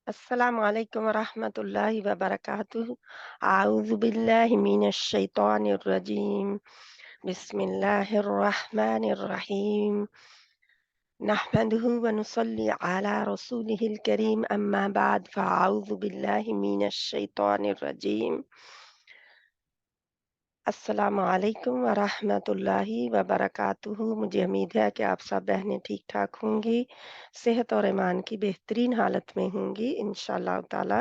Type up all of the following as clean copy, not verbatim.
السلام عليكم ورحمة الله وبركاته. أعوذ بالله من الشيطان الرجيم. بسم الله الرحمن الرحيم. نحمده ونصلي على رسوله الكريم، أما بعد، فأعوذ بالله من الشيطان الرجيم. अस्सलाम वालेकुम व रहमतुल्लाहि व बरकातुहू। मुझे उम्मीद है कि आप सब बहनें ठीक-ठाक होंगी, सेहत और ईमान की बेहतरीन हालत में होंगी इंशाअल्लाह ताला।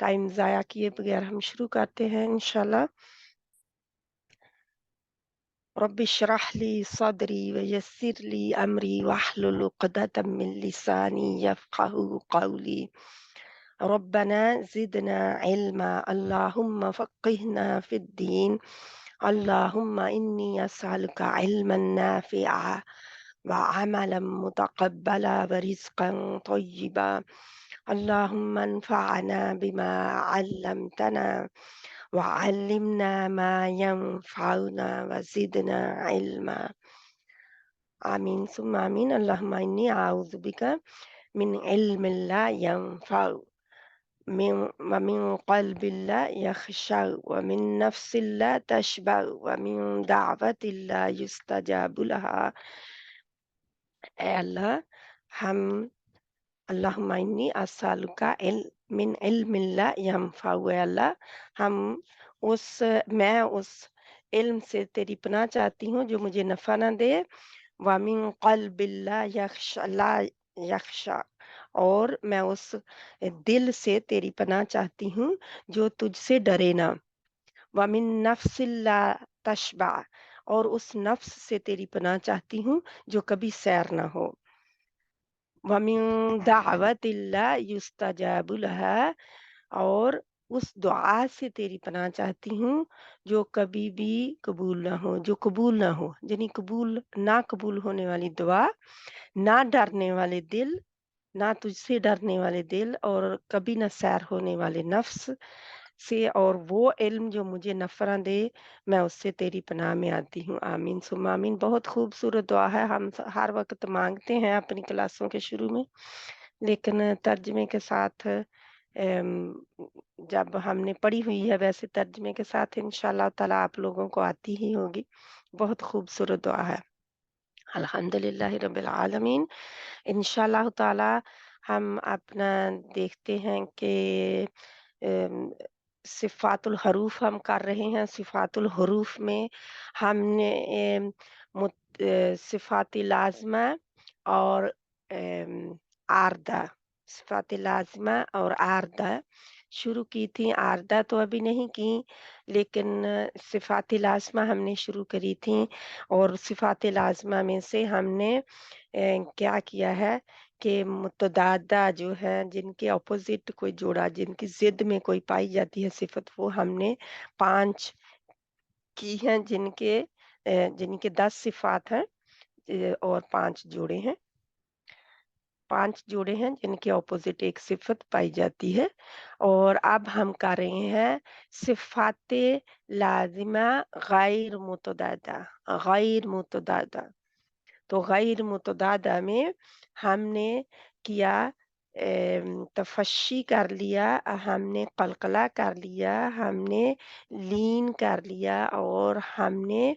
टाइम ज़ाया किए बगैर हम शुरू करते हैं इंशाअल्लाह। रब्बि इश्रह ली सदरी व यस्सिर ली अमरी वहलुल उक़दतम मिन लिसानी यफ़क़हू क़ौली। रब्बना ज़िदना इल्मा, अल्लाहुम्मा फ़क़्हिना फ़िद्दीन, अल्लाहुम्मा इन्नी अस्अलुका इल्मन नाफ़िअ व अमलन मुतक़ब्बला व रिज़्क़न तय्यिबा। अल्लाहुम्मा अन्फ़अना बिमा अल्लमतना व अल्लिमना मा यंफ़अुना व ज़िदना इल्मा। आमीन सुम्मा आमीन। अल्लाहुम्मा इन्नी अऊज़ु बिका मिन इल्मिन ला यंफ़अु मिन व मिन क़ल्बिन ला यख़शअ व मिन नफ़्सिन ला तशबअ व मिन दअवतिन ला युस्तजाबु लहा। ऐ अल्लाह, हम अल्लाहुम्मा इन्नी अस्सअलुका मिन इल्मिन ला यंफ़अु। ऐ अल्लाह, हम उस मैं उस इल्म से तेरी पनाह चाहती हूँ जो मुझे नफ़ा ना दे। व मिन क़ल्बिन ला यख़शा, और मैं उस दिल से तेरी पनाह चाहती हूँ जो तुझसे डरे ना। व मिन नफ़्सिन ला तशबअ, और उस नफ्स से तेरी पनाह चाहती हूँ जो कभी सैर ना हो। व मिन दअवतिन ला युस्तजाबु लहा, और उस दुआ से तेरी पनाह चाहती हूँ जो कभी भी कबूल ना हो, जो कबूल ना हो, यानी कबूल ना कबूल होने वाली दुआ, ना डरने वाले दिल, ना तुझसे डरने वाले दिल, और कभी ना सैर होने वाले नफ्स से, और वो इल्म जो मुझे नफ़ा दे, मैं उससे तेरी पनाह में आती हूँ। आमीन सुम्मा आमीन। बहुत खूबसूरत दुआ है, हम हर वक्त मांगते हैं अपनी क्लासों के शुरू में, लेकिन तर्जमे के साथ जब हमने पढ़ी हुई है, वैसे तर्जमे के साथ इंशाअल्लाह ताला आप लोगों को आती ही होगी। बहुत खूबसूरत दुआ है। अल्हम्दुलिल्लाहि रब्बिल आलमीन। इंशाअल्लाह ताला हम अपना देखते हैं कि अम, सिफ़ातुल हरूफ हम कर रहे हैं। सिफ़ातुल हुरूफ में हमने सिफ़ात लाज़िमा और आर्दा, सिफ़ात लाज़िमा और आर्दा शुरू की थी। आर्दा तो अभी नहीं की, लेकिन सिफ़ात लाज़िमा हमने शुरू करी थी। और सिफ़ात लाज़िमा में से हमने क्या किया है कि मुतदादा जो है, जिनके अपोज़िट कोई जोड़ा, जिनकी ज़िद में कोई पाई जाती है सिफ़त, वो हमने 5 की हैं, जिनके 10 सिफ़ात हैं, और 5 जोड़े हैं। 5 जोड़े हैं जिनके अपोज़िट एक सिफ़त पाई जाती है। और अब हम कर रहे हैं सिफ़ाते लाज़िमा गैर मुतदादा, गैर मुतदादा। तो गैर मुतदादा में हमने किया, तफ़श्शी कर लिया, हमने क़लक़ला कर लिया, हमने लीन कर लिया, और हमने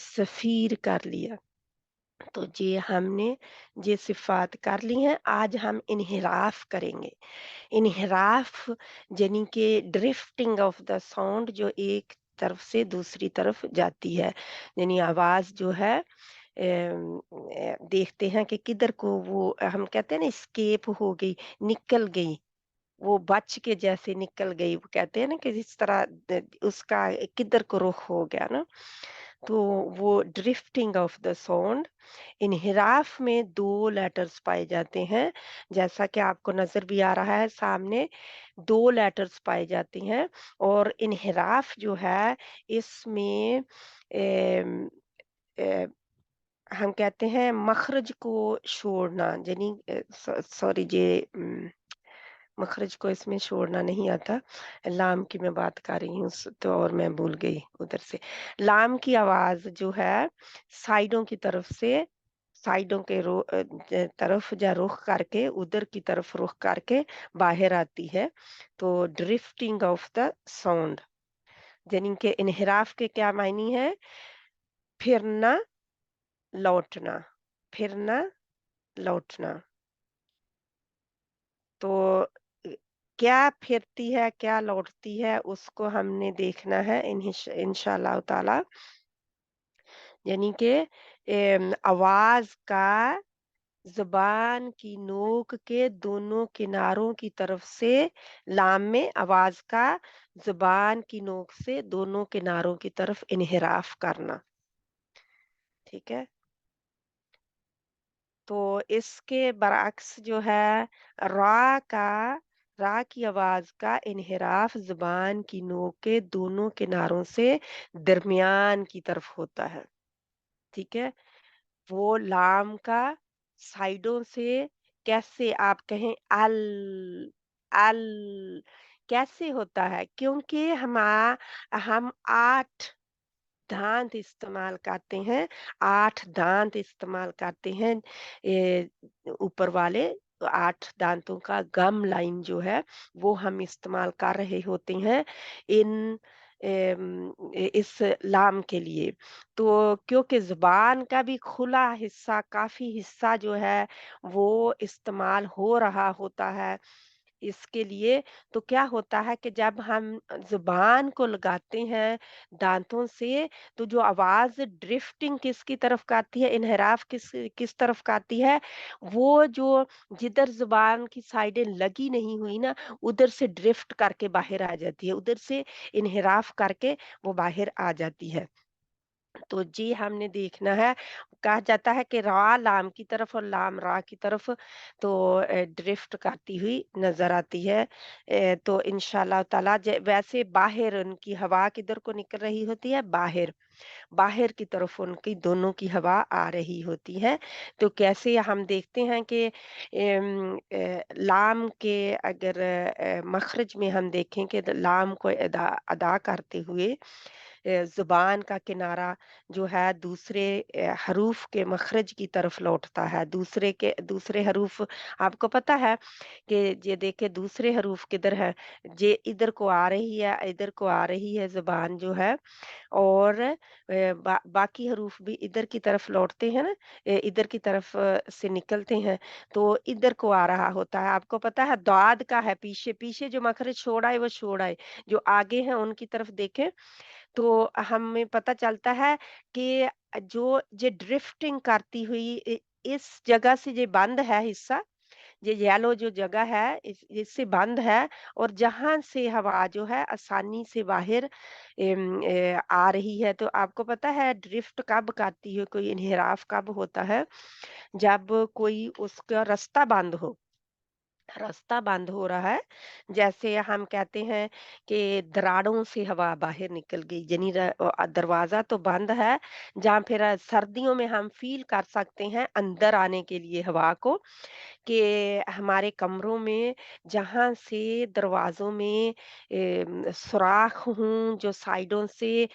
सफ़ीर कर लिया। तो ये हमने ये सिफ़ात कर ली हैं। आज हम इन्हिराफ़ करेंगे। इन्हिराफ़ यानी कि ड्रिफ्टिंग ऑफ द साउंड, जो एक तरफ से दूसरी तरफ जाती है। यानी आवाज़ जो है, देखते हैं कि किधर को वो, हम कहते हैं ना, एस्केप हो गई, निकल गई, वो बच के जैसे निकल गई। वो कहते हैं ना कि जिस तरह उसका किधर को रुख हो गया ना, तो वो ड्रिफ्टिंग ऑफ द साउंड। इन्हिराफ में 2 लेटर्स पाए जाते हैं, जैसा कि आपको नजर भी आ रहा है सामने, 2 लेटर्स पाए जाते हैं। और इन्हिराफ जो है, इसमें अम, अ, हम कहते हैं मखरज को छोड़ना, यानी सॉरी, ये मखरज को इसमें छोड़ना नहीं आता। लाम की मैं बात कर रही हूँ, तो और मैं भूल गई उधर से। लाम की आवाज़ जो है, साइडों की तरफ से साइडों के तरफ जा रुख करके उधर की तरफ रुख करके बाहर आती है। तो ड्रिफ्टिंग ऑफ द साउंड यानी कि इन्हिराफ के क्या मायने हैं? फिरना, लौटना, फिरना, लौटना। तो क्या फिरती है, क्या लौटती है, उसको हमने देखना है इंशाअल्लाह ताला। यानी कि आवाज़ का ज़ुबान की नोक के दोनों किनारों की तरफ से लाम में आवाज़ का ज़ुबान की नोक से दोनों किनारों की तरफ इन्हिराफ करना, ठीक है? तो इसके बरअक्स जो है रा का रा की आवाज़ का इन्हिराफ ज़ुबान की नोक के दोनों किनारों से दरमियान की तरफ होता है, ठीक है? वो लाम का साइडों से कैसे आप कहें अल कैसे होता है? क्योंकि हम 8 दाँत इस्तेमाल करते हैं, 8 दाँत इस्तेमाल करते हैं ऊपर वाले 8 दाँतों का गम लाइन जो है, वो हम इस्तेमाल कर रहे होते हैं इन इस लाम के लिए। तो क्योंकि ज़ुबान का भी खुला हिस्सा काफ़ी हिस्सा जो है, वो इस्तेमाल हो रहा होता है इसके लिए। तो क्या होता है कि जब हम ज़ुबान को लगाते हैं दाँतों से, तो जो आवाज़ ड्रिफ्टिंग किसकी तरफ का आती है, इन्हिराफ किस किस तरफ का आती है, वो जो जिधर ज़ुबान की साइडें लगी नहीं हुई ना, उधर से ड्रिफ्ट करके बाहर आ जाती है, उधर से इन्हिराफ करके वो बाहर आ जाती है। तो जी हमने देखना है, कहा जाता है कि रा लाम की तरफ और लाम रा की तरफ तो ड्रिफ्ट करती हुई नज़र आती है। तो इंशाअल्लाह ताला वैसे बाहर उनकी हवा किधर को निकल रही होती है? बाहर। बाहर की तरफ उनकी दोनों की हवा आ रही होती है। तो कैसे हम देखते हैं कि लाम के अगर मखरज में हम देखें कि लाम को अदा अदा करते हुए ज़ुबान का किनारा जो है दूसरे हरूफ के मखरज की तरफ लौटता है। दूसरे हरूफ आपको पता है कि ये देखिए दूसरे हरूफ किधर है? ये इधर को आ रही है, इधर को आ रही है ज़ुबान जो है और बाकी हरूफ भी इधर की तरफ लौटते हैं ना इधर की तरफ से निकलते हैं, तो इधर को आ रहा होता है। आपको पता है दाद का है पीछे, पीछे जो मखरज छोड़ा है वो छोड़ा है, जो आगे हैं उनकी तरफ देखें तो हमें पता चलता है कि जो ये ड्रिफ्टिंग करती हुई इस जगह से ये बंद है हिस्सा, ये येलो जो जगह है इससे बंद है और जहाँ से हवा जो है आसानी से बाहर आ रही है। तो आपको पता है ड्रिफ्ट कब करती है, कोई इन्हिराफ कब होता है? जब कोई उसका रास्ता बंद हो। रास्ता बंद हो रहा है जैसे हम कहते हैं कि दरारों से हवा बाहर निकल गई यानी दरवाजा तो बंद है जहाँ फिर सर्दियों में हम फील कर सकते हैं अंदर आने के लिए हवा को कि हमारे कमरों में जहाँ से दरवाज़ों में सुराख हों, जो साइडों से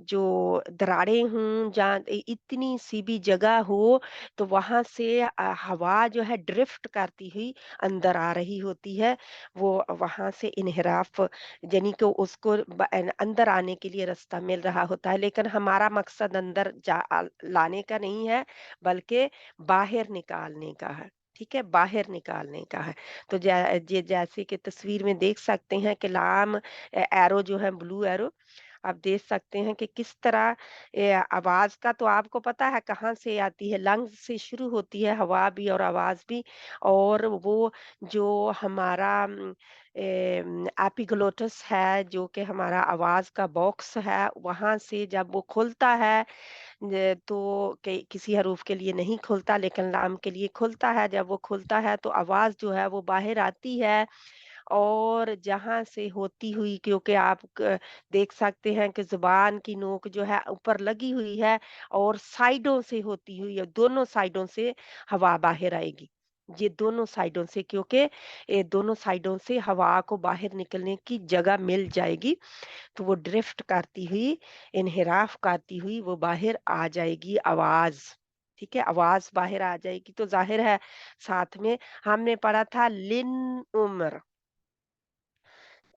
जो दरारें हों, जहाँ इतनी सी भी जगह हो, तो वहाँ से हवा जो है ड्रिफ्ट करती हुई अंदर आ रही होती है। वो वहाँ से इन्हिराफ यानी कि उसको अंदर आने के लिए रास्ता मिल रहा होता है। लेकिन हमारा मकसद अंदर लाने का नहीं है, बल्कि बाहर निकालने का है, ठीक है? बाहर निकालने का है। तो जैसे कि तस्वीर में देख सकते हैं कि लाम एरो जो है ब्लू एरो, आप देख सकते हैं कि किस तरह आवाज़ का तो आपको पता है कहाँ से आती है, लंग्स से शुरू होती है हवा भी और आवाज़ भी और वो जो हमारा एपिग्लोटिस है, जो कि हमारा आवाज़ का बॉक्स है, वहाँ से जब वो खुलता है तो किसी हरूफ के लिए नहीं खुलता लेकिन लाम के लिए खुलता है। जब वो खुलता है तो आवाज़ जो है वो बाहर आती है और जहाँ से होती हुई क्योंकि आप देख सकते हैं कि ज़ुबान की नोक जो है ऊपर लगी हुई है और साइडों से होती हुई है, दोनों साइडों से हवा बाहर आएगी। ये दोनों साइडों से क्योंकि दोनों साइडों से हवा को बाहर निकलने की जगह मिल जाएगी तो वो ड्रिफ्ट करती हुई, इन्हिराफ करती हुई वो बाहर आ जाएगी आवाज़। ठीक है? आवाज़ बाहर आ जाएगी तो ज़ाहिर है साथ में हमने पढ़ा था लिन उम्र,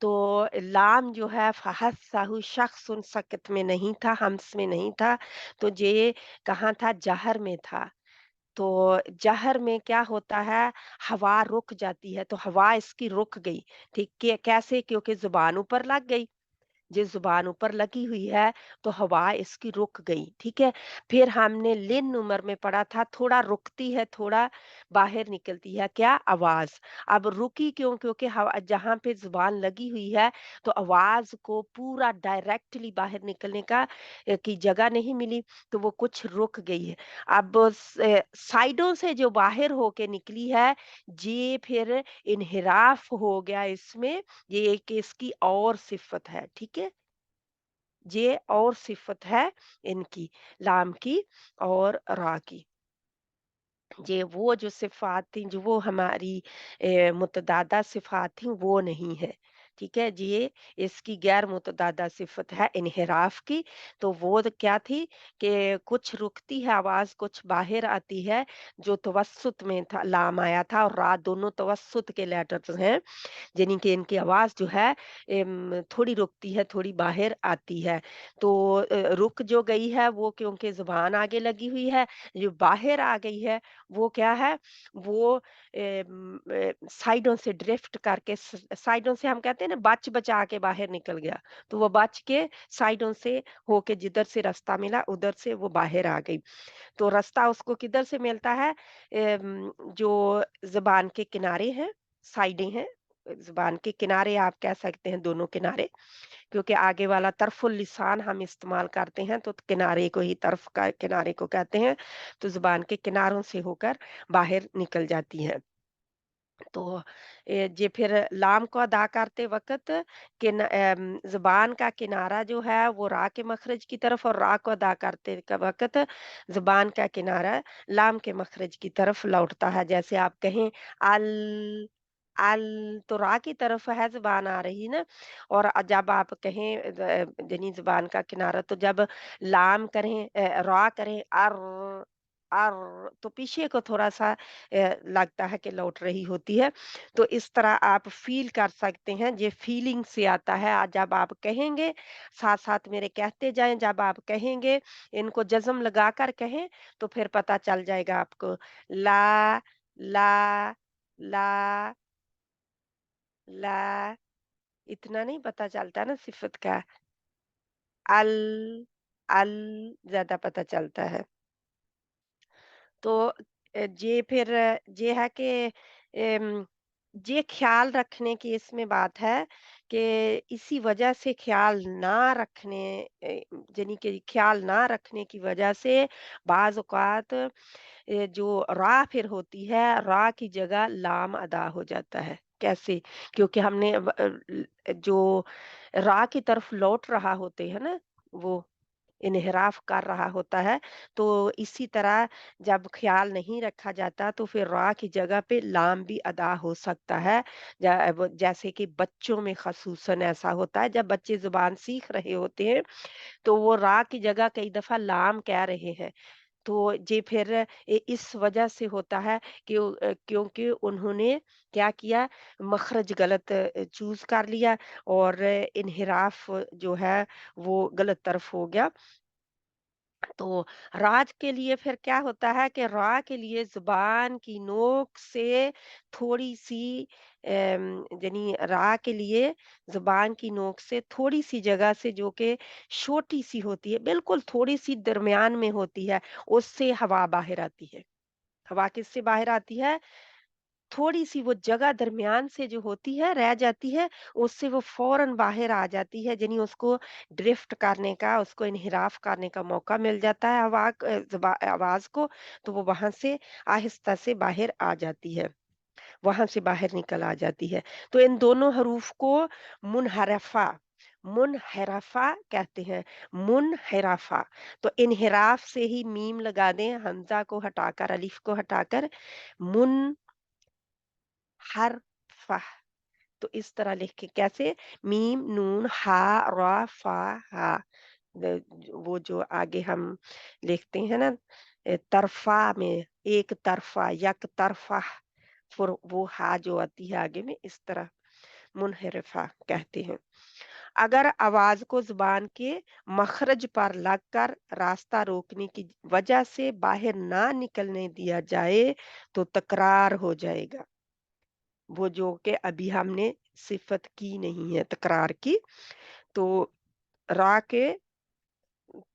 तो लाम जो है फहस्सहु शख्सुन सकत में नहीं था, हम्स में नहीं था, तो ये कहाँ था? जहर में था। तो जहर में क्या होता है, हवा रुक जाती है, तो हवा इसकी रुक गई, ठीक है? कैसे? क्योंकि ज़ुबान ऊपर लग गई। जिस ज़ुबान ऊपर लगी हुई है, तो हवा इसकी रुक गई, ठीक है? फिर हमने लिन उमर में पढ़ा था थोड़ा रुकती है, थोड़ा बाहर निकलती है, क्या? आवाज़। अब रुकी क्यों? क्योंकि हवा जहाँ पे ज़ुबान लगी हुई है, तो आवाज़ को पूरा डायरेक्टली बाहर निकलने की जगह नहीं मिली, तो वो कुछ रुक गई है। अब साइडों से जो बाहर होके निकली है, ये फिर इन्हिराफ हो गया इसमें, ये एक इसकी और सिफ़त है, ठीक है? ये और सिफ़त है इनकी, लाम की और रा की। ये वो जो सिफ़ात थी, जो वो हमारी मुतदादा सिफ़ात थी, वो नहीं है, ठीक है? ये इसकी गैर मुतदादा सिफ़त है इन्हिराफ़ की, तो वो क्या थी कि कुछ रुकती है आवाज़, कुछ बाहर आती है, जो तवस्सुत में था लाम आया था और रा दोनों तवस्सुत के लेटर्स हैं। यानी कि इनकी आवाज़ जो है थोड़ी रुकती है, थोड़ी बाहर आती है। तो रुक जो गई है वो क्योंकि ज़ुबान आगे लगी हुई है, जो बाहर आ गई है वो क्या है? वो साइडों से ड्रिफ्ट करके साइडों से हम कहते हैं ना बच-बचा के बाहर निकल गया। तो वो बच के साइडों से होके जिधर से रास्ता मिला उधर से वो बाहर आ गई। तो रास्ता उसको किधर से मिलता है? जो ज़ुबान के किनारे हैं, साइडें हैं, ज़ुबान के किनारे आप कह सकते हैं दोनों किनारे, क्योंकि आगे वाला तर्फ़ुल लिसान हम इस्तेमाल करते हैं तो किनारे को ही तर्फ़ का किनारे को कहते हैं, तो ज़ुबान के किनारों से होकर बाहर निकल जाती हैं। तो जे फिर लाम को अदा करते वक़्त ज़ुबान का किनारा जो है वो रा के मखरज की तरफ और रा को अदा करते क वक़्त ज़ुबान का किनारा लाम के मखरज की तरफ लौटता है। जैसे आप कहें अल, अल तो रा की तरफ है ज़ुबान आ रही ना, और जब आप कहें यानी ज़ुबान का किनारा तो जब लाम करें रा करें तो पीछे को थोड़ा-सा लगता है कि लौट रही होती है। तो इस तरह आप फ़ील कर सकते हैं, ये फ़ीलिंग से आता है। जब आप कहेंगे, साथ-साथ मेरे कहते जाएँ, जब आप कहेंगे, इनको जज़म लगाकर कहें, तो फिर पता चल जाएगा आपको। ला, ला, ला, ला, इतना नहीं पता चलता ना सिफ़त का। अल, अल ज़्यादा पता चलता है। तो ये फिर ये है कि ये ख़्याल रखने की इसमें बात है कि इसी वजह से ख़्याल ना रखने यानी कि ख़्याल ना रखने की वजह से बाज़ औक़ात जो रा फिर होती है, रा की जगह लाम अदा हो जाता है। कैसे? क्योंकि हमने जो रा की तरफ लौट रहा होते हैं ना, वो इन्हिराफ कर रहा होता है, तो इसी तरह जब ख़्याल नहीं रखा जाता तो फिर रा की जगह पे लाम भी अदा हो सकता है। जैसे कि बच्चों में ख़ुसूसन ऐसा होता है जब बच्चे ज़ुबान सीख रहे होते हैं, तो वो रा की जगह कई दफ़ा लाम कह रहे हैं। तो ये फिर इस वजह से होता है कि क्योंकि उन्होंने क्या किया, मखरज गलत चूज़ कर लिया और इन्हिराफ जो है वो गलत तरफ हो गया। तो राज के लिए फिर क्या होता है कि रा के लिए ज़ुबान की नोक से थोड़ी-सी यानी रा के लिए ज़ुबान की नोक से थोड़ी-सी जगह से जो कि छोटी-सी होती है, बिल्कुल थोड़ी-सी दरमियान में होती है, उससे हवा बाहर आती है। हवा किससे बाहर आती है? थोड़ी-सी वो जगह दरमियान से जो होती है, रह जाती है, उससे वो फ़ौरन बाहर आ जाती है, यानी उसको ड्रिफ्ट करने का, उसको इन्हिराफ़ करने का मौका मिल जाता है आवाज़ को, तो वो वहाँ से आहिस्ता से बाहर आ जाती है, वहाँ से बाहर निकल आ जाती है। तो इन दोनों हरूफ को मुनहरफ़ा मुनहरफ़ा कहते हैं, मुनहरफ़ा। तो इन्हिराफ़ से ही मीम लगा दें, हमज़ा को हटाकर, अलिफ़ को हटाकर, मुन हर फ़ा, तो इस तरह लिख के कैसे मीम, नून, हा, रा, फ़ा, हा। वो जो आगे हम लिखते हैं ना तरफ़ा में, एक तरफ़ा, यक तरफ़ा, फिर वो हा जो आती है आगे में, इस तरह मुनहरिफ़ा कहते हैं। अगर आवाज़ को ज़ुबान के मखरज पर लगकर रास्ता रोकने की वजह से बाहर ना निकलने दिया जाए, तो तकरार हो जाएगा। वो जो कि अभी हमने सिफ़त की नहीं है तकरार की, तो रा के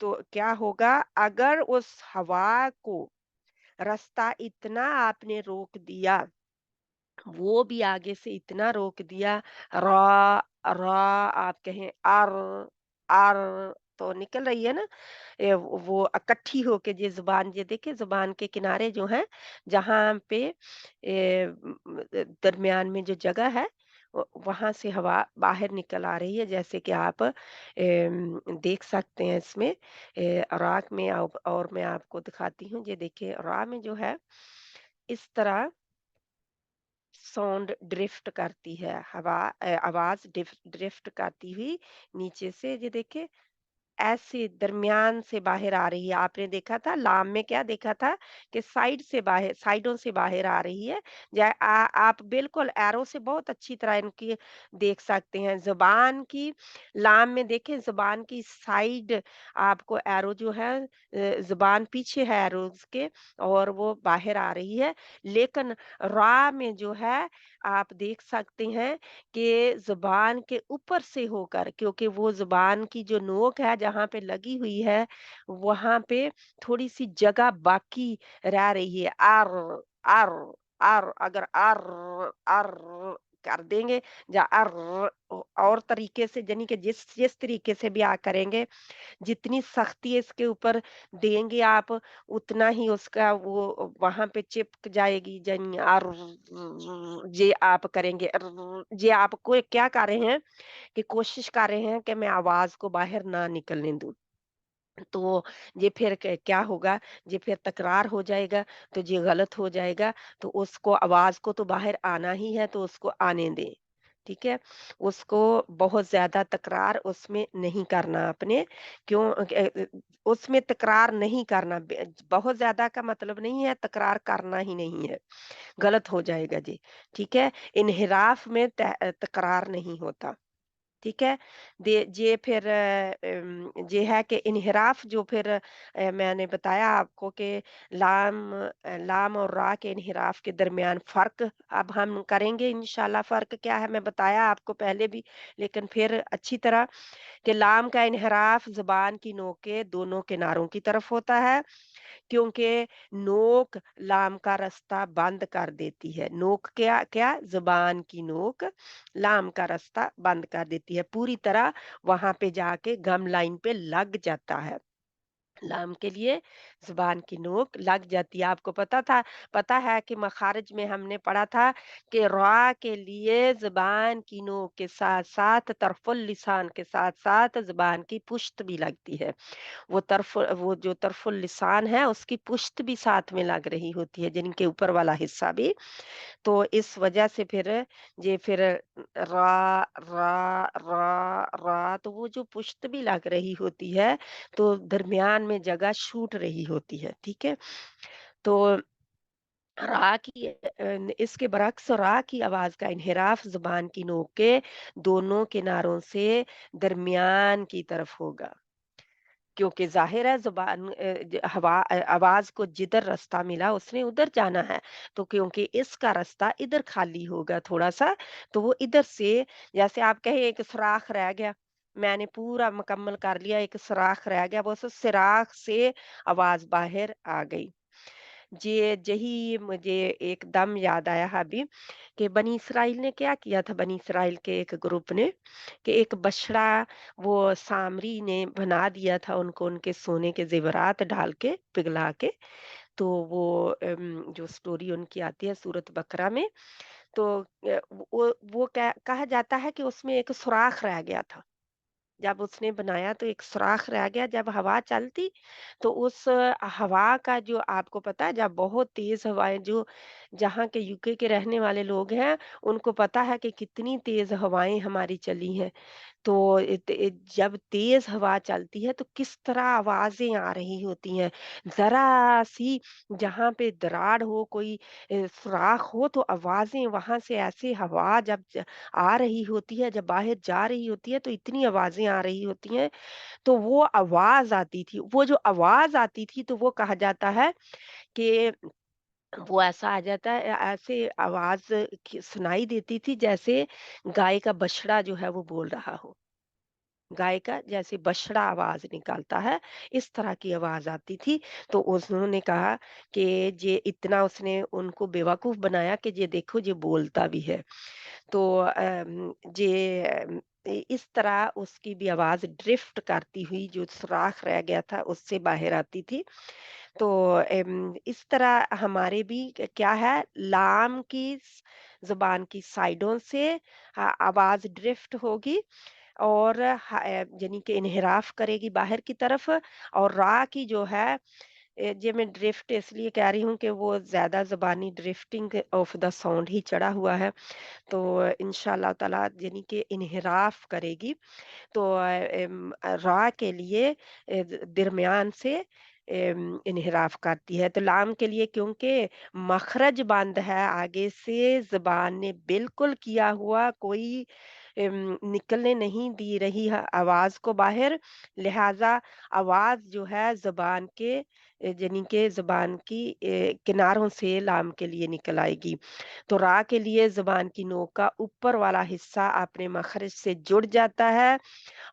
तो क्या होगा, अगर उस हवा को रास्ता इतना आपने रोक दिया, वो भी आगे से इतना रोक दिया, रा रा आप कहें आर तो निकल रही है ना, वो इकट्ठी होके ये ज़ुबान, ये देखिए ज़ुबान के किनारे जो हैं, जहाँ पे दरमियान में जो जगह है, वहाँ से हवा बाहर निकल आ रही है, जैसे कि आप देख सकते हैं इसमें, राग में। और मैं आपको दिखाती हूँ, ये देखिए रा में जो है, इस तरह साउंड ड्रिफ्ट करती है हवा, आवाज ड्रिफ्ट करती हुई नीचे से, ये देखिए ऐसे दरमियान से बाहर आ रही है। आपने देखा था लाम में, क्या देखा था कि साइड से बाहर, साइडों से बाहर आ रही है। आप बिल्कुल एरो से बहुत अच्छी तरह इनकी देख सकते हैं। ज़ुबान की लाम में देखें, ज़ुबान की साइड आपको एरो जो है, ज़ुबान पीछे है एरोज़ के, और वो बाहर आ रही है। लेकिन रा में जो है, आप देख सकते हैं कि ज़ुबान के ऊपर से होकर, क्योंकि वो ज़ुबान की जो नोक है जहाँ पे लगी हुई है, वहाँ पे थोड़ी-सी जगह बाकी रह रही है। आर आर अगर आर कर देंगे, या और तरीके से, यानी कि जिस जिस तरीके से भी आप करेंगे, जितनी सख्ती इसके ऊपर देंगे आप, उतना ही उसका वो वहाँ पे चिपक जाएगी। जन ये आप करेंगे, ये आप को क्या कर रहे हैं कि कोशिश कर रहे हैं कि मैं आवाज़ को बाहर ना निकलने दूँ। तो ये फिर क्या होगा, ये फिर तकरार हो जाएगा, तो ये गलत हो जाएगा। तो उसको, आवाज़ को तो बाहर आना ही है, तो उसको आने दें, ठीक है? उसको बहुत ज़्यादा तकरार उसमें नहीं करना आपने। क्यों उसमें तकरार नहीं करना, बहुत ज़्यादा का मतलब नहीं है, तकरार करना ही नहीं है, गलत हो जाएगा जी, ठीक है? इन्हिराफ में तकरार नहीं होता। ठीक है? ये फिर ये है कि इन्हिराफ जो फिर मैंने बताया आपको कि लाम और रा के इन्हिराफ के दरमियान फ़र्क अब हम करेंगे इंशाल्लाह। फ़र्क क्या है मैं बताया आपको पहले भी, लेकिन फिर अच्छी तरह, कि लाम का इन्हिराफ ज़ुबान की नोक के दोनों किनारों की तरफ होता है, क्योंकि नोक लाम का रास्ता बंद कर देती है। नोक क्या क्या? ज़ुबान की नोक लाम का रास्ता बंद कर देती है। पूरी तरह वहाँ पे जाके गम लाइन पे लग जाता है। लाम के लिए ज़ुबान की नोक लग जाती है। आपको पता है कि मखारिज में हमने पढ़ा था कि रा के लिए ज़ुबान की नोक के साथ-साथ तरफ़ुल लिसान के साथ-साथ ज़ुबान की पुश्त भी लगती है। वो जो तरफ़ुल लिसान है, उसकी पुश्त भी साथ में लग रही होती है, जिनके ऊपर वाला हिस्सा भी। तो इस वजह से फिर ये फिर रा, रा, रा, रा, तो वो जो पुश्त भी लग रही होती है, तो दरमियान में जगह छूट रही होती है, ठीक है? तो रा की इसके बरक्स रा की आवाज़ का इन्हिराफ ज़ुबान की नोक के दोनों किनारों से दरमियान की तरफ होगा। क्योंकि ज़ाहिर है ज़ुबान आवाज़ को जिधर रास्ता मिला उसने उधर जाना है। तो क्योंकि इसका रास्ता इधर खाली होगा थोड़ा-सा, तो वो इधर से, जैसे आप कहें एक सुराख रह गया, मैंने पूरा मुकम्मल कर लिया, एक सुराख रह गया, बस उस सुराख से आवाज़ बाहर आ गई। जी, यही मुझे एकदम याद आया अभी, कि बनी इसराइल ने क्या किया था, बनी इसराइल के एक ग्रुप ने, कि एक बछड़ा वो सामरी ने बना दिया था उनको, उनके सोने के ज़ेवरात डाल के, पिघला के। तो वो जो स्टोरी उनकी आती है सूरत बकरा में, तो वो क्या कहा जाता है कि उसमें एक सुराख रह गया था। जब उसने बनाया तो एक सुराख रह गया, जब हवा चलती तो उस हवा का जो, आपको पता है जब बहुत तेज हवाएं जो जहाँ के यूके के रहने वाले लोग हैं, उनको पता है कि कितनी तेज़ हवाएँ हमारी चली हैं। तो जब तेज़ हवा चलती है तो किस तरह आवाज़ें आ रही होती हैं। ज़रा-सी जहाँ पे दरार हो, कोई सुराख हो तो आवाज़ें वहाँ से ऐसे हवा जब आ रही होती है, जब बाहर जा रही होती है तो इतनी आवाज़ें आ रही होती हैं, तो वो आवाज़ आती थी। वो जो आवाज़ आती थी तो वो कहा जाता है कि वो ऐसा आ जाता है, ऐसे आवाज़ की सुनाई देती थी जैसे गाय का बछड़ा जो है वो बोल रहा हो। गाय का जैसे बछड़ा आवाज़ निकालता है, इस तरह की आवाज़ आती थी। तो उन्होंने कहा कि ये इतना, उसने उनको बेवकूफ़ बनाया कि ये देखो ये बोलता भी है। तो ये इस तरह उसकी भी आवाज़ ड्रिफ्ट करती हुई जो सुराख रह गया था उससे बाहर आती थी। तो इस तरह हमारे भी क्या है, लाम की ज़ुबान की साइडों से आवाज़ ड्रिफ्ट होगी और यानी कि इन्हिराफ करेगी बाहर की तरफ, और रा की जो है, ये मैं ड्रिफ्ट इसलिए कह रही हूँ कि वो ज़्यादा ज़बानी ड्रिफ्टिंग ऑफ द साउंड ही चढ़ा हुआ है, तो इंशाअल्लाह ताला यानी कि इन्हिराफ करेगी। तो रा के लिए दरमियान से इन्हिराफ करती है। तो लाम के लिए क्योंकि मखरज बंद है, आगे से ज़बान ने बिल्कुल किया हुआ कोई निकलने नहीं दी रही है आवाज़ को बाहर, लिहाज़ा आवाज़ जो है ज़बान के यानी कि ज़बान की किनारों से लाम के लिए निकल आएगी। तो रा के लिए ज़ुबान की नोक का ऊपर वाला हिस्सा अपने मखरज से जुड़ जाता है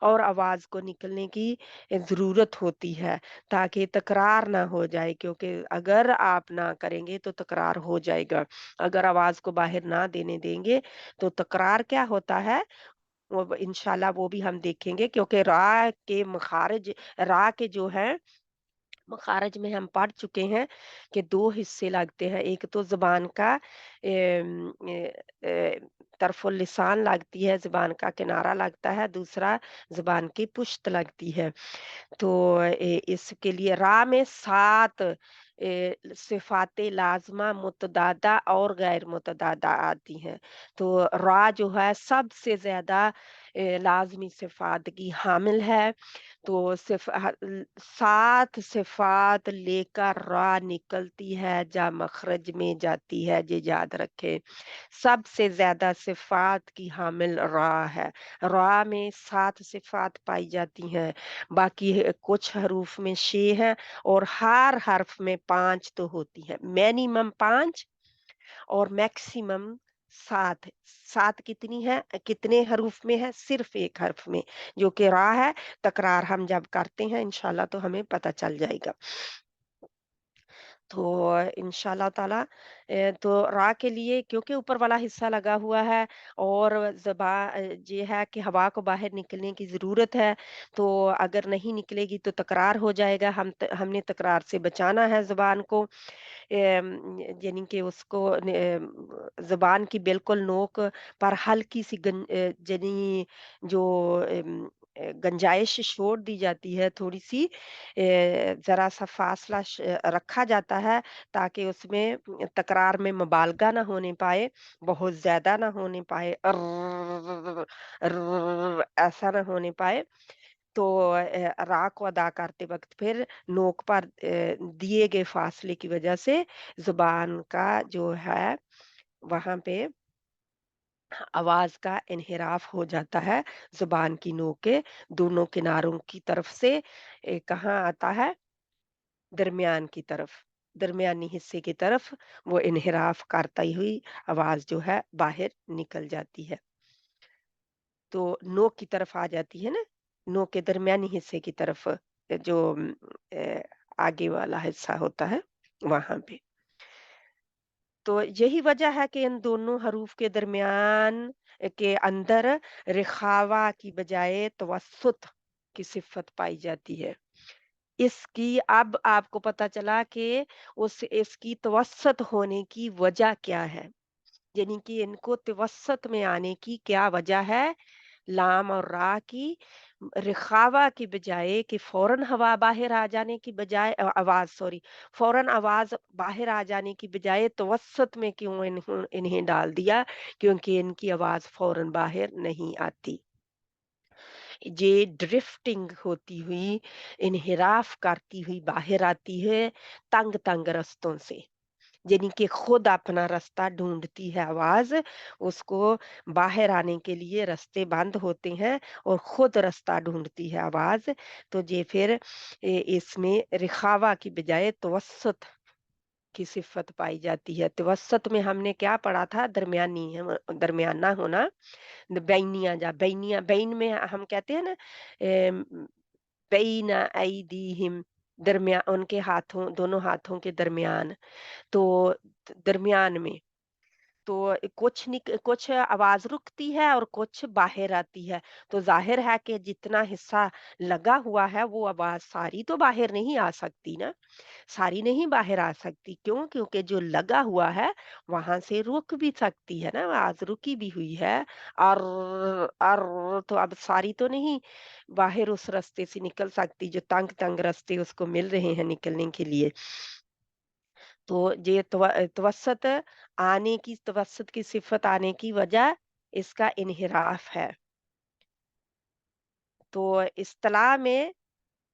और आवाज़ को निकलने की ज़रूरत होती है, ताकि तकरार ना हो जाए, क्योंकि अगर आप ना करेंगे तो तकरार हो जाएगा। अगर आवाज़ को बाहर ना देने देंगे तो तकरार क्या होता है, वो इंशाल्लाह वो भी हम देखेंगे, क्योंकि रा के जो हैं मखारज में हम पढ़ चुके हैं कि 2 हिस्से लगते हैं। एक तो ज़ुबान का तरफ़ुल लिसान लगती है, ज़ुबान का किनारा लगता है, दूसरा ज़ुबान की पुश्त लगती है। तो इसके लिए रा में 7 सिफ़ाते लाज़िमा मुतदादा और गैर मुतदादा आती हैं। तो रा जो है सबसे ज़्यादा लाज़मी सिफ़ात की हामिल है। तो 7 सिफ़ात लेकर रा निकलती है, जब मखरज में जाती है, ये याद रखें। सबसे ज़्यादा सिफ़ात की हामिल रा है। रा में 7 सिफ़ात पाई जाती हैं। बाकी कुछ हरूफ में 6 हैं और हर हर्फ में 5 तो होती हैं। मिनिमम 5 और मैक्सिमम 7 है। 7 कितनी है, कितने हरूफ में है? सिर्फ़ 1 हर्फ में, जो कि रा है। तकरार हम जब करते हैं इंशाअल्लाह तो हमें पता चल जाएगा। तो इंशाअल्लाह ताला तो रा के लिए क्योंकि ऊपर वाला हिस्सा लगा हुआ है और ये है कि हवा को बाहर निकलने की ज़रूरत है, तो अगर नहीं निकलेगी तो तकरार हो जाएगा। हमने तकरार से बचाना है ज़ुबान को। यानी कि उसको ज़ुबान की बिल्कुल नोक पर हल्की-सी यानी जो गुंजाइश छोड़ दी जाती है, थोड़ी-सी ज़रा-सा फ़ासला रखा जाता है, ताकि उसमें तकरार में मुबालगा ना होने पाए, बहुत ज़्यादा ना होने पाए, ऐसा ना होने पाए। तो रा को अदा करते वक़्त फिर नोक पर दिए गए फ़ासले की वज़ह से ज़ुबान का जो है वहाँ पे आवाज़ का इन्हिराफ हो जाता है। ज़ुबान की नोक के दोनों किनारों की तरफ से कहाँ आता है? दरमियान की तरफ, दरमियानी हिस्से की तरफ वो इन्हिराफ करती हुई आवाज़ जो है बाहर निकल जाती है। तो नोक की तरफ आ जाती है ना, नोक के दरमियानी हिस्से की तरफ जो अ, आगे वाला हिस्सा होता है, वहाँ पे। तो यही वजह है कि इन दोनों हरूफ के दरमियान के अंदर रिखावा की बजाय तवस्सुत की सिफ़त पाई जाती है। इसकी अब आपको पता चला कि उस इसकी तवस्सुत होने की वजह क्या है? यानी कि इनको तवस्सुत में आने की क्या वजह है? लाम और रा की रिखावा की बजाय कि फौरन हवा बाहर आ जाने की बजाय आवाज सॉरी फौरन आवाज बाहर आ जाने की बजाय तवसत में क्यों इन्हें डाल दिया, क्योंकि इनकी आवाज फौरन बाहर नहीं आती। ये ड्रिफ्टिंग होती हुई, इन्हिराफ करती हुई बाहर आती है तंग तंग रास्तों से, यानी कि खुद अपना रास्ता ढूंढती है आवाज, उसको बाहर आने के लिए रास्ते बंद होते हैं और खुद रास्ता ढूंढती है आवाज। तो ये फिर इसमें रिखावा की बजाय तवसत की सिफत पाई जाती है। तवसत में हमने क्या पढ़ा था, दरमियानी दरमियाना होना, बैनिया जा बैनिया बैन में हम कहते हैं ना बैन अयदीहिम, दरमिया उनके हाथों दोनों हाथों के दरमियान, तो दरमियान में तो कुछ आवाज रुकती है और कुछ बाहर आती है। तो जाहिर है कि जितना हिस्सा लगा हुआ है वो आवाज सारी तो बाहर नहीं आ सकती ना, सारी नहीं बाहर आ सकती। क्यों? क्योंकि जो लगा हुआ है वहां से रुक भी सकती है ना, आवाज रुकी भी हुई है। और तो अब सारी तो नहीं बाहर उस रास्ते से निकल सकती, जो तंग तंग रास्ते उसको मिल रहे हैं निकलने के लिए। तो ये तवस्सुत की सिफ़त आने की वजह इसका इन्हिराफ है। तो इस्तिलाह में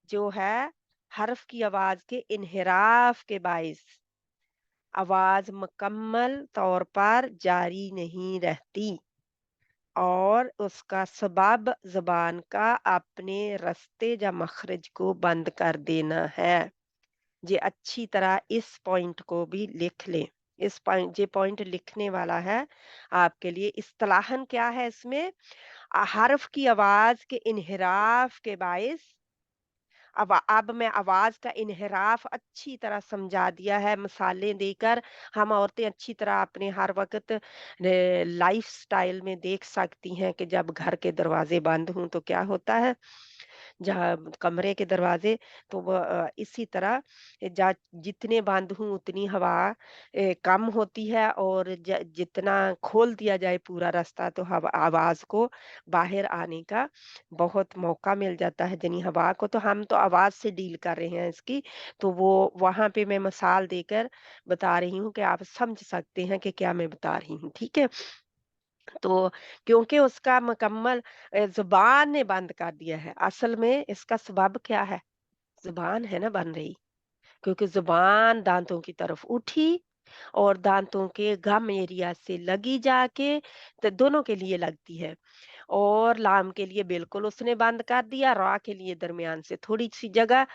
जो है हर्फ की आवाज़ के इन्हिराफ के बाइस आवाज़ मुकम्मल तौर पर जारी नहीं रहती और उसका सबब ज़ुबान का अपने रास्ते या मखरज को बंद कर देना है। ये अच्छी तरह इस पॉइंट को भी लिख लें। इस पॉइंट ये पॉइंट लिखने वाला है आपके लिए। इस्तिलाहन क्या है इसमें? हर्फ की आवाज़ के इन्हिराफ के बाइस अब मैं आवाज़ का इन्हिराफ अच्छी तरह समझा दिया है मिसालें देकर। हम औरतें अच्छी तरह अपने हर वक़्त लाइफ़स्टाइल में देख सकती हैं कि जब घर के दरवाज़े बंद हों तो क्या होता है? जहाँ कमरे के दरवाज़े, तो इसी तरह जा जितने बंद हों उतनी हवा कम होती है और जितना खोल दिया जाए पूरा रास्ता तो हवा आवाज़ को बाहर आने का बहुत मौका मिल जाता है। यानी हवा को तो हम तो आवाज़ से डील कर रहे हैं इसकी, तो वो वहाँ पे मैं मिसाल देकर बता रही हूँ कि आप समझ सकते हैं कि क्या मैं बता रही हूँ, ठीक है? तो क्योंकि उसका मुकम्मल ज़ुबान ने बंद कर दिया है, असल में इसका सबब क्या है? ज़ुबान है ना बन रही, क्योंकि ज़ुबान दाँतों की तरफ उठी और दाँतों के गम एरिया से लगी जाके, तो दोनों के लिए लगती है। और लाम के लिए बिल्कुल उसने बंद कर दिया, रा के लिए दरमियान से थोड़ी-सी जगह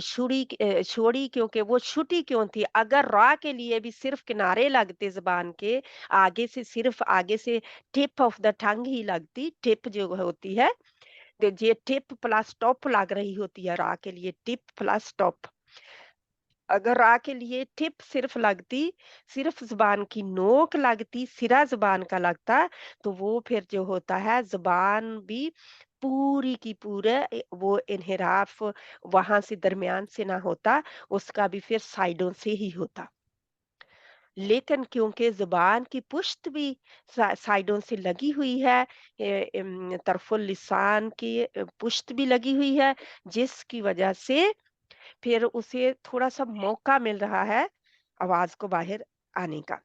छोड़ी, क्योंकि वो छुटी क्यों थी? अगर रा के लिए भी सिर्फ़ किनारे लगते ज़ुबान के, आगे से टिप ऑफ द टंग ही लगती, टिप जो होती है, तो ये टिप प्लस टॉप लग रही होती है रा के लिए, टिप प्लस टॉप। अगर रा के लिए टिप सिर्फ़ लगती, सिर्फ़ ज़ुबान की नोक लगती, सिरा ज़ुबान का लगता, तो वो फिर जो होता है ज़ुबान भी पूरी की पूरे वो इन्हिराफ़ वहाँ से दरमियान से ना होता, उसका भी फिर साइडों से ही होता। लेकिन क्योंकि ज़ुबान की पुश्त भी साइडों से लगी हुई है, तरफ़ुल लिसान की पुश्त भी लगी हुई है, जिसकी वजह से फिर उसे थोड़ा-सा मौका मिल रहा है आवाज़ को बाहर आने का।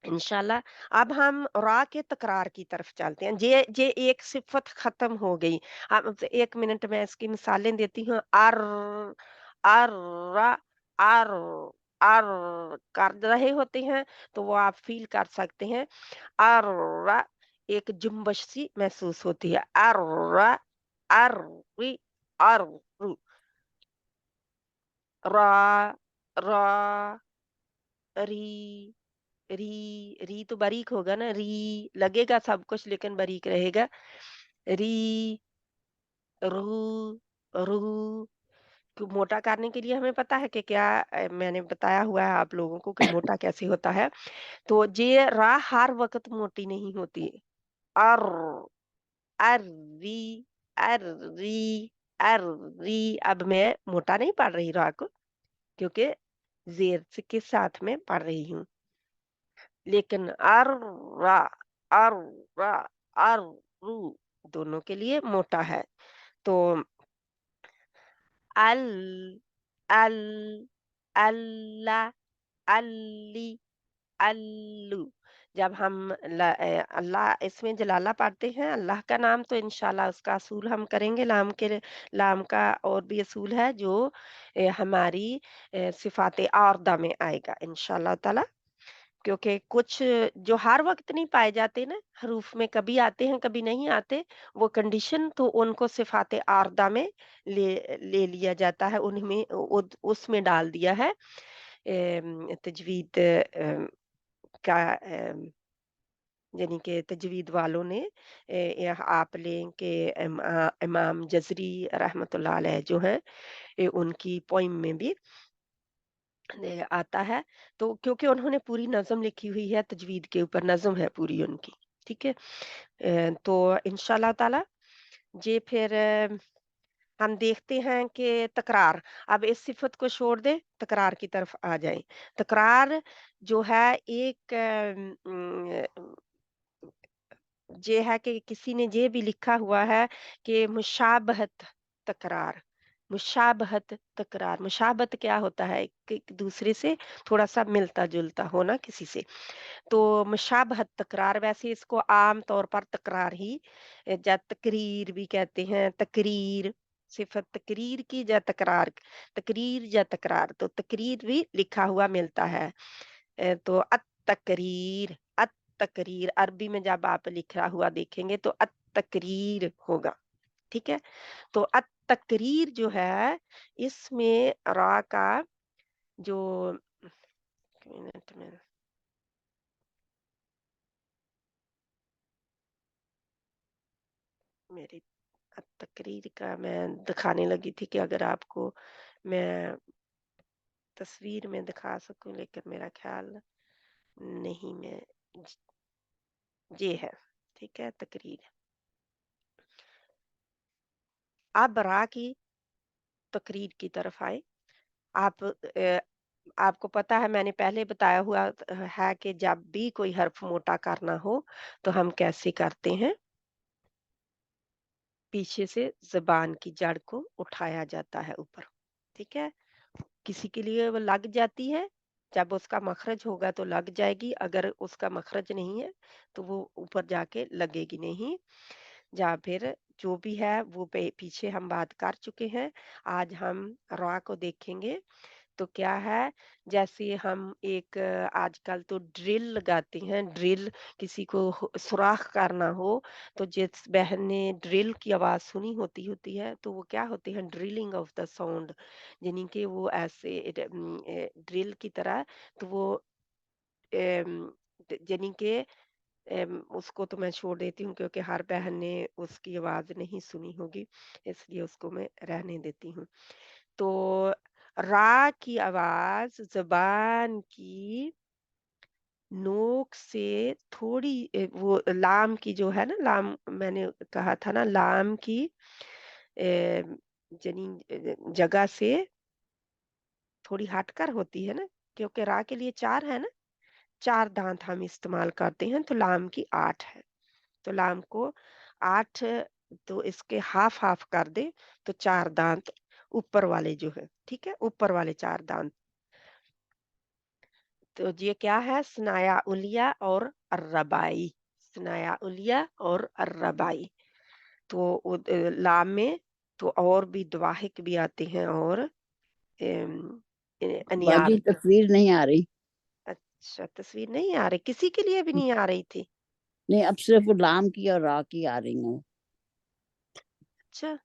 इंशाल्लाह अब हम रा के तकरार की तरफ चलते हैं। जे एक सिफ़त ख़त्म हो गई। अब 1 मिनट मैं इसकी मिसालें देती हूँ। अर्रा, अर, अर कर रहे होते हैं, तो वो आप फ़ील कर सकते हैं। अर्रा एक जुम्बश सी महसूस होती है। अर्रा, अर्री, अर्रु, रा, रा, री, री तो बारीक होगा ना, री लगेगा सब कुछ लेकिन बारीक रहेगा। री, रू, रू को मोटा करने के लिए हमें पता है कि क्या मैंने बताया हुआ है आप लोगों को कि मोटा कैसे होता है। तो ये रा हर वक़्त मोटी नहीं होती। अर, अर्री, अर्री, अर्री अब मैं मोटा नहीं पढ़ रही रा को, क्योंकि ज़ेर से के साथ में पढ़ रही हूँ। लेकिन अर्रा, अर्रा, अर्रू, दोनों के लिए मोटा है। तो अल, अल, अल्ला, अल्ली, अल्लू। जब हम अल्लाह इसमें जलाला पढ़ते हैं अल्लाह का नाम, तो इंशाल्लाह उसका असूल हम करेंगे। लाम का और भी असूल है जो हमारी सिफात आर्दा में आएगा इंशाल्लाह ताला। क्योंकि कुछ जो हर वक़्त नहीं पाए जाते ना, हरूफ में कभी आते हैं, कभी नहीं आते, वो कंडीशन तो उनको सिफ़ात आर्दा में ले ले लिया जाता है, उनमें उसमें डाल दिया है। तजवीद का यानी कि तजवीद वालों ने यह आप लें कि इमाम जज़री रहमतुल्लाह अलैह जो हैं, उनकी पोएम में भी आता है। तो क्योंकि उन्होंने पूरी नज़्म लिखी हुई है तजवीद के ऊपर, नज़्म है पूरी उनकी, ठीक है? तो इंशाल्लाह ताला ये फिर हम देखते हैं कि तकरार, अब इस सिफ़त को छोड़ दें, तकरार की तरफ आ जाएँ। तकरार जो है एक ये है कि किसी ने ये भी लिखा हुआ है कि मुशाबहत मुशाबहत क्या होता है? एक दूसरे से थोड़ा-सा मिलता-जुलता होना किसी से। तो मुशाबहत तकरार, वैसे इसको आम तौर पर तकरार ही या तकरीर भी कहते हैं। तकरीर, सिफ़त तकरीर की या तकरार, तकरीर या तकरार, तो तकरीर भी लिखा हुआ मिलता है। तो अत-तकरीर अरबी में जब आप लिखा हुआ देखेंगे तो अत-तकरीर होगा, ठीक है? तो अत-तकरीर जो है, इसमें रा का जो, एक मिनट में, मेरी अत-तकरीर का मैं दिखाने लगी थी कि अगर आपको मैं तस्वीर में दिखा सकूं, लेकिन मेरा ख्याल नहीं, मैं ये है, ठीक है? तकरीर। आप रा की तकरीर की तरफ आए। आप आपको पता है, मैंने पहले बताया हुआ है कि जब भी कोई हर्फ मोटा करना हो तो हम कैसे करते हैं, पीछे से ज़बान की जड़ को उठाया जाता है ऊपर, ठीक है? किसी के लिए वो लग जाती है, जब उसका मखरज होगा तो लग जाएगी, अगर उसका मखरज नहीं है तो वो ऊपर जाके लगेगी नहीं। या फिर जो भी है वो पीछे हम बात कर चुके हैं। आज हम रा को देखेंगे। तो क्या है, जैसे हम एक आजकल तो ड्रिल लगाते हैं, ड्रिल, किसी को सुराख करना हो, तो जिस बहन ने ड्रिल की आवाज सुनी होती होती है, तो वो क्या होती है, ड्रिलिंग ऑफ द साउंड, यानी कि वो ऐसे ड्रिल की तरह, तो वो यानी कि उसको तो मैं छोड़ देती हूँ क्योंकि हर बहन ने उसकी आवाज नहीं सुनी होगी, इसलिए उसको मैं रहने देती हूँ। तो रा की आवाज ज़बान की नोक से थोड़ी वो लाम की जो है ना, लाम मैंने कहा था ना, लाम की जनी जगह से थोड़ी हटकर होती है ना, क्योंकि रा के लिए 4 है ना, 4 दाँत हम इस्तेमाल करते हैं, तो लाम की 8 है। तो लाम को 8, तो इसके हाफ-हाफ कर दें, तो 4 दाँत ऊपर वाले जो है, ठीक है? ऊपर वाले 4 दाँत। तो ये क्या है, स्नाया उलिया और अर्रबाई, स्नाया उलिया और अर्रबाई। तो लाम में तो और भी दवाहिक भी आते हैं, और बाकी अनियार। तस्वीर नहीं आ रही। अच्छा, तस्वीर नहीं आ रही, किसी के लिए भी नहीं आ रही थी? नहीं, अब सिर्फ लाम की और रा की आ रही हूँ। अच्छा,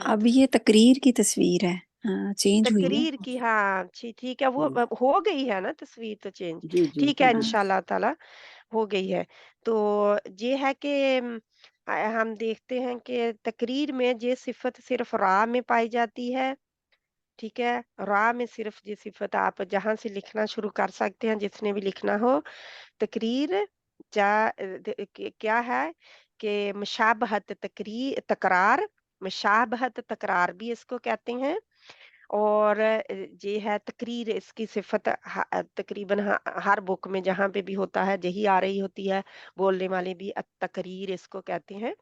अब ये तकरीर की तस्वीर है, हाँ चेंज हुई है। तकरीर की, हाँ, ठीक है, वो हम्म, अब हो गई है ना तस्वीर तो चेंज। जी जी ठीक जी है, जी। हाँ इंशाल्लाह ताला हो गई है। तो ये है कि हम देखते हैं कि तकरीर में ये सिफत सिर्फ रा में पाई जाती है, ठीक है? रा में सिर्फ ये सिफत, आप जहाँ से लिखना शुरू कर सकते हैं, जिसने भी लिखना हो। तकरीर क्या है कि मुशाबहत तकरार, मुशाबहत तकरार भी इसको कहते हैं। اور یہ ہے تقریر، اس کی صفت تقریباً ہر بک میں جہاں پہ بھی ہوتا ہے یہی آ رہی ہوتی ہے، بولنے والے بھی تقریر اس کو کہتے ہیں۔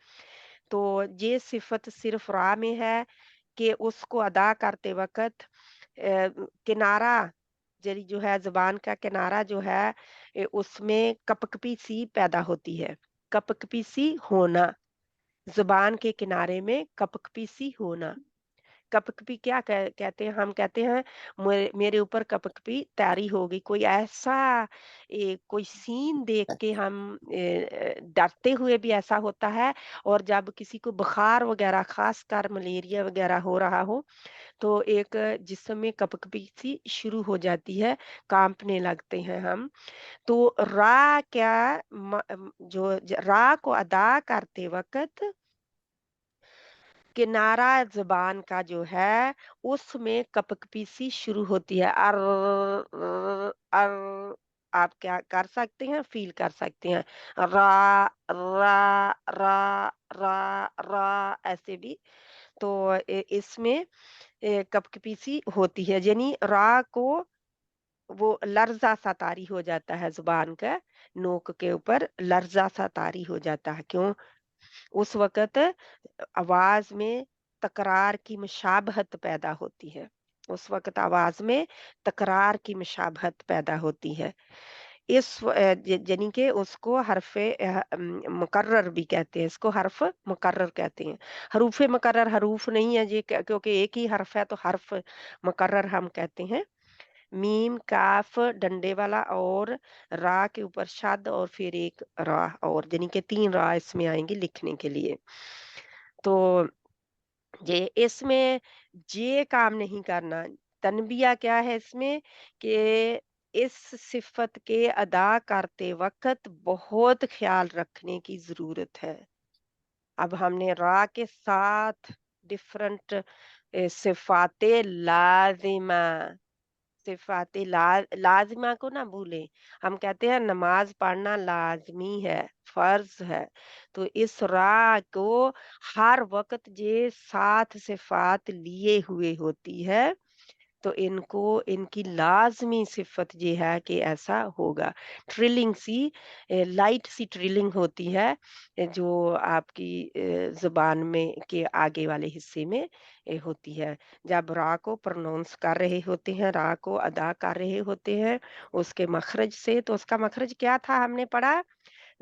تو یہ صفت صرف را میں ہے کہ اس کو ادا کرتے وقت کنارہ جو ہے، زبان کا کنارہ جو ہے اس میں کپکپی سی پیدا ہوتی ہے، کپکپی سی ہونا، زبان کے کنارے میں کپکپی سی ہونا۔ کپکپی کیا کہتے ہیں؟ ہم کہتے ہیں میرے اوپر کپکپی طاری ہو گئی، کوئی ایسا کوئی سین دیکھ کے ہم ڈرتے ہوئے بھی ایسا ہوتا ہے، اور جب کسی کو بخار وغیرہ، خاص کر ملیریا وغیرہ ہو رہا ہو، تو ایک جسم میں کپکپی سی شروع ہو جاتی ہے، کانپنے لگتے ہیں ہم۔ تو را کیا جو را کو ادا کرتے وقت کنارہ زبان کا جو ہے اس میں کپکپی سی شروع ہوتی ہے، ار آپ کیا کر سکتے ہیں، فیل کر سکتے ہیں، را را را را را ایسے بھی۔ تو اس میں کپکپی سی ہوتی ہے، یعنی را کو وہ لرزہ سا طاری ہو جاتا ہے، زبان کا نوک کے اوپر لرزہ سا طاری ہو جاتا ہے۔ کیوں؟ اس وقت آواز میں تکرار کی مشابہت پیدا ہوتی ہے، اس وقت آواز میں تکرار کی مشابہت پیدا ہوتی ہے۔ یعنی کہ اس کو حرف مقرر بھی کہتے ہیں، اس کو حرف مقرر کہتے ہیں۔ حروف مقرر حروف نہیں ہے یہ، کیونکہ ایک ہی حرف ہے تو حرف مقرر ہم کہتے ہیں۔ میم، کاف ڈنڈے والا، اور را کے اوپر شد، اور پھر ایک را، اور یعنی کہ 3 را اس میں آئیں گی لکھنے کے لیے۔ تو یہ اس میں یہ کام نہیں کرنا۔ تنبیہ کیا ہے اس میں؟ کہ اس صفت کے ادا کرتے وقت بہت خیال رکھنے کی ضرورت ہے۔ اب ہم نے را کے ساتھ ڈفرنٹ صفات لازمہ، صفات لازمہ کو نہ بھولیں۔ ہم کہتے ہیں نماز پڑھنا لازمی ہے، فرض ہے، تو اس را کو ہر وقت یہ 7 صفات لیے ہوئے ہوتی ہے، تو ان کی لازمی صفت یہ ہے کہ ایسا ہوگا۔ ٹرلنگ سی، لائٹ سی ٹرلنگ ہوتی ہے جو آپ کی زبان میں کے آگے والے حصے میں ہوتی ہے۔ جب را کو پرونونس کر رہے ہوتے ہیں، را کو ادا کر رہے ہوتے ہیں اس کے مخرج سے، تو اس کا مخرج کیا تھا ہم نے پڑھا؟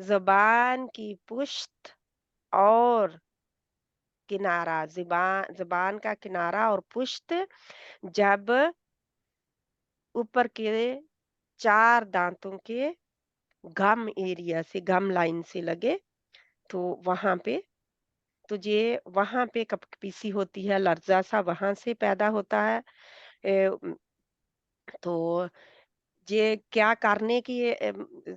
زبان کی پشت اور کنارہ، زبان کا کنارہ اور پشت جب اوپر کے 4 دانتوں کے گم ایریا سے، گم لائن سے لگے، تو وہاں پہ، تو یہ وہاں پہ کپکپی سی ہوتی ہے، لرزہ سا وہاں سے پیدا ہوتا ہے۔ تو یہ کیا کرنے کی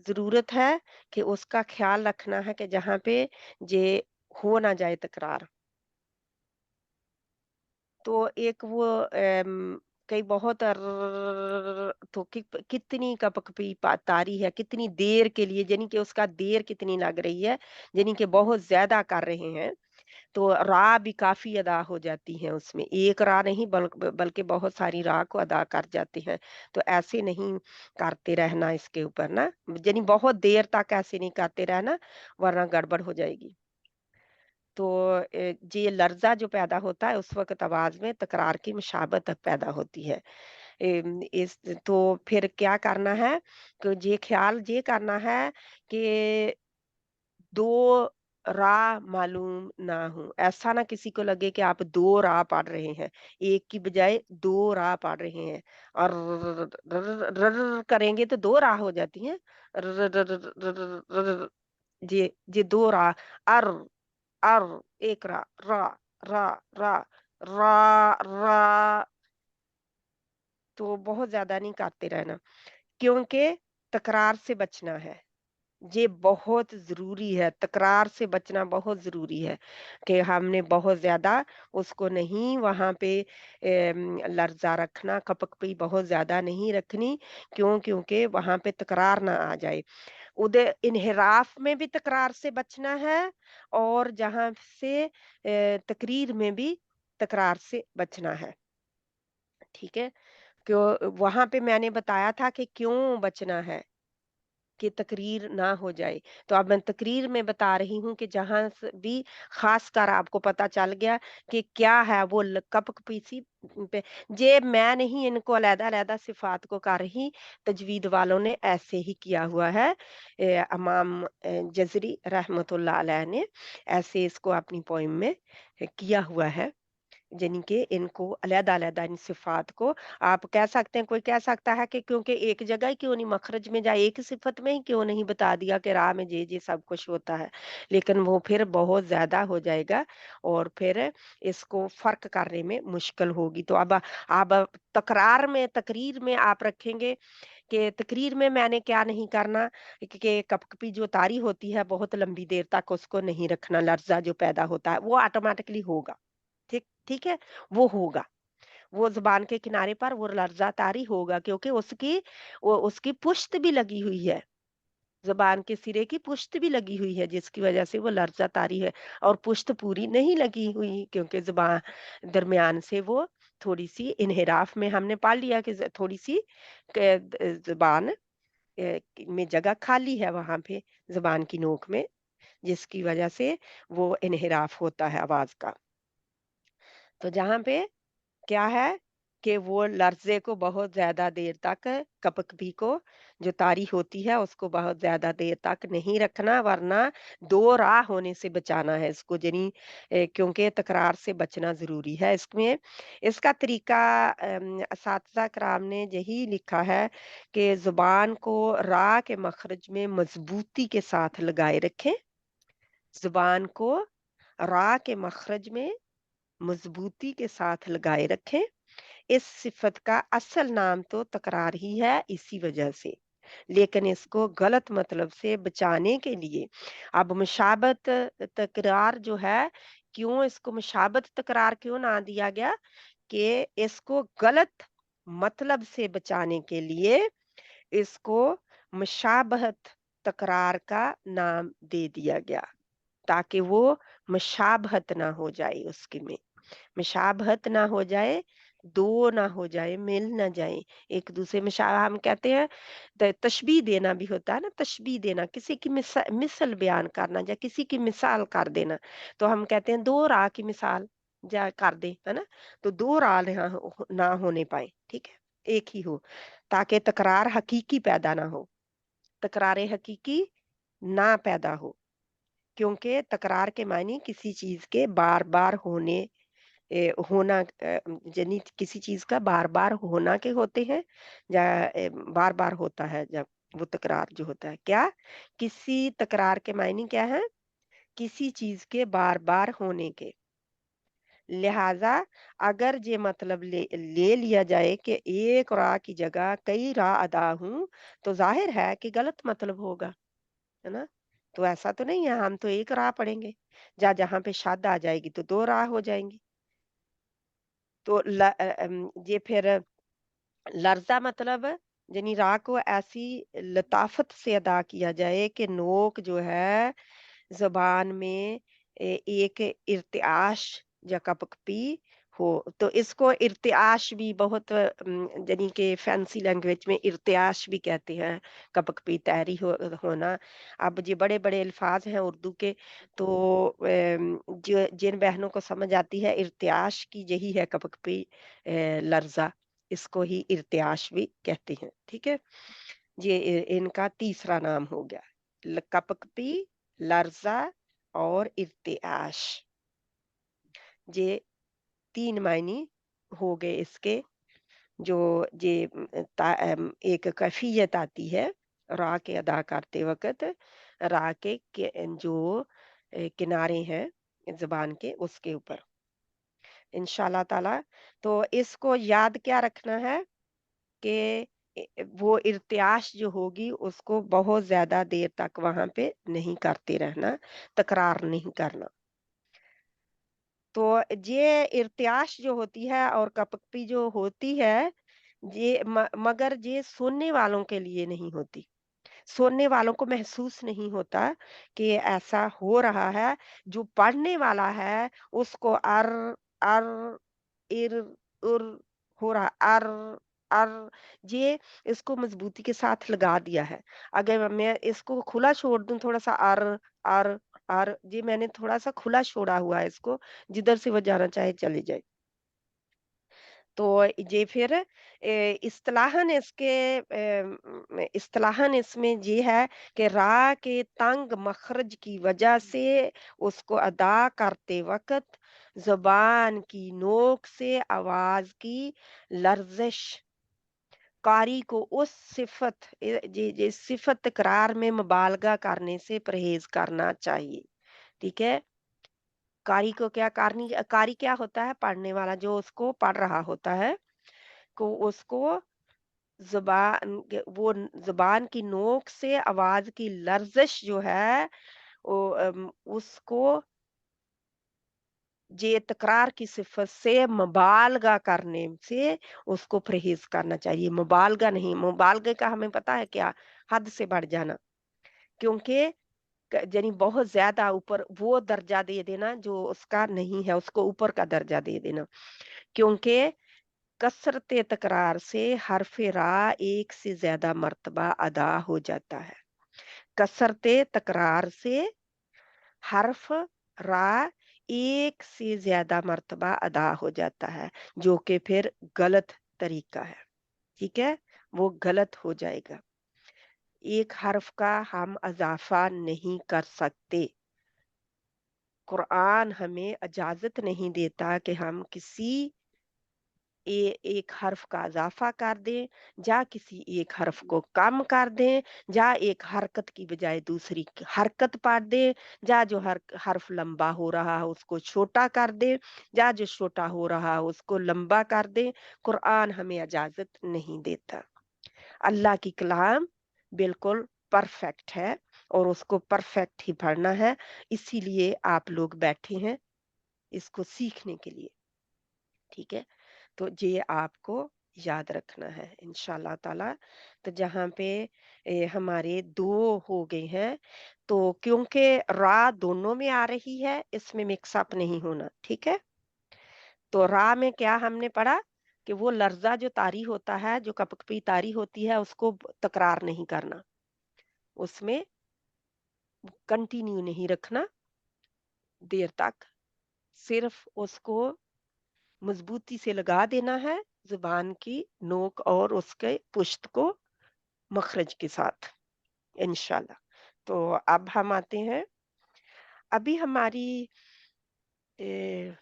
ضرورت ہے کہ اس کا خیال رکھنا ہے کہ جہاں پہ یہ ہو نہ جائے تکرار۔ تو ایک وہ کئی بہت تو کتنی کپکپی طاری ہے، کتنی دیر کے لیے، یعنی کہ اس کا دیر کتنی لگ رہی ہے، یعنی کہ بہت زیادہ کر رہے ہیں، تو را بھی کافی ادا ہو جاتی ہے اس میں، ایک را نہیں بلکہ بہت ساری را کو ادا کر جاتے ہیں۔ تو ایسے نہیں کرتے رہنا اس کے اوپر نا، یعنی بہت دیر تک ایسے نہیں کرتے رہنا ورنہ گڑبڑ ہو جائے گی۔ تو یہ لرزہ جو پیدا ہوتا ہے اس وقت آواز میں تکرار کی مشابہت پیدا ہوتی ہے۔ اس تو پھر کیا کرنا ہے کہ یہ خیال یہ کرنا ہے کہ 2 را معلوم نہ ہوں، ایسا نہ کسی کو لگے کہ آپ 2 را پڑھ رہے ہیں، ایک کی بجائے 2 را پڑھ رہے ہیں، اور کریں گے تو 2 را ہو جاتی ہیں، یہ 2 را، ار ار، ایک را، را را را را را، تو بہت زیادہ نہیں کرتے رہنا، کیونکہ تکرار سے بچنا ہے، یہ بہت ضروری ہے، تکرار سے بچنا بہت ضروری ہے، کہ ہم نے بہت زیادہ اس کو نہیں وہاں پہ لرزہ رکھنا، کپکپی بہت زیادہ نہیں رکھنی، کیونکہ وہاں پہ تکرار نہ آ جائے۔ انحراف میں بھی تکرار سے بچنا ہے، اور جہاں سے تقریر میں بھی تکرار سے بچنا ہے۔ ٹھیک ہے، وہاں پہ میں نے بتایا تھا کہ کیوں بچنا ہے کہ تقریر نہ ہو جائے۔ تو اب میں تقریر میں بتا رہی ہوں کہ جہاں بھی خاص کر آپ کو پتا چل گیا کہ کیا ہے وہ کپک پیسی پہ جے میں نہیں ان کو علیحدہ علیحدہ صفات کو کر رہی، تجوید والوں نے ایسے ہی کیا ہوا ہے۔ امام جزری رحمت اللہ علیہ نے ایسے اس کو اپنی پوئم میں کیا ہوا ہے، یعنی کہ ان کو علیحدہ علیحدہ ان صفات کو آپ کہہ سکتے ہیں، کوئی کہہ سکتا ہے کہ کیونکہ ایک جگہ ہی کیوں نہیں مخرج میں جائے، ایک صفت میں ہی کیوں نہیں بتا دیا کہ راہ میں جی سب کچھ ہوتا ہے، لیکن وہ پھر بہت زیادہ ہو جائے گا اور پھر اس کو فرق کرنے میں مشکل ہوگی۔ تو اب تقریر میں آپ رکھیں گے کہ تقریر میں نے کیا نہیں کرنا کہ کپ کپی جو تاری ہوتی ہے بہت لمبی دیر تک اس کو نہیں رکھنا، لرزہ جو پیدا ہوتا ہے وہ آٹومیٹکلی ہوگا، ٹھیک ہے، وہ ہوگا، وہ زبان کے کنارے پر وہ لرزہ طاری ہوگا، کیونکہ اس کی پشت بھی لگی ہوئی ہے، زبان کے سرے کی پشت بھی لگی ہوئی ہے، جس کی وجہ سے وہ لرزہ طاری ہے، اور پشت پوری نہیں لگی ہوئی کیونکہ زبان درمیان سے وہ تھوڑی سی انحراف میں ہم نے پڑھ لیا کہ تھوڑی سی زبان میں جگہ خالی ہے وہاں پہ زبان کی نوک میں، جس کی وجہ سے وہ انحراف ہوتا ہے آواز کا۔ تو جہاں پہ کیا ہے کہ وہ لرزے کو بہت زیادہ دیر تک کپک بھی کو جو تاری ہوتی ہے اس کو بہت زیادہ دیر تک نہیں رکھنا، ورنہ دو راہ ہونے سے بچانا ہے اس کو، یعنی کیونکہ تکرار سے بچنا ضروری ہے۔ اس میں اس کا طریقہ اساتذہ کرام نے یہی لکھا ہے کہ زبان کو را کے مخرج میں مضبوطی کے ساتھ لگائے رکھیں، زبان کو را کے مخرج میں مضبوطی کے ساتھ لگائے رکھیں۔ اس صفت کا اصل نام تو تکرار ہی ہے اسی وجہ سے، لیکن اس کو غلط مطلب سے بچانے کے لیے اب مشابت تکرار جو ہے، کیوں اس کو مشابت تکرار کیوں نہ دیا گیا کہ اس کو غلط مطلب سے بچانے کے لیے اس کو مشابہت تکرار کا نام دے دیا گیا، تاکہ وہ مشابہت نہ ہو جائے، اس کی میں مشابہت نہ ہو جائے، دو نہ ہو جائے، مل نہ جائے ایک دوسرے میں۔ ہم کہتے ہیں تشبیہ دینا بھی ہوتا ہے نا، تشبیہ دینا کسی کی مثل بیان کرنا یا کسی کی مثال کر دینا، تو ہم کہتے ہیں دو راہ کی مثال جا کر دے، ہے نا، تو دو راہ نہ ہونے پائے، ٹھیک ہے، ایک ہی ہو، تاکہ تکرار حقیقی پیدا نہ ہو، تکرار حقیقی نہ پیدا ہو، کیونکہ تکرار کے معنی کسی چیز کے بار بار ہونا، یعنی کسی چیز کا بار بار ہونا کے ہوتے ہیں، یا بار بار ہوتا ہے جب وہ تکرار جو ہوتا ہے، کیا کسی تکرار کے معنی کیا ہے؟ کسی چیز کے بار بار ہونے کے۔ لہذا اگر یہ مطلب لے لیا جائے کہ ایک راہ کی جگہ کئی راہ ادا ہوں تو ظاہر ہے کہ غلط مطلب ہوگا، ہے نا، تو ایسا تو نہیں ہے، ہم تو ایک راہ پڑھیں گے، جہاں پہ شاد آ جائے گی تو دو راہ ہو جائیں گی۔ تو یہ پھر لرزہ مطلب یعنی راہ کو ایسی لطافت سے ادا کیا جائے کہ نوک جو ہے زبان میں ایک ارتعاش یا کپکپی ہو، تو اس کو ارتعاش بھی بہت یعنی کہ فینسی لینگویج میں ارتعاش بھی کہتے ہیں، کپکپی تحری ہونا۔ اب یہ بڑے بڑے الفاظ ہیں اردو کے، تو جن بہنوں کو سمجھ آتی ہے ارتعاش کی، یہی ہے کپکپی لرزہ، اس کو ہی ارتعاش بھی کہتے ہیں، ٹھیک ہے، یہ ان کا تیسرا نام ہو گیا، کپکپی، لرزہ اور ارتعاش، یہ تین معنی ہو گئے اس کے، جو یہ ایک کیفیت آتی ہے را کے ادا کرتے وقت، را کے جو کنارے ہیں زبان کے اس کے اوپر انشاءاللہ تعالی۔ تو اس کو یاد کیا رکھنا ہے کہ وہ ارتعاش جو ہوگی اس کو بہت زیادہ دیر تک وہاں پہ نہیں کرتے رہنا، تکرار نہیں کرنا۔ تو یہ ارتعاش جو ہوتی ہے اور کپکپی جو ہوتی ہے، یہ مگر یہ سننے والوں کے لیے نہیں ہوتی، سننے والوں کو محسوس نہیں ہوتا کہ ایسا ہو رہا ہے، جو پڑھنے والا ہے اس کو ار ار ار ار हो रहा, अर ये इसको मजबूती के साथ लगा दिया है। अगर मैं इसको खुला छोड़ दूं थोड़ा सा, अर ये मैंने थोड़ा सा खुला छोड़ा हुआ है इसको, जिधर से वो जाना चाहे चले जाए। तो ये फिर इस्तिलाहन इसमें ये है कि रा के तंग मखरज की वजह से उसको अदा करते वक्त ज़ुबान की नोक से आवाज़ की लर्ज़िश कारी को उस ये सिफ़त तकरार में मुबालगा करने से परहेज़ करना चाहिए। ठीक है? कारी क्या होता है? पढ़ने वाला जो उसको पढ़ रहा होता है, को उसको ज़ुबान की नोक से आवाज़ की लर्ज़िश जो है उसको ये तकरार की सिफ़त से मुबालगा करने से उसको परहेज़ करना चाहिए। मुबालगा नहीं, मुबालगे का हमें पता है क्या? हद से बढ़ जाना। क्योंकि यानी बहुत ज़्यादा ऊपर वो दर्जा दे देना जो उसका नहीं है, उसको ऊपर का दर्जा दे देना। क्योंकि कसरत तकरार से हर्फ रा एक से ज़्यादा मर्तबा अदा हो जाता है। कसरत तकरार से हर्फ रा एक से ज़्यादा मर्तबा अदा हो जाता है, जो कि फिर गलत तरीका है। ठीक है? वो गलत हो जाएगा। एक हर्फ का हम इज़ाफ़ा नहीं कर सकते। कुरान हमें इजाज़त नहीं देता कि हम किसी एक हर्फ का इज़ाफ़ा कर दें, या किसी एक हर्फ को कम कर दें, या एक हरकत की बजाय दूसरी हरकत पढ़ दें, या जो हर्फ लंबा हो रहा है उसको छोटा कर दें, या जो छोटा हो रहा है उसको लंबा कर दें। कुरान हमें इजाज़त नहीं देता। अल्लाह की कलाम बिल्कुल परफेक्ट है और उसको परफेक्ट ही पढ़ना है। इसीलिए आप लोग बैठे हैं इसको सीखने के लिए। ठीक है? तो ये आपको याद रखना है इंशाल्लाह ताला। तो जहाँ पे हमारे 2 हो गए हैं, तो क्योंकि रा दोनों में आ रही है, इसमें मिक्स अप नहीं होना, ठीक है? तो रा में क्या हमने पढ़ा कि वो लर्ज़ा जो तारी होता है, जो कपकपी तारी होती है, उसको तकरार नहीं करना। उसमें कंटिन्यू नहीं रखना देर तक, सिर्फ़ उसको मज़बूती से लगा देना है ज़ुबान की नोक और उसके पुश्त को मखरज के साथ इंशाल्लाह। तो अब हम आते हैं, अभी हमारी ए,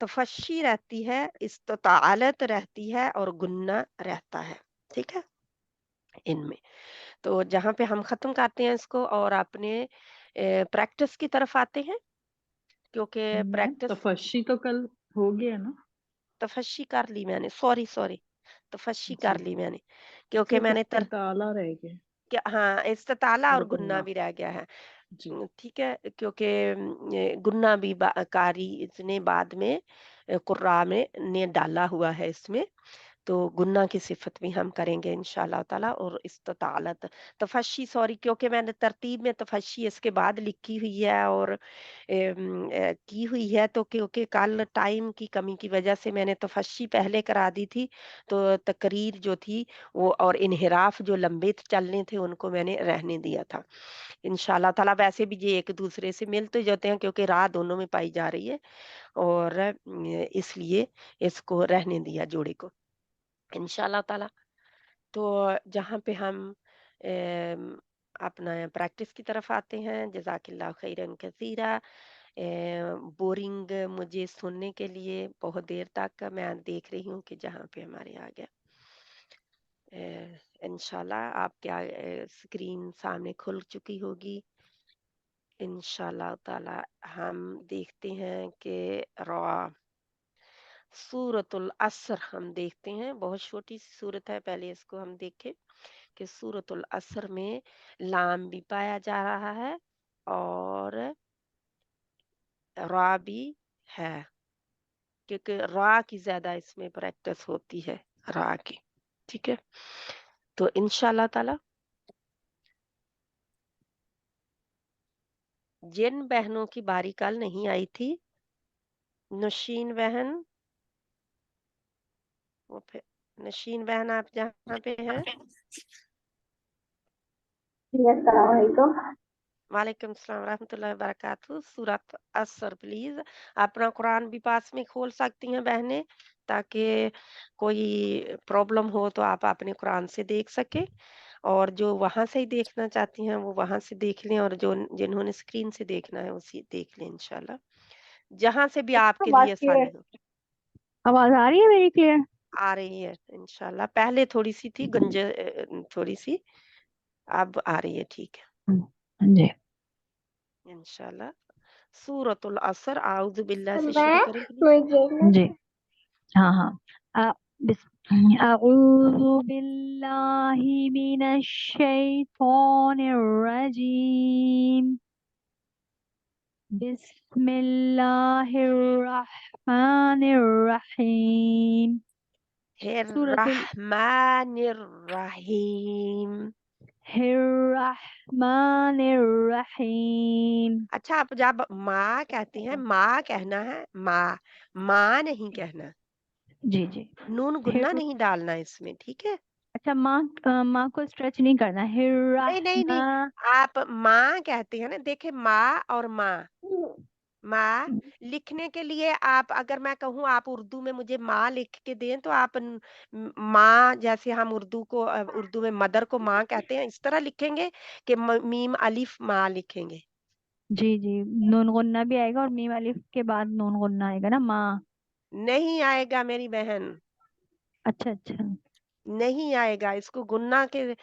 तफ़श्शी रहती है, इस्तितालत रहती है और गुन्ना रहता है, ठीक है? इनमें। तो जहाँ पे हम ख़त्म करते हैं इसको और अपने प्रैक्टिस की तरफ आते हैं, क्योंकि मैम प्रैक्टिस तफस्सी तो कल हो गया ना? तफ़श्शी कर ली मैंने, सॉरी, तफ़श्शी जी, कर ली मैंने, क्योंकि सिर्फ मैंने इस्तिताला रह गया क्या हाँ, इस्तिताला और और गुन्ना गुन्ना। भी रह गया है। जी, ठीक है, क्योंकि ये गुन्ना भी कारी इसने बाद में कुर्रा में ने डाला हुआ है इसमें, तो गुन्ना की सिफ़त भी हम करेंगे इंशाअल्लाह ताला और इस्तितालत तफ़श्शी सॉरी, क्योंकि मैंने तरतीब में तफ़श्शी इसके बाद लिखी हुई है और की हुई है, तो क्योंकि कल टाइम की कमी की वजह से मैंने तफ़श्शी पहले करा दी थी, तो तकरीर जो थी वो और इन्हिराफ जो लंबे चलने थे उनको मैंने रहने दिया था। इंशाअल्लाह ताला वैसे भी ये एक-दूसरे से मिल तो जाते हैं, क्योंकि राह दोनों में पाई जा रही है और इसलिए इसको रहने दिया जोड़े को। इंशाअल्लाह ताला। तो जहाँ पे हम अपना प्रैक्टिस की तरफ आते हैं, जज़ाकिल्लाह खैरन कसीरा। बोरिंग मुझे सुनने के लिए बहुत देर तक मैं देख रही हूँ कि जहाँ पे हमारे आ गया। इंशाल्लाह आपके स्क्रीन सामने खुल चुकी होगी। इंशाल्लाह ताला हम देखते हैं कि रा सूरतुल असर हम देखते हैं, बहुत छोटी सी सूरत है, पहले इसको हम देखें कि सूरतुल असर में लाम भी पाया जा रहा है और रा भी है, क्योंकि रा की ज्यादा इसमें प्रैक्टिस होती है, रा की। ठीक है, तो इंशाल्लाह ताला जिन बहनों की बारी कल नहीं आई थी, नौशीन बहन, वो फिर नशीन बहन आप जहाँ पे हैं। वालेकुम सलाम रहमतुल्लाहि व बरकातहू। सूरत असर प्लीज अपना कुरान भी पास में खोल सकती हैं बहनें, ताकि कोई प्रॉब्लम हो तो आप अपने कुरान से देख सके, और जो वहां से ही देखना चाहती हैं वो वहां से देख लें, और जो जिन्होंने स्क्रीन से देखना है उसी देख लें इंशाल्लाह, जहां से भी आपके लिए आसानी हो। आवाज आ रही है मेरी क्लियर? आ रही है इंशाल्लाह, पहले थोड़ी सी थी गंजे, थोड़ी सी, अब आ रही है ठीक है जी इंशाल्लाह। सूरतुल असर, आउज़ु बिल्लाह से शुरू करें प्लीज। जी हाँ हाँ अऊज़ु बिल्लाहि मिनश शैतानिर रजीम बिस्मिल्लाहिर रहमानिर रहीम हिर सूरतुल रहमानिर रहीम। रहमानिर रहीम। अच्छा, आप जब माँ कहती हैं, माँ कहना है, माँ, माँ नहीं कहना, जी जी नून गुन्ना हिर नहीं डालना इसमें, ठीक है। अच्छा माँ को स्ट्रेच नहीं करना। नहीं नहीं नहीं, आप माँ कहते हैं ना, देखे माँ और माँ, माँ लिखने के लिए आप, अगर मैं कहूँ आप उर्दू में मुझे माँ लिख के दें, तो आप माँ, जैसे हम उर्दू को उर्दू में मदर को माँ कहते हैं, इस तरह लिखेंगे कि मीम अलिफ माँ लिखेंगे। जी जी नून गुन्ना भी आएगा और मीम अलिफ के बाद नून गुन्ना आएगा ना माँ। नहीं आएगा मेरी बहन, अच्छा अच्छा नहीं आएगा। इसको गुन्ना के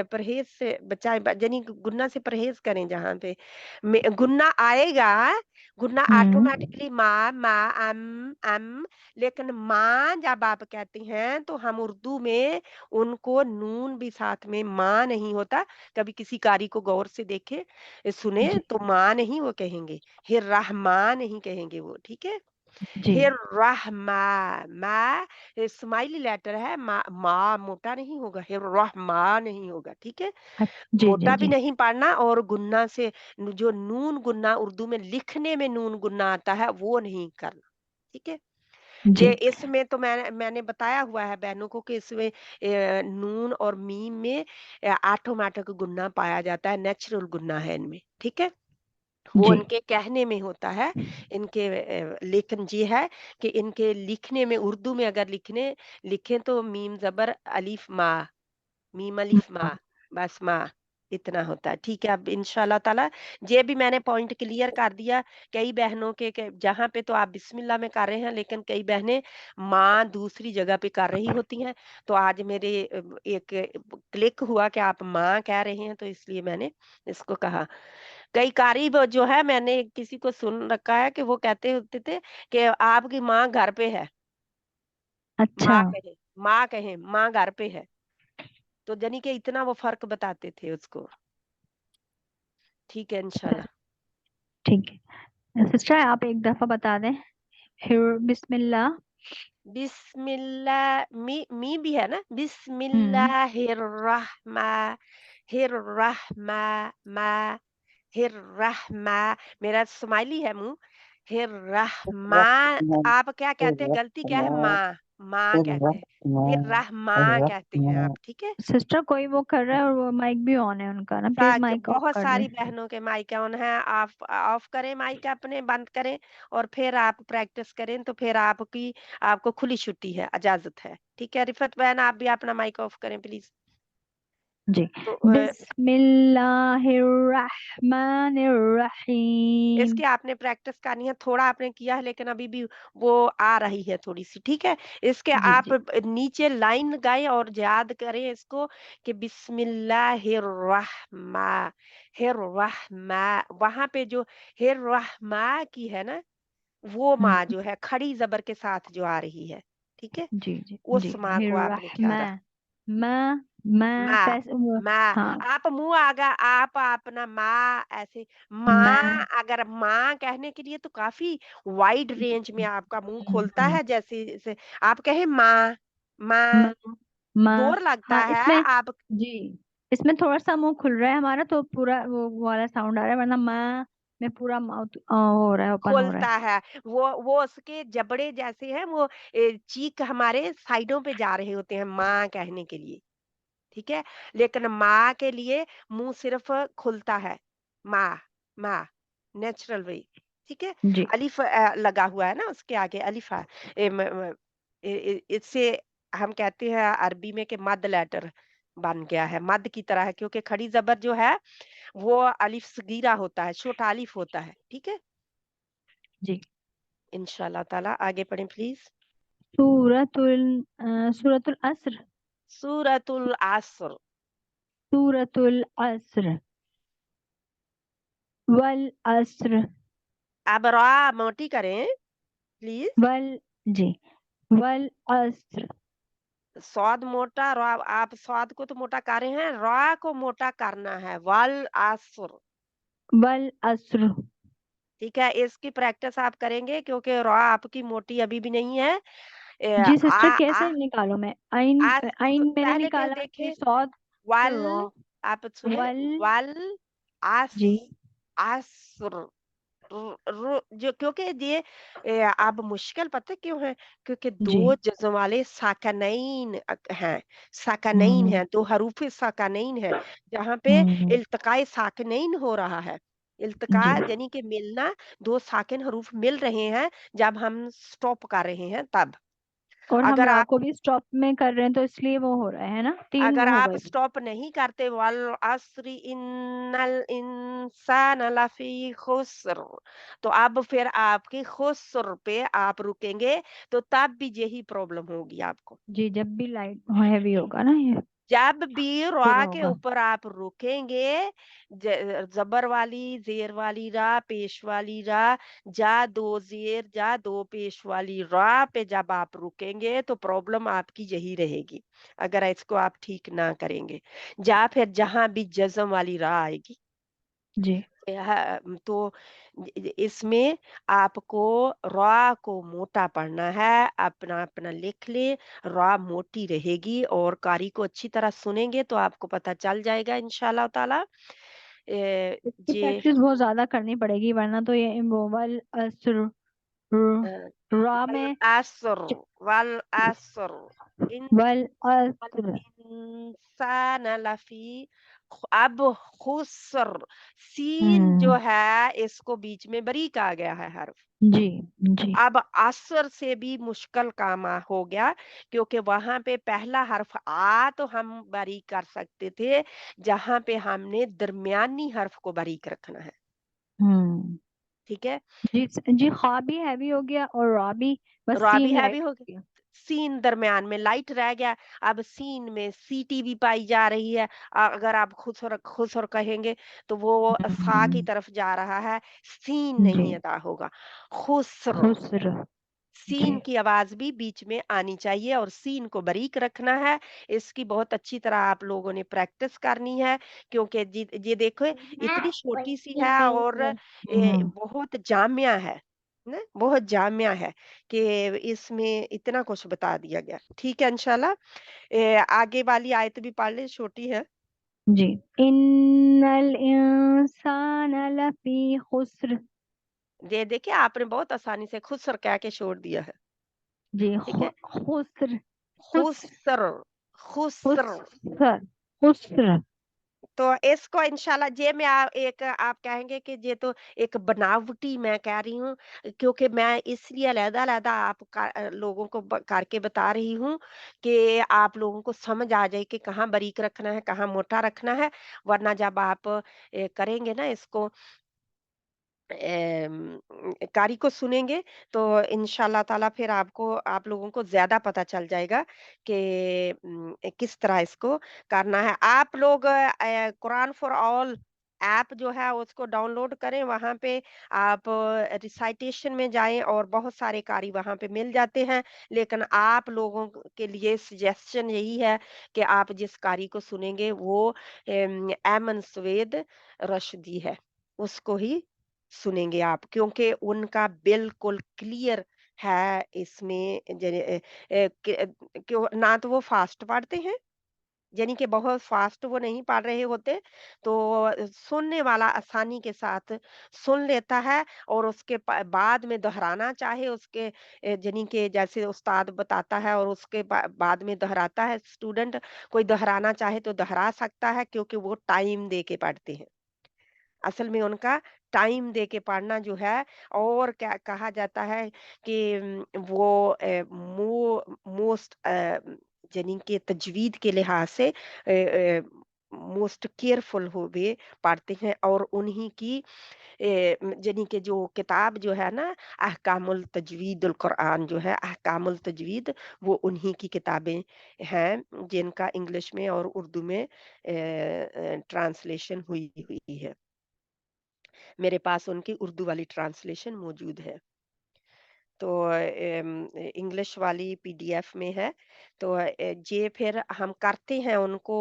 परहेज से बचाएं, यानी गुन्ना से परहेज करें। जहाँ पे गुन्ना आएगा, गुन्ना ऑटोमेटिकली माँ माँ अम, लेकिन माँ जब आप कहती हैं तो हम उर्दू में उनको नून भी साथ में, माँ नहीं होता। कभी किसी कारी को गौर से देखे, सुने जी तो माँ नहीं वो कहेंगे, हिर रहमान नहीं कहेंगे वो, ठीक है। जी हिर रहमा, मा स्माइली लेटर है, मा मोटा नहीं होगा, हिर रहमा नहीं होगा, ठीक है। जी जी मोटा भी जी नहीं पढ़ना, और गुन्ना से जो नून गुन्ना उर्दू में लिखने में नून गुन्ना आता है वो नहीं करना, ठीक है। जी ये इसमें तो मैंने बताया हुआ है बहनों को कि इसमें नून और मीम में ऑटोमेटिक गुन्ना पाया जाता है, नेचुरल गुन्ना है इनमें, ठीक है। वो जी उनके कहने में होता है, इनके लेकिन ये है कि इनके लिखने में, उर्दू में अगर लिखें तो मीम ज़बर अलिफ मा, मीम अलिफ मा, बस मा, इतना होता है, ठीक है। अब इंशाल्लाह ताला ये भी मैंने पॉइंट क्लियर कर दिया। कई बहनों के जहाँ पे तो आप बिस्मिल्लाह में कर रहे हैं, लेकिन कई बहनें माँ दूसरी जगह पे कर रही होती हैं। तो आज मेरे एक क्लिक हुआ कि आप माँ कह रहे हैं, तो इसलिए मैंने इसको कहा। कई कारी जो है, मैंने किसी को सुन रखा है कि वो कहते होते थे कि आपकी माँ घर पे है, अच्छा माँ कहें माँ घर पे है, तो यानी कि इतना वो फर्क बताते थे उसको, ठीक है इंशाल्लाह। ठीक है सिस्टर आप एक दफा बता दें बिस्मिल्लाह। बिस्मिल्लाह, मी भी है ना, हम्म बिस्मिल्लाहिर्रहमा हिर्रहमा, मेरा स्माइली है मुंह, हिर्रहमा। आप क्या कहते हैं, गलती क्या है, माँ, माँ कहते हैं, हिर्रहमा कहते हैं आप, ठीक है। सिस्टर कोई वो कर रहा है और वो माइक भी ऑन है उनका ना प्लीज माइक ऑफ बहुत कर सारी दें। बहनों के माइक ऑन है, आप ऑफ करें माइक अपने, बंद करें, और फिर आप प्रैक्टिस करें, तो फिर आपको खुली छुट्टी है, इजाजत है, ठीक है। रिफत बहन आप भी अपना माइक ऑफ करें प्लीज। जी तो बिस्मिल्लाहिर्रहमानिर्रहीम। इसकी आपने प्रैक्टिस करनी है, थोड़ा आपने किया है लेकिन अभी भी वो आ रही है थोड़ी सी, ठीक है। इसके जी आप जी नीचे लाइन गाएं और याद करें इसको कि बिस्मिल्लाहिर्रहमा, हिर्रहमा, वहां पे जो हिर्रहमा की है ना, वो माँ हम्म जो है खड़ी जबर के साथ जो आ रही है, ठीक है, जी जी जी उस माँ को आपने ख्याल रख। मैं माँ, पैसे वो माँ, हाँ आप मुंह आगा, आप अपना माँ ऐसे, मैं माँ अगर माँ कहने के लिए तो काफी वाइड रेंज में आपका मुंह खुलता हम्म, है, जैसे आप कहे माँ, माँ, मैं मैं जोर लगता हाँ है इसमें आप। जी इसमें थोड़ा सा मुंह खुल रहा है हमारा तो पूरा वो वाला साउंड आ रहा है वरना में पूरा माउथ हो रहा है, ओपन हो रहा खोलता है। है, वो उसके जबड़े जैसे हैं, वो चीक हमारे साइडों पे जा रहे होते हैं माँ कहने के लिए, ठीक है? लेकिन माँ के लिए मुँह सिर्फ़ खुलता है, माँ, माँ, नेचुरल वे, ठीक है? जी, अलिफ लगा हुआ है ना उसके आगे अलिफ है। इससे हम कहते हैं अरबी में कि मद लेटर बन गया है, मद की तरह है, क्योंकि खड़ी ज़बर जो है वो अलिफ सगीरा होता है, छोटा अलिफ होता है, ठीक है? जी। इंशाअल्लाह ताला आगे पढ़ें प्लीज़। सूरतुल अस्र, सूरतुल अस्र, सूरतुल अस्र, वल अस्र, अब रा मोटी करें प्लीज़। वल जी, वल अस्र, स्वाद मोटा रा, आप स्वाद को तो मोटा कर रहे हैं, रा को मोटा करना है, वल अस्र, वल अस्र। ठीक है? इसकी प्रैक्टिस आप करेंगे क्योंकि रा आपकी मोटी अभी भी नहीं है। जी आ सिस्टर, आ कैसे निकालो मैं? आइन आज आइन मैंने पहले के निकाला, फिर देखिए, सौद, फिर वल, रॉ। आप सुने, वल वल आस जी, अस्र, जो क्योंकि ये अब मुश्किल पता क्यों है, क्योंकि जी। दो जज्म वाले साकनैन हैं, साकनैन हम्म, हैं, दो हरूफ साकनैन है, जहाँ पे हम्म, इल्तिकाए साकनैन हो रहा है। इल्तिका जी। यानी कि मिलना, दो साकिन हरूफ मिल रहे हैं जब हम स्टॉप कर रहे हैं तब। और हम अगर रॉ आप को भी स्टॉप में कर रहे हैं, तो इसलिए वो हो रहा है ना, तीन अगर वो हो आप गए। स्टॉप नहीं करते, वल अस्री इन्नल इंसान लफी खुस्र, तो अब फिर आपकी खुस्र पे आप रुकेंगे, तो तब भी यही प्रॉब्लम होगी आपको। जी, जब भी लाइट हैवी होगा ना ये, जब भी फिर रा के होगा। ऊपर आप रुकेंगे, जबर वाली जेर वाली रा, पेश वाली रा, जा दो जेर जा दो पेश वाली रा पे जब आप रुकेंगे, तो प्रॉब्लम आपकी यही रहेगी अगर इसको आप ठीक ना करेंगे। या फिर जहां भी जज्म वाली रा आएगी, जी, तो इसमें आपको रा को मोटा पढ़ना है, अपना अपना लिख ले, रा मोटी रहेगी, और कारी को अच्छी तरह सुनेंगे तो आपको पता चल जाएगा इंशाल्लाह ताला। इसकी जे प्रैक्टिस बहुत ज्यादा करनी पड़ेगी, वरना तो ये वल अस्र, अ, रा वल में असर, वल असर, इन वल वल अस्र। इंसान लफी अब खुसर, सीन जो हम्म, है इसको बीच में बारीक आ गया है हर्फ। जी, जी। अब असर से भी मुश्किल काम हो गया, क्योंकि वहां पे पहला हर्फ आ तो हम बारीक कर सकते थे, जहां पे हमने दरमियानी हर्फ को बारीक रखना है, हम्म, ठीक है? जी, जी। ख्वा भी हैवी हो गया और रा भी, बस रा भी सीन हैवी लाइट हो हो गया, गया। सीन दरमियान में लाइट रह गया। अब सीन में सीटी भी पाई जा रही है, अगर आप खुसर कहेंगे तो वो सा की हम्म, तरफ जा रहा है, सीन जी, नहीं अदा होगा, खुसर। खुसर। जी, सीन की आवाज भी बीच में आनी चाहिए और सीन को बारीक रखना है। इसकी बहुत अच्छी तरह आप लोगों ने प्रैक्टिस करनी है, क्योंकि ये देखो इतनी छोटी सी है, और हम्म, बहुत जामिया है ना, बहुत जामिया है कि इसमें इतना कुछ बता दिया गया। ठीक है इंशाल्लाह। आगे वाली आयत भी पढ़ ले, छोटी है। जी। इन्नल इंसान लफी खुस्र। ये देखिए आपने बहुत आसानी से खुसर कह के छोड़ दिया है, जी, ठीक है? खुस्र, खुस्र, खुसर, खुसर। खुस्र, खुस्र। तो इसको इंशाल्लाह ये मैं एक आप कहेंगे कि ये तो एक बनावटी मैं कह रही हूँ, क्योंकि मैं इसलिए अलग-अलग आप लोगों को करके बता रही हूँ कि आप लोगों को समझ आ जाए कि कहाँ बारीक रखना है, कहाँ मोटा रखना है। वरना जब आप करेंगे ना इसको, कारी को सुनेंगे, तो इंशाल्लाह ताला फिर आपको आप लोगों को ज़्यादा पता चल जाएगा कि किस तरह इसको करना है। आप लोग कुरान फॉर ऑल ऐप जो है उसको डाउनलोड करें, वहाँ पे आप रिसाइटेशन में जाएँ और बहुत सारे कारी वहाँ पे मिल जाते हैं। लेकिन आप लोगों के लिए सजेशन यही है कि आप जिस कारी को सुनेंगे वो ऐमन सवेद रश्दी है, उसको ही सुनेंगे आप, क्योंकि उनका बिल्कुल क्लियर है इसमें क्यों ना तो वो फास्ट पढ़ते हैं यानी कि बहुत फास्ट वो नहीं पढ़ रहे होते, तो सुनने वाला आसानी के साथ सुन लेता है और उसके बाद में दोहराना चाहे उसके यानी कि जैसे उस्ताद बताता है और उसके बाद में दोहराता है स्टूडेंट, कोई दोहराना चाहे तो दोहरा सकता है क्योंकि वो टाइम दे के पढ़ते हैं। असल में उनका टाइम दे के पढ़ना जो है, और क्या कहा जाता है कि वो मोस्ट यानी कि तजवीद के लिहाज से मोस्ट केयरफुल हुए पढ़ते हैं, और उन्हीं की यानी कि जो किताब जो है ना, अहकामुल तजवीदुल कुरान जो है, अहकामुल तजवीद, वो उन्हीं की किताबें हैं जिनका इंग्लिश में और उर्दू में ट्रांसलेशन हुई हुई है। मेरे पास उनकी उर्दू वाली ट्रांसलेशन मौजूद है। तो इंग्लिश वाली पीडीएफ में है। तो ये फिर हम करते हैं उनको,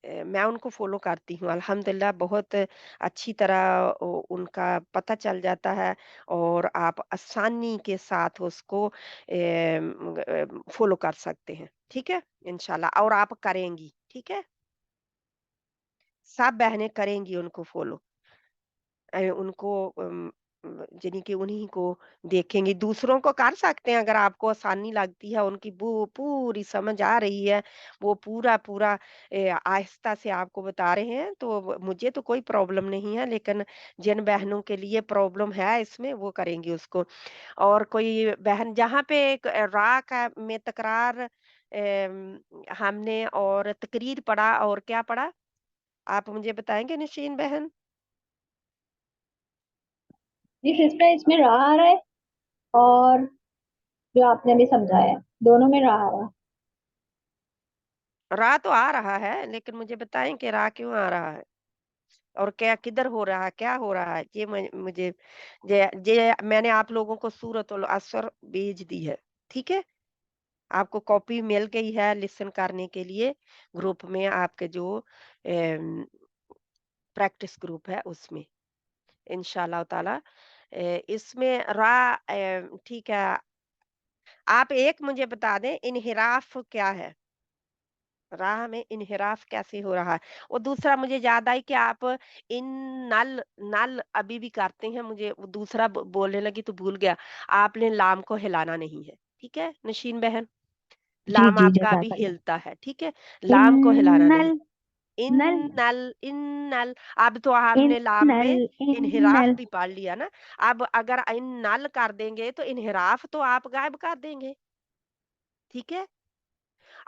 मैं उनको फ़ॉलो करती हूँ। अल्हम्दुलिल्लाह बहुत अच्छी तरह उनका पता चल जाता है, और आप आसानी के साथ उसको फ़ॉलो कर सकते हैं। ठीक है? इंशाल्लाह, और आप करेंगी, ठीक है? सब बहनें करेंगी उनको फ़ॉलो। उनको यानी कि उन्हीं को देखेंगे, दूसरों को कर सकते हैं अगर आपको आसानी लगती है, उनकी पूरी समझ आ रही है, वो पूरा आहिस्ता से आपको बता रहे हैं, तो मुझे तो कोई प्रॉब्लम नहीं है, लेकिन जिन बहनों के लिए प्रॉब्लम है इसमें, वो करेंगी उसको। और कोई बहन जहाँ पे एक रा का में तकरार, हमने और तकरीर पढ़ा और क्या पढ़ा? आप मुझे बताएंगे नशीन बहन? जी सिस्टर, इसमें रहा आ रहा है और जो आपने अभी समझाया है, दोनों में रहा आ रहा है। रा तो आ रहा है, लेकिन मुझे बताएं कि रा क्यों आ रहा है और क्या किधर हो रहा है, क्या हो रहा है, ये मुझे ये मैंने आप लोगों को सूरतुल असर भेज दी है, ठीक है? आपको कॉपी मिल गई है लिसन करने के लिए, ग्रुप में आपके जो प्रैक्टिस ग्रुप है उसमें, इंशाल्लाह ताला। इसमें रा ठीक है। आप एक मुझे बता दें, इनहिराफ क्या है? राह में इन्हिराफ कैसे हो रहा है? और दूसरा मुझे याद आई कि आप इन नल नल अभी भी करते हैं, मुझे वो दूसरा बोलने लगी तो भूल गया। आपने लाम को हिलाना नहीं है, ठीक है नशीन बहन? जी लाम जी, आपका अभी जज़ाकल्लाह। हिलता है, ठीक है? लाम को हिलाना नहीं। इन्नल, इन नल, नल इन नल, अब तो हमने लाम इन्नल, में इन्हिराफ इन्नल। भी पढ़ लिया ना। अब अगर इन नल कर देंगे तो इन्हिराफ तो आप गायब कर देंगे, ठीक है?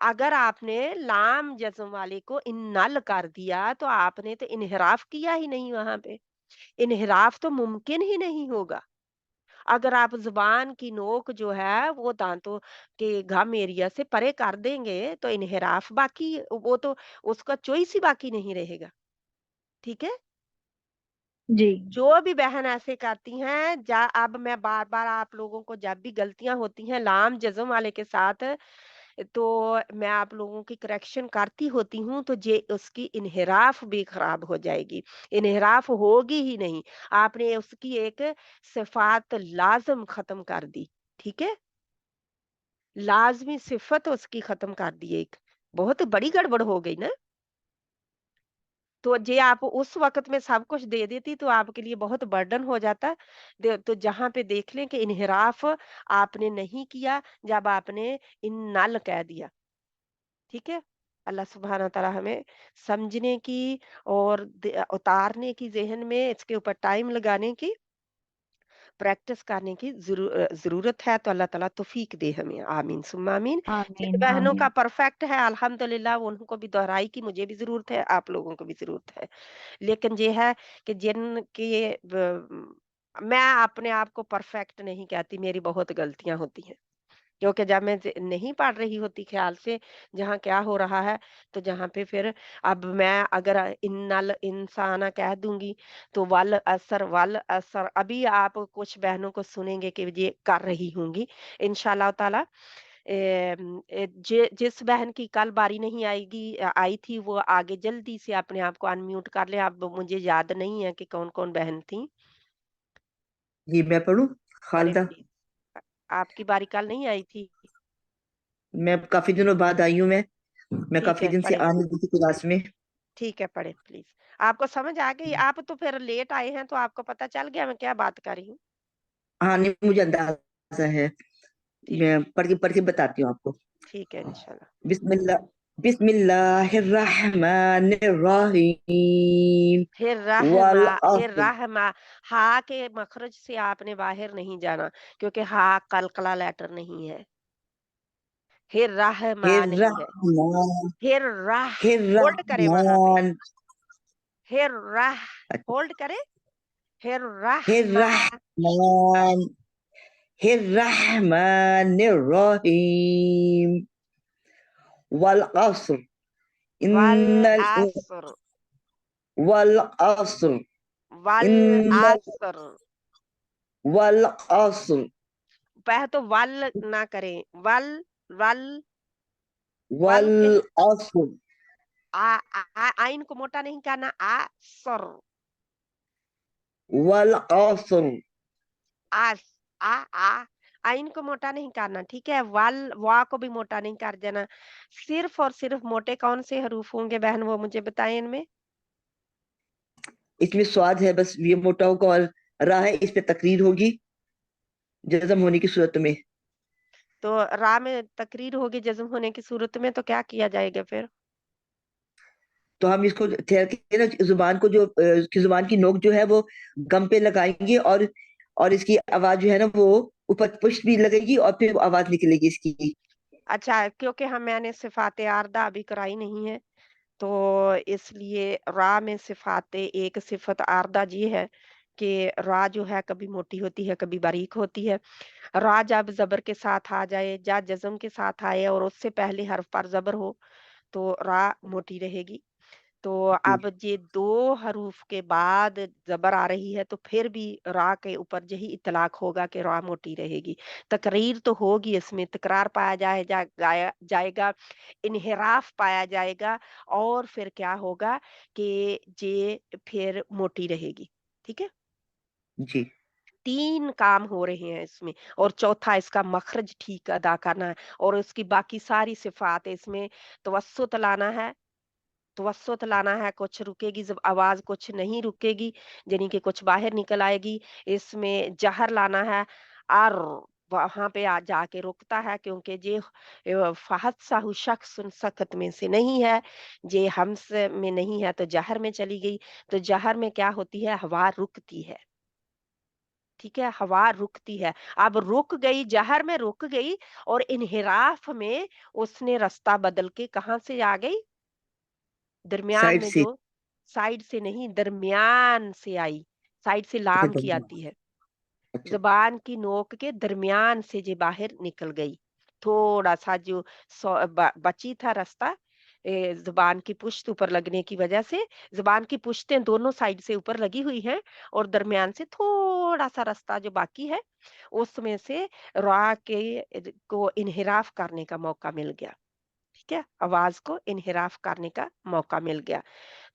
अगर आपने लाम जज़्म वाले को इन्नल कर दिया, तो आपने तो इन्हिराफ किया ही नहीं वहाँ पे। इन्हिराफ तो मुमकिन ही नहीं होगा। अगर आप ज़ुबान की नोक जो है, वो दाँतों के गम एरिया से परे कर देंगे, तो इन्हिराफ बाकी, वो तो उसका चॉइस ही बाकी नहीं रहेगा। ठीक है? जी जो भी बहन ऐसे करती हैं, अब मैं बार-बार आप लोगों को, जब भी गलतियाँ होती हैं लाम जज़्म वाले के साथ, तो मैं आप लोगों की करेक्शन करती होती हूँ, तो जे उसकी इन्हिराफ भी खराब हो जाएगी, इन्हिराफ होगी ही नहीं। आपने उसकी एक सिफ़ात लाज़िम ख़त्म कर दी, ठीक है? लाज़मी सिफ़त उसकी ख़त्म कर दी एक, बहुत बड़ी गड़बड़ हो गई ना? तो जे आप उस वक़्त में सब कुछ दे देती तो आपके लिए बहुत बर्डन हो जाता। तो जहाँ पे देख लें कि इन्हिराफ आपने नहीं किया, जब आपने इन्नल कह दिया, ठीक है? अल्लाह सुब्हाना तआला हमें समझने की और उतारने की ज़हन में, इसके ऊपर टाइम लगाने की, प्रैक्टिस करने की ज़रूरत है, तो अल्लाह ताला तौफ़ीक दे हमें। आमीन सुम्मा आमीन। जिन आमीन बहनों का आमीन। परफेक्ट है अल्हम्दुलिल्लाह, उनको भी दोहराई की मुझे भी ज़रूरत है, आप लोगों को भी ज़रूरत है। लेकिन ये है कि जिनके मैं अपने आप को परफेक्ट नहीं कहती, मेरी बहुत गलतियाँ होती हैं। क्योंकि जब मैं नहीं पढ़ रही होती ख्याल से जहाँ क्या हो रहा है, तो जहाँ पे फिर अब मैं अगर इन्नल इंसाना कह दूंगी, तो वल असर अभी आप कुछ बहनों को सुनेंगे कि ये कर रही होंगी इंशाल्लाह ताला। जिस बहन की कल बारी नहीं आई थी, वो आगे जल्दी से अपने आप को अनम्यूट कर ले। अब मुझे याद नहीं है कि कौन कौन बहन थी। जी मैं पढ़ूं। करें खालदा, प्लीज। आपकी बारी कल नहीं आई थी? मैं काफी दिनों बाद आई हूँ मैं। میں ٹھیک کافی ہے دن سے پڑھیں، آ نہیں رہی تھی کلاس میں. ٹھیک ہے پڑھیں پلیز. آپ کو سمجھ آ گئی؟ آپ تو پھر لیٹ آئے ہیں تو آپ کو پتہ چل گیا میں کیا بات کر رہی ہوں. ہاں نہیں مجھے اندازہ ہے. ٹھیک میں ہے پڑھ کے بتاتی ہوں آپ کو. ٹھیک ہے انشاءاللہ. بسم اللہ الرحمن الرحیم پھر والعصر. رحمہ ہا کے مخرج سے آپ نے باہر نہیں جانا کیونکہ ہا قلقلہ لیٹر نہیں ہے. پھر رحمہ نہیں ہے. الرحمن پھر راہ ہولڈ کرے وہاں پہ. الرحمن پھر راہ ہولڈ کرے. پھر رحمہ الرحمن الرحمن الرحیم والعصر ان والعصر والعصر ان والعصر. والعصر پہلے تو ول نہ کریں. ول ول ول کے والعصر آئین کو موٹا نہیں کرنا. آ سر والعصر آس آ آئین کو موٹا نہیں کرنا. ٹھیک ہے. ول وا کو بھی موٹا نہیں کر دینا. صرف اور صرف موٹے کون سے حروف ہوں گے بہن وہ مجھے بتائیں. ان میں اس میں سواد ہے بس یہ موٹا ہوگا اور راہ ہے اس پہ تقریر ہوگی جزم ہونے کی صورت میں. تو راہ میں تقریر ہوگی جزم ہونے کی صورت میں تو کیا کیا جائے گا پھر؟ تو ہم اس کو ٹھہر کے نا زبان کو جو زبان کی نوک جو ہے وہ گم پہ لگائیں گے اور اس کی آواز جو ہے نا وہ اوپر پشت بھی لگے گی اور پھر آواز نکلے گی اس کی. اچھا کیونکہ میں نے صفات عارضہ ابھی کرائی نہیں ہے تو اس لیے را میں صفات ایک صفت عارضہ جی ہے کہ را جو ہے کبھی موٹی ہوتی ہے کبھی باریک ہوتی ہے. را جب زبر کے ساتھ آ جائے یا جزم کے ساتھ آئے اور اس سے پہلے حرف پر زبر ہو تو را موٹی رہے گی. تو جی اب یہ دو حروف کے بعد زبر آ رہی ہے تو پھر بھی را کے اوپر یہی اطلاق ہوگا کہ را موٹی رہے گی. تقریر تو ہوگی اس میں تکرار پایا جائے گا انحراف پایا جائے گا اور پھر کیا ہوگا کہ یہ پھر موٹی رہے گی. ٹھیک ہے. جی 3 کام ہو رہے ہیں اس میں اور چوتھا اس کا مخرج ٹھیک ادا کرنا ہے اور اس کی باقی ساری صفات اس میں توسط لانا ہے. توسط لانا ہے. کچھ رکے گی جب آواز کچھ نہیں رکے گی یعنی کہ کچھ باہر نکل آئے گی. اس میں جہر لانا ہے اور وہاں پہ جا کے رکتا ہے کیونکہ یہ فحت ساہو شخص سخت میں سے نہیں ہے. یہ ہمس میں نہیں ہے تو جہر میں چلی گئی. تو جہر میں کیا ہوتی ہے ہوا رکتی ہے. ٹھیک ہے. ہوا رکتی ہے. اب رک گئی جہر میں رک گئی اور انحراف میں اس نے راستہ بدل کے کہاں سے آ گئی درمیان سائڈ میں سے. جو سائیڈ سے نہیں درمیان سے آئی. سائیڈ سے لام کی آتی ہے. اچھا زبان کی نوک کے درمیان سے جو باہر نکل گئی تھوڑا سا جو بچی تھا راستہ زبان کی پشت اوپر لگنے کی وجہ سے زبان کی پشتیں دونوں سائڈ سے اوپر لگی ہوئی ہیں اور درمیان سے تھوڑا سا راستہ جو باقی ہے اس میں سے را کے کو انحراف کرنے کا موقع مل گیا. ٹھیک ہے. آواز کو انحراف کرنے کا موقع مل گیا.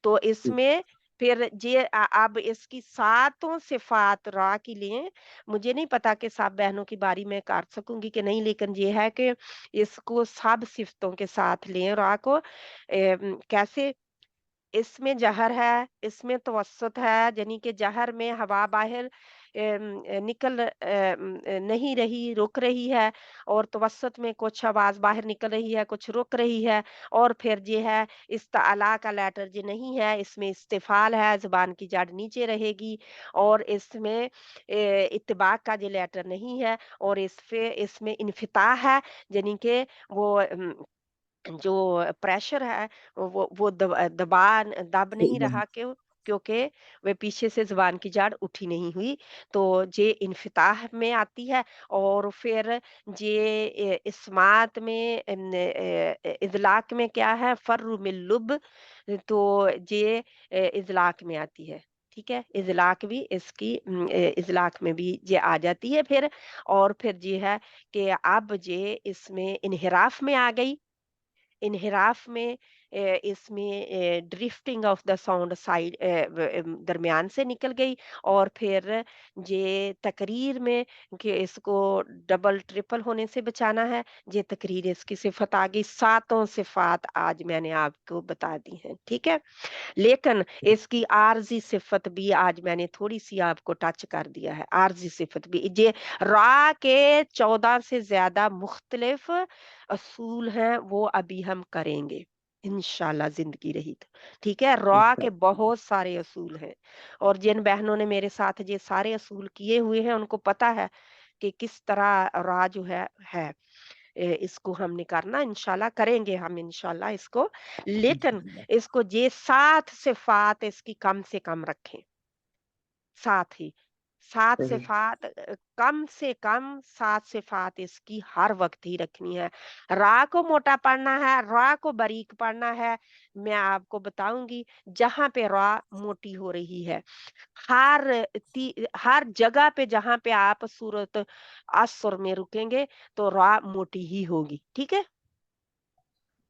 تو اس میں پھر اب اس کی 7 صفات را کی لیے مجھے نہیں پتا کہ سب بہنوں کی باری میں کر سکوں گی کہ نہیں لیکن یہ ہے کہ اس کو سب صفتوں کے ساتھ لیں را کو. کیسے؟ اس میں جہر ہے اس میں توسط ہے یعنی کہ جہر میں ہوا باہر نکل نہیں رہی رک رہی ہے اور توسط میں کچھ آواز باہر نکل رہی ہے کچھ رک رہی ہے اور پھر یہ ہے استعلا کا لیٹر جو نہیں ہے اس میں استفال ہے زبان کی جڑ نیچے رہے گی اور اس میں اتباق کا جو لیٹر نہیں ہے اور اس میں انفتاح ہے یعنی کہ وہ جو پریشر ہے وہ دب نہیں رہا کیونکہ وہ پیچھے سے زبان کی جڑ اٹھی نہیں ہوئی تو یہ انفتاح میں آتی ہے. اور پھر یہ اسمات میں اذلاق میں کیا ہے فر من لب تو یہ اذلاق میں آتی ہے. ٹھیک ہے. اذلاق بھی اس کی اذلاق میں بھی یہ آ جاتی ہے پھر اور پھر یہ ہے کہ اب یہ اس میں انحراف میں آ گئی. انحراف میں इसमें drifting of the sound side दरमियान से निकल गई, और फिर ये तकरीर में कि इसको डबल ट्रिपल होने से बचाना है, ये तकरीर इसकी सिफत आ गई। सातों सिफात आज मैंने आपको बता दी हैं, ठीक है। लेकिन इसकी आर्जी सिफत भी आज मैंने थोड़ी सी आपको टच कर दिया है। आर्जी सिफत भी ये रा के 14 से ज्यादा मुख्तलिफ असूल हैं, वो अभी हम करेंगे इंशाल्लाह, जिंदगी रही तो, ठीक है। रा के बहुत सारे असूल हैं, और जिन बहनों ने मेरे साथ ये सारे असूल किए हुए हैं उनको पता है कि किस तरह रा जो है इसको हमने करना, इंशाल्लाह करेंगे हम इंशाल्लाह इसको। लेकिन इसको ये 7 सिफात इसकी कम से कम रखें, साथ ही 7 सही सिफात कम से कम 7 सिफात इसकी हर वक्त ही रखनी है। रा को मोटा पढ़ना है, रा को बारीक पढ़ना है। मैं आपको बताऊंगी जहां पे रा मोटी हो रही है, हर जगह पे जहां पे आप सूरत असर में रुकेंगे तो रा मोटी ही होगी, ठीक है।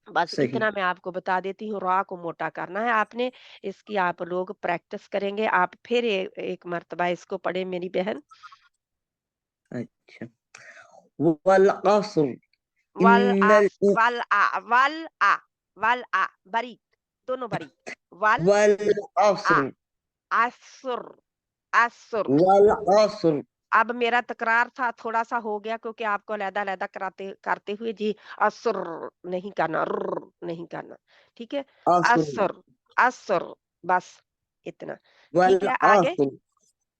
बस सही इतना मैं आपको बता देती हूँ, रा को मोटा करना है आपने। इसकी आप लोग प्रैक्टिस करेंगे। आप फिर एक मर्तबा इसको पढ़े मेरी बहन। अच्छा। वल असर वल इन्नल आस वल आ वल आ वल आ बारीक, दोनों बारीक। वल वल आ असर असुर असुर। वल असर अब मेरा तकरार था, थोड़ा सा हो गया क्योंकि आपको अलहदा-अलहदा कराते करते हुए जी असुर नहीं करना, नहीं करना, ठीक है। असर असुर असुर, बस इतना, वल ठीक है। आगे असर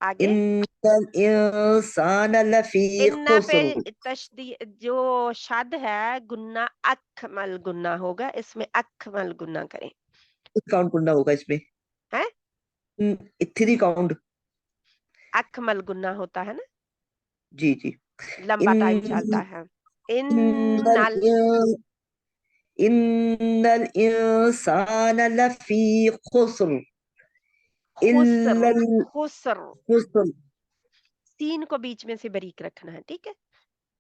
आगे इन्नल इंसान लफी इन्ना पे खुस्र। तशदी जो शद है गुन्ना अकमल गुन्ना होगा, इसमें अकमल गुन्ना करें, काउंट करना होगा इसमें। है 3 काउंट। अकमल गुन्ना होता है ना, जी जी। लंबा टाइम चलता इन है। इन्नल इन्नल इन्नल इंसान लफी खुस्र खुसर इल्लल खुसर, खुस्र सीन को बीच में से बारीक रखना है, ठीक है।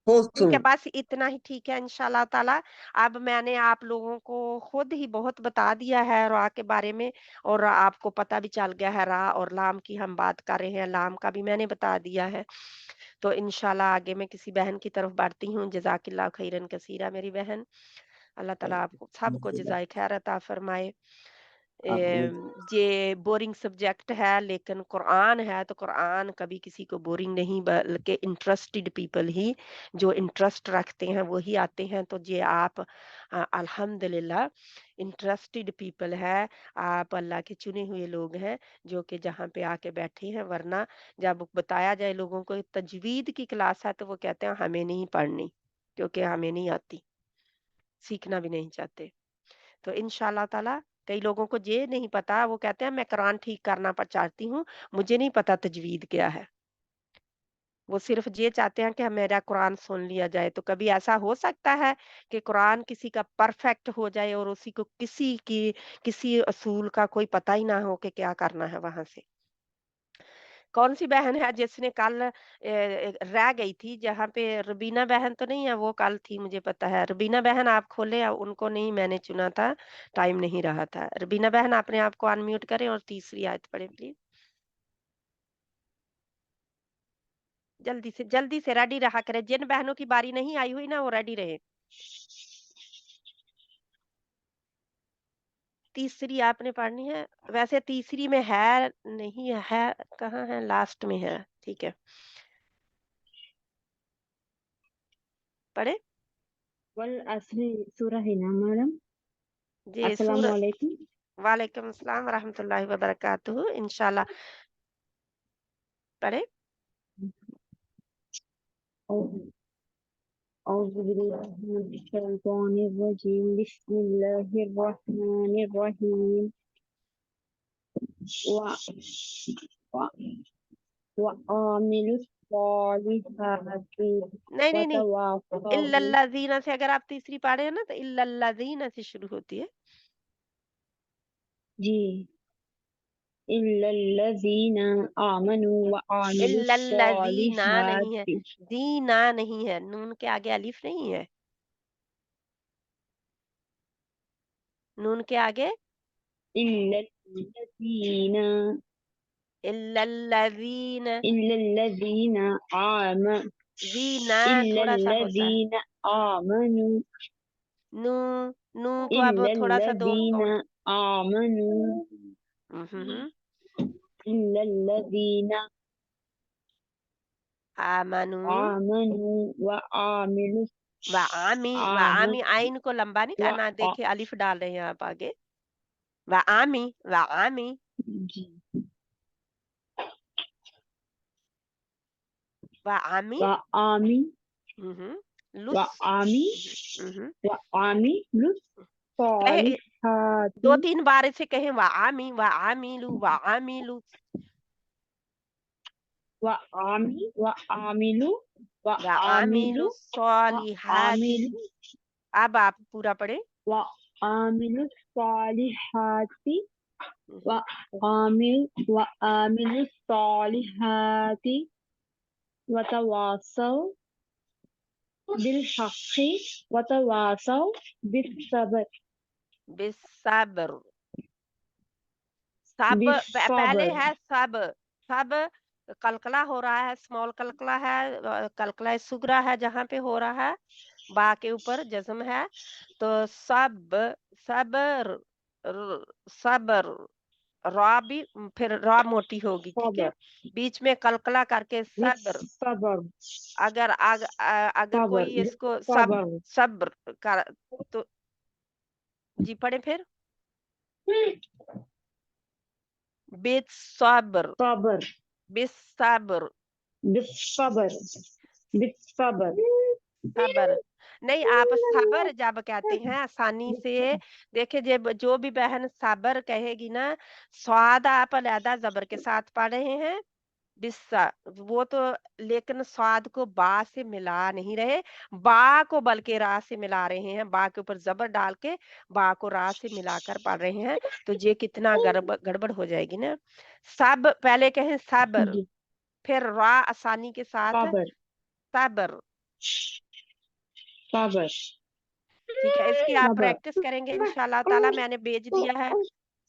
ठीक खुस्र। है, बस इतना ही ठीक है इंशाल्लाह ताला। अब मैंने आप लोगों को खुद ही बहुत बता दिया है रा के बारे में, और आपको पता भी चल गया है रा और लाम की हम बात कर रहे हैं, लाम का भी मैंने बता दिया है। तो इंशाल्लाह आगे मैं किसी बहन की तरफ बढ़ती हूँ। जज़ाकिल्लाह खैरन कसीरा मेरी बहन। अल्लाह ताला आपको सबको जज़ाए खैर अता फरमाए। आमीन। ये बोरिंग सब्जेक्ट है, लेकिन कुरान है तो कुरान कभी किसी को बोरिंग नहीं, बल्कि इंटरेस्टेड पीपल ही, जो इंटरेस्ट रखते हैं वही आते हैं। तो ये आप अल्हम्दुलिल्लाह इंटरेस्टेड पीपल है, आप अल्लाह के चुने हुए लोग हैं जो कि जहाँ पे आके बैठे हैं। वरना जब बताया जाए लोगों को तजवीद की क्लास है तो वो कहते हैं हमें नहीं पढ़नी, क्योंकि हमें नहीं आती, सीखना भी नहीं चाहते। तो इंशाल्लाह ताला कई लोगों को ये नहीं पता, वो कहते हैं मैं कुरान ठीक करना पर चाहती हूँ, मुझे नहीं पता तजवीद क्या है। वो सिर्फ ये चाहते हैं कि मेरा कुरान सुन लिया जाए। तो कभी ऐसा हो सकता है कि कुरान किसी का परफेक्ट हो जाए और उसी को किसी असूल का कोई पता ही ना हो कि क्या करना है वहां से। कौन सी बहन है जिसने कल रह गई थी, जहाँ पे रुबीना बहन तो नहीं है, वो कल थी मुझे पता है। रुबीना बहन आप खोले, उनको नहीं मैंने चुना था, टाइम नहीं रहा था। रुबीना बहन अपने आप को अनम्यूट करें और तीसरी आयत पढ़ें प्लीज। जल्दी से रेडी रहा करें, जिन बहनों की बारी नहीं आई हुई ना वो रेडी रहे। तीसरी आपने पढ़नी है, वैसे तीसरी में है नहीं है, कहाँ है, लास्ट में है, ठीक है पढ़े। वल असरी सूरह है ना मैडम। जी अस्सलाम वालेकुम। वालेकुम अस्सलाम रहमतुल्लाहि व बरकातुहू। इंशाल्लाह पढ़े। औज़ु बिल्लाहि मिनश शैतानिर रजीम। बिस्मिल्लाहिर रहमानिर रहीम। व व वआमिलुस सालिहाति नहीं वतवासौ। इल्लल्लाज़ीना से अगर आप तीसरी पढ़े हैं ना तो इल्लल्लाज़ीना से शुरू होती है। जी इल्लल्लज़ीना आमनु व आमिलुस इल्लल्लाज़ीना नहीं है, सालिहाति। दीना नहीं है, नून के आगे अलिफ नहीं है, नून के आगे इल्लल्लज़ीन इल्लल्लज़ीन, इल्लल्लज़ीन आम ज़ीना थोड़ा सा होता है, इल्लल्लज़ीन आमनु नू नू को अब थोड़ा सा दो इल्लल्लज़ीन आमनु हम्म, इल्लल्लज़ीन आमनु आमनु व आमिलु व आमी आइन को लंबा नहीं करना, देखिए अलिफ डाल रहे हैं आप आगे, व आमी जी व आमी व आमी हम्म, व लुस आमी हम्म, व आमिलु कहे सालिहाति 2-3 बार इसे कहें व आमिलू व आमी व आमिलु व व आमिलू आमिलु सॉलिहात। आमिलु अब आप पूरा पढ़े व आमिलु सालिहाति व आमिलु सालिहाति व तवासौ बिल हक़्क़ि व तवासौ बिस सब्र बिसब्र, सब पहले है सब कलकला हो रहा है, स्मॉल कलकला है, कलकला सुगरा है जहाँ पे हो रहा है, बा के ऊपर जज्म है, तो सब सबर सबर रा भी फिर रा मोटी होगी, ठीक है, बीच में कलकला करके सब्र। सब्र अगर कोई सब्र इसको सब्र सब्र कर तो जी पढ़े फिर बिसब्र सब्र बिसब्र बिसब्र बिसब्र सबर नहीं, आप सबर जब कहते हैं आसानी से देखिए, जब जो भी बहन सबर कहेगी ना, स्वाद आप अलहदा जबर के साथ पढ़ रहे हैं, बिस्सा वो तो, लेकिन स्वाद को बा से मिला नहीं रहे, बा को बल्कि रा से मिला रहे हैं, बा के ऊपर जबर डाल के बा को रा से मिलाकर पढ़ रहे हैं, तो ये कितना गड़बड़ हो जाएगी ना। सब पहले कहें सबर, जी फिर रा आसानी के साथ सब्र सबर, सब्र ठीक है, इसकी आप सब्र प्रैक्टिस करेंगे इंशाल्लाह ताला। मैंने भेज दिया है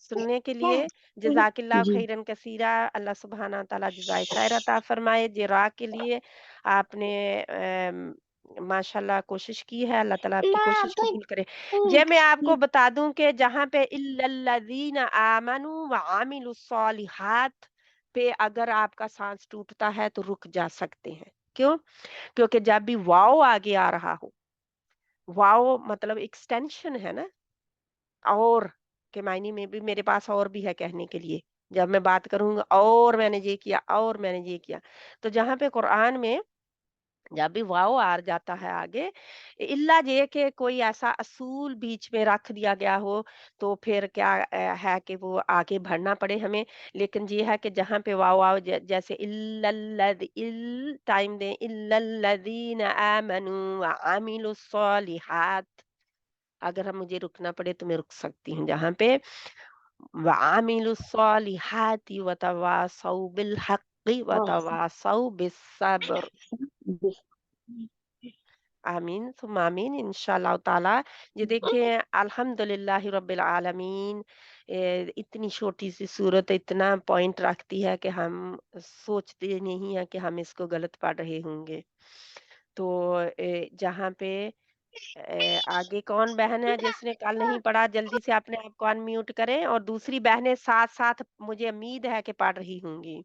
सुनने के लिए। जज़ाकिल्लाह जी खैरन कसीरा, अल्लाह सुब्हाना ताला जज़ाए खैर अता फरमाए। जिरा के लिए आपने माशाल्लाह कोशिश की है, अल्लाह ताला आपकी कोशिश कबूल करे। ये मैं आपको बता दूं कि जहाँ पे इल्लल्लज़ीना आमनू व आमिलुस सालिहात पे अगर आपका सांस टूटता है तो रुक जा सकते हैं। क्यों? क्योंकि जब भी वाओ आगे आ रहा हो, वाओ मतलब एक्सटेंशन है ना, और के मायने में भी मेरे पास और भी है कहने के लिए। जब मैं बात करूँगा और मैंने ये किया और मैंने ये किया, तो जहाँ पे कुरान में जब भी वाओ आ जाता है आगे, इल्ला ये कि कोई ऐसा असूल बीच में रख दिया गया हो, तो फिर क्या है कि वो आगे बढ़ना पड़े हमें। लेकिन ये है कि जहाँ पे वाओ आओ, जैसे इल टाइम दें, इल्लल्लज़ीना आमनू व आमिलुस सालिहात, अगर हम मुझे रुकना पड़े तो मैं रुक सकती हूँ जहाँ पे वआमिलुस सालिहाति वतवासौ बिल हक़्क़ि वतवासौ बिस्सब्र। आमीन सुम्मा आमीन इंशाअल्लाह ताला। ये देखिए अल्हम्दुलिल्लाहि रब्बिल आलमीन, इतनी छोटी सी सूरत इतना पॉइंट रखती है कि हम सोचते नहीं है कि हम इसको गलत पढ़ रहे होंगे। तो जहाँ पे आगे कौन बहन है जिसने कल नहीं पढ़ा, जल्दी से अपने आप को अनम्यूट करें, और दूसरी बहनें साथ साथ मुझे उम्मीद है कि पढ़ रही होंगी।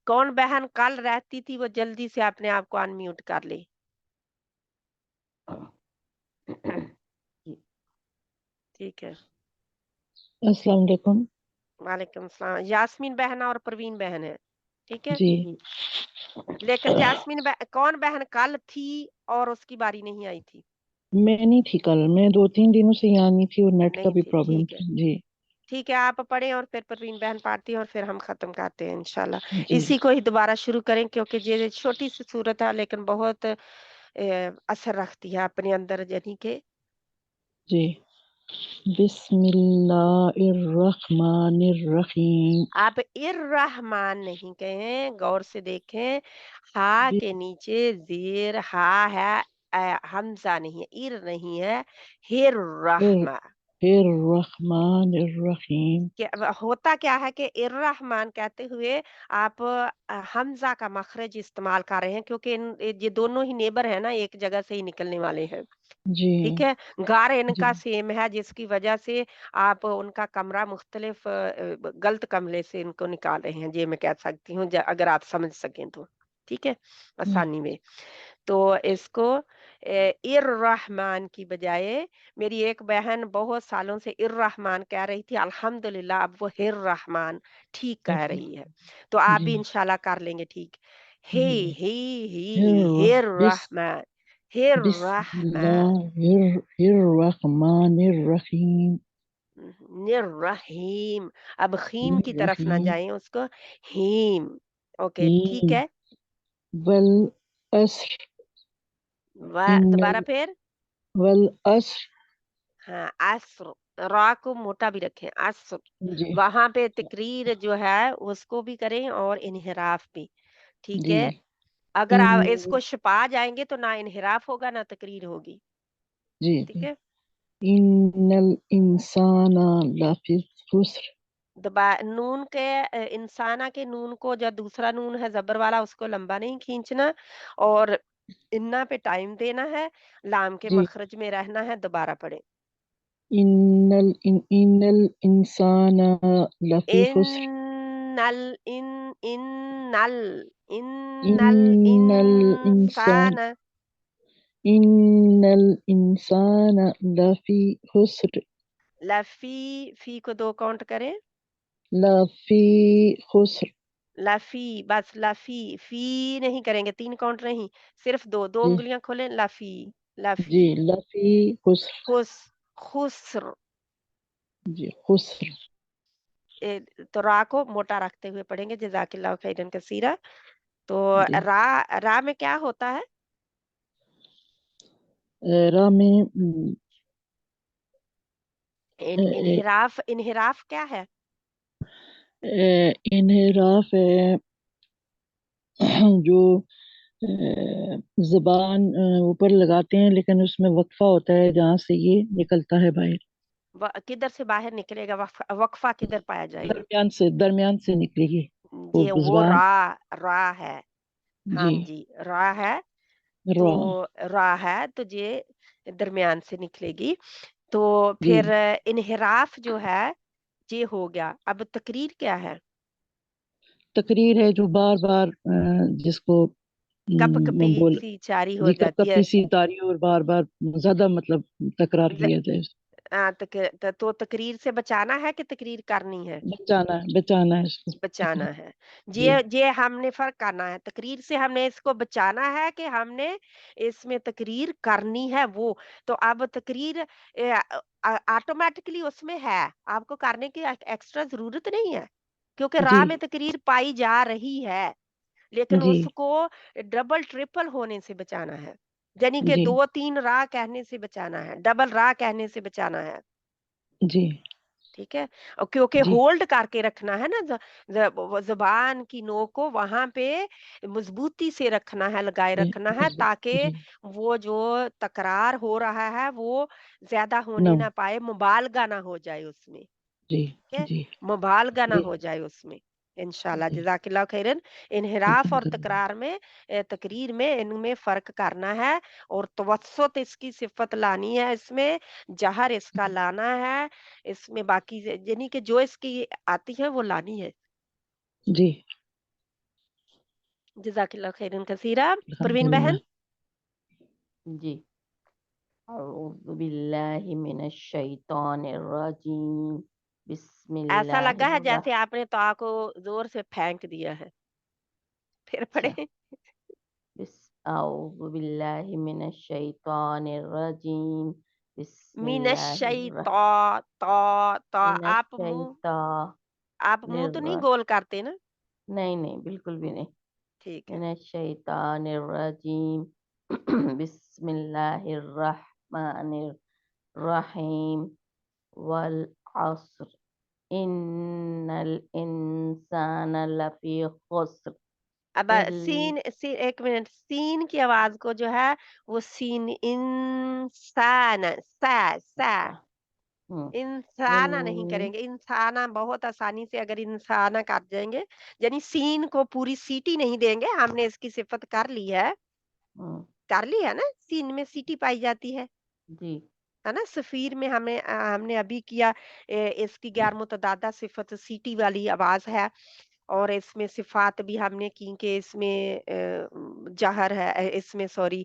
कौन बहन कल रहती थी वो जल्दी से अपने आप को अनम्यूट कर ले। जी, ठीक है। अस्सलाम वालेकुम। वालेकुम सलाम। यास्मीन बहन और परवीन बहन है, ठीक है। जी लेकिन कौन बहन कल थी और उसकी बारी नहीं आई थी? मैं नहीं थी कल, मैं 2-3 दिनों से यहाँ नहीं थी और नेट का नहीं भी थी, प्रॉब्लम ठीक है। था। जी ठीक है, आप पढ़ें और फिर परवीन बहन पढ़ती है और फिर हम खत्म करते हैं इंशाल्लाह। जी इसी को ही दोबारा शुरू करें, क्योंकि ये छोटी सी सूरत है लेकिन बहुत असर रखती है अपने अंदर, यानी कि जी बिस्मिल्लाहिर्रहमानिर्रहीम। आप इर्रहमान नहीं कहें, गौर से देखें, हा बि- के नीचे जेर हा है, हमजा नहीं है, इर नहीं है, हिर इर रहमा। الرحمن الرحیم. ہوتا کیا ہے کہ الرحمن کہتے ہوئے آپ حمزہ کا مخرج استعمال کر رہے ہیں، کیونکہ یہ دونوں ہی نیبر ہیں نا، ایک جگہ سے ہی نکلنے والے ہیں، جی ٹھیک ہے. گار ان جی کا سیم ہے، جس کی وجہ سے آپ ان کا کمرہ مختلف غلط کمرے سے ان کو نکال رہے ہیں، یہ میں کہہ سکتی ہوں اگر آپ سمجھ سکیں تو، ٹھیک ہے، آسانی میں. تو اس کو الرحمن کی بجائے، میری ایک بہن بہت سالوں سے الرحمن کہہ رہی تھی، الحمدللہ اب وہ الرحمن ٹھیک کہہ رہی ہے. تو آپ جی بھی انشاءاللہ کر لیں گے ٹھیک. جی. ہی الرحمن، بسم الرحمن اللہ الرحمن الرحیم. الرحیم. اب خیم کی طرف نہ الرحیم. جائیں، اس کو ہیم. اوکے ٹھیک ہے. والعصر ان دوبارہ پھر، والعصر. ہاں عصر، را کو موٹا بھی رکھیں، عصر. جی وہاں پہ تقریر جو ہے اس کو بھی کریں اور انحراف بھی، ٹھیک جی. ہے. اگر ان آپ اس کو چھپا جائیں گے تو نہ انحراف ہوگا نہ تقریر ہوگی، جی ٹھیک جی. ہے. ان الانسان لفی خسر. نون کے انسانہ کے نون کو، جو دوسرا نون ہے زبر والا، اس کو لمبا نہیں کھینچنا، اور انا پہ ٹائم دینا ہے، لام کے جی. مخرج میں رہنا ہے. دوبارہ پڑھیں. ان الانسان لفی خسر. ان ال ان ان ال ان ان الانسان الانسان ان الانسان لفی خسر. لفی، فی کو 2 کاؤنٹ کریں، لفی خسر. لفی، بس لفی، فی نہیں کریں گے، 3 کاؤنٹ نہیں، صرف 2 جی انگلیاں کھولیں. لفی، لفی، جی. لفی خسر. خسر. جی خسر. تو را کو موٹا رکھتے ہوئے پڑھیں گے. جزاک اللہ خیرن کثیرہ. تو جی. را میں کیا ہوتا ہے؟ را میں انحراف کیا ہے؟ انحراف ہے جو زبان اوپر لگاتے ہیں لیکن اس میں وقفہ ہوتا ہے جہاں سے یہ نکلتا ہے باہر. کدھر سے باہر نکلے گا؟ وقفہ کدھر پایا جائے گا؟ درمیان سے نکلے گی وہ وہ زبان. را ہے. ہاں جی. جی، را ہے. تو را. را ہے تو یہ درمیان سے نکلے گی. تو جی. پھر انحراف جو ہے یہ ہو گیا. اب تقریر کیا ہے؟ تقریر ہے جو بار بار جس کو کپ کپی بول سی چاری ہو جی کپ جاتی ہے. کپی سی تاری اور بار بار زیادہ مطلب تکرار کیا جائے. تو تقریر سے بچانا ہے کہ تقریر کرنی ہے؟ بچانا ہے اس کو. بچانا ہے. جی یہ ہم نے فرق کرنا ہے. تقریر سے ہم نے اس کو بچانا ہے کہ ہم نے اس میں تقریر کرنی ہے. وہ تو اب تقریر آٹومیٹکلی اس میں ہے، آپ کو کرنے کی ایکسٹرا ضرورت نہیں ہے، کیونکہ جی راہ میں تقریر پائی جا رہی ہے، لیکن جی اس کو ڈبل ٹرپل ہونے سے بچانا ہے. یعنی کہ جی 2-3 راہ کہنے سے بچانا ہے، ڈبل راہ کہنے سے بچانا ہے، جی ٹھیک ہے. اور کیونکہ جی ہولڈ کر کے رکھنا ہے نا زبان کی نوک کو، وہاں پہ مضبوطی سے رکھنا ہے، لگائے جی رکھنا ہے، تاکہ جی. وہ جو تکرار ہو رہا ہے وہ زیادہ ہونے نو. نہ پائے، مبالغہ نہ ہو جائے اس میں، جی ٹھیک ہے، جی مبالغہ نہ جی ہو جائے اس میں. انشاءاللہ. جی. جزاک اللہ خیرن. انحراف اور الحمدللہ. تکرار میں، تقریر میں، ان میں فرق کرنا ہے، اور توسط اس کی صفت لانی ہے، اس میں جہر اس کا لانا ہے، اس میں باقی یعنی کہ جو اس کی آتی ہے وہ لانی ہے. جی جزاک اللہ خیرن کثیرہ. پروین الحمدللہ. بہن. جی. اعوذ باللہ من الشیطان الرجیم. بسم ایسا اللہ لگا ہے جیسے الرحمن. آپ نے تو کو زور سے پھینک دیا ہے. پھر پڑھے. اعوذ باللہ من الشیطان الرجیم. بسم من اللہ الشیطان، تا من آپ منہ، الشیطان آپ منہ تو نہیں گول کرتے نا؟ نہیں نہیں بالکل بھی نہیں. ٹھیک ہے. من الشیطان الرجیم. بسم اللہ الرحمن الرحیم. والعصر ان الانسان لفی خسر. اب سین، ایک منٹ، سین کی آواز کو جو ہے وہ سین، انسان، سا इंसाना नहीं करेंगे, इंसाना बहुत आसानी से अगर इंसाना कर देंगे, यानी सीन को पूरी सीटी नहीं देंगे, हमने इसकी सिफत कर ली है ना, सीन में सीटी पाई जाती जी है ना। सफीर में हमने अभी किया, इसकी गैर मुतदादा सिफत सीटी वाली आवाज है, और इसमें सिफात भी हमने की कि इसमें जहर है, इसमें सॉरी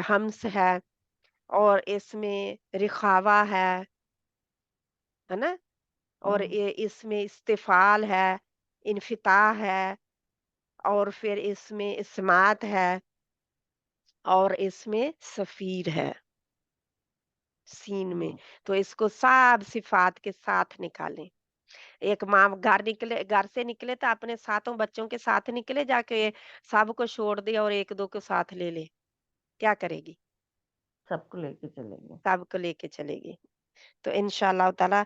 हम्स है, और इसमें रिखावा है ना, और इसमें इस्तिफाल है, इन्फिताह है, और फिर इसमें इस्मात है, और इसमें सफीर है सीन में। तो इसको सब सिफात के साथ निकालें। एक माँ घर से निकले तो अपने सातों बच्चों के साथ निकले, जाके सबको छोड़ दे और एक दो को साथ ले ले, क्या करेगी? सबको लेके चलेंगे। सबको लेके चलेगी। तो इंशाल्लाह ताला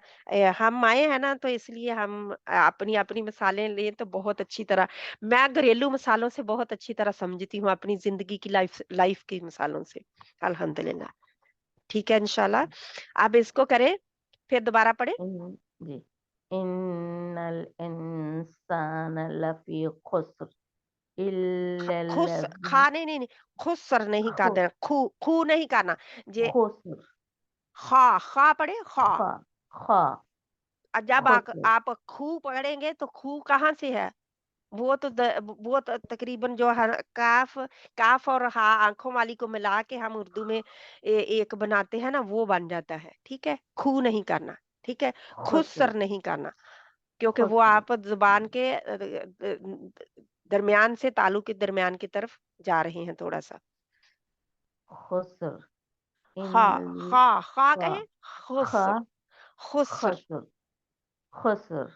हम आए हैं ना, तो इसलिए हम अपनी अपनी मिसालें लें तो बहुत अच्छी तरह, मैं घरेलू मसालों से बहुत अच्छी तरह समझती हूँ अपनी जिंदगी की लाइफ लाइफ की मिसालों से, अल्हम्दुलिल्लाह। ठीक है इंशाल्लाह। अब इसको करें, फिर दोबारा पढ़े। जी इन्नल इंसान लफी खुस्र खुश इल्लल्लज़ीन खा नहीं, खुसर नहीं खु करना, खू खू नहीं करना, जे खुस्र खा पढ़े, खा। खा खा जब खुस्र आप खू पढ़ेंगे तो खू कहाँ से है? वो तो तकरीबन जो हर काफ काफ और हा आंखों वाली को मिला के हम उर्दू में एक बनाते हैं ना, वो बन जाता है। ठीक है, खू नहीं करना, ठीक है, खुस्र खुसर नहीं करना, क्योंकि वो खुस्र आप जुबान के दरमियान से तालु के दरमियान की तरफ जा रहे हैं थोड़ा सा। खुस्र खा इन खा खा कहें, खा खुसर खुसर। खुस्र खुस्र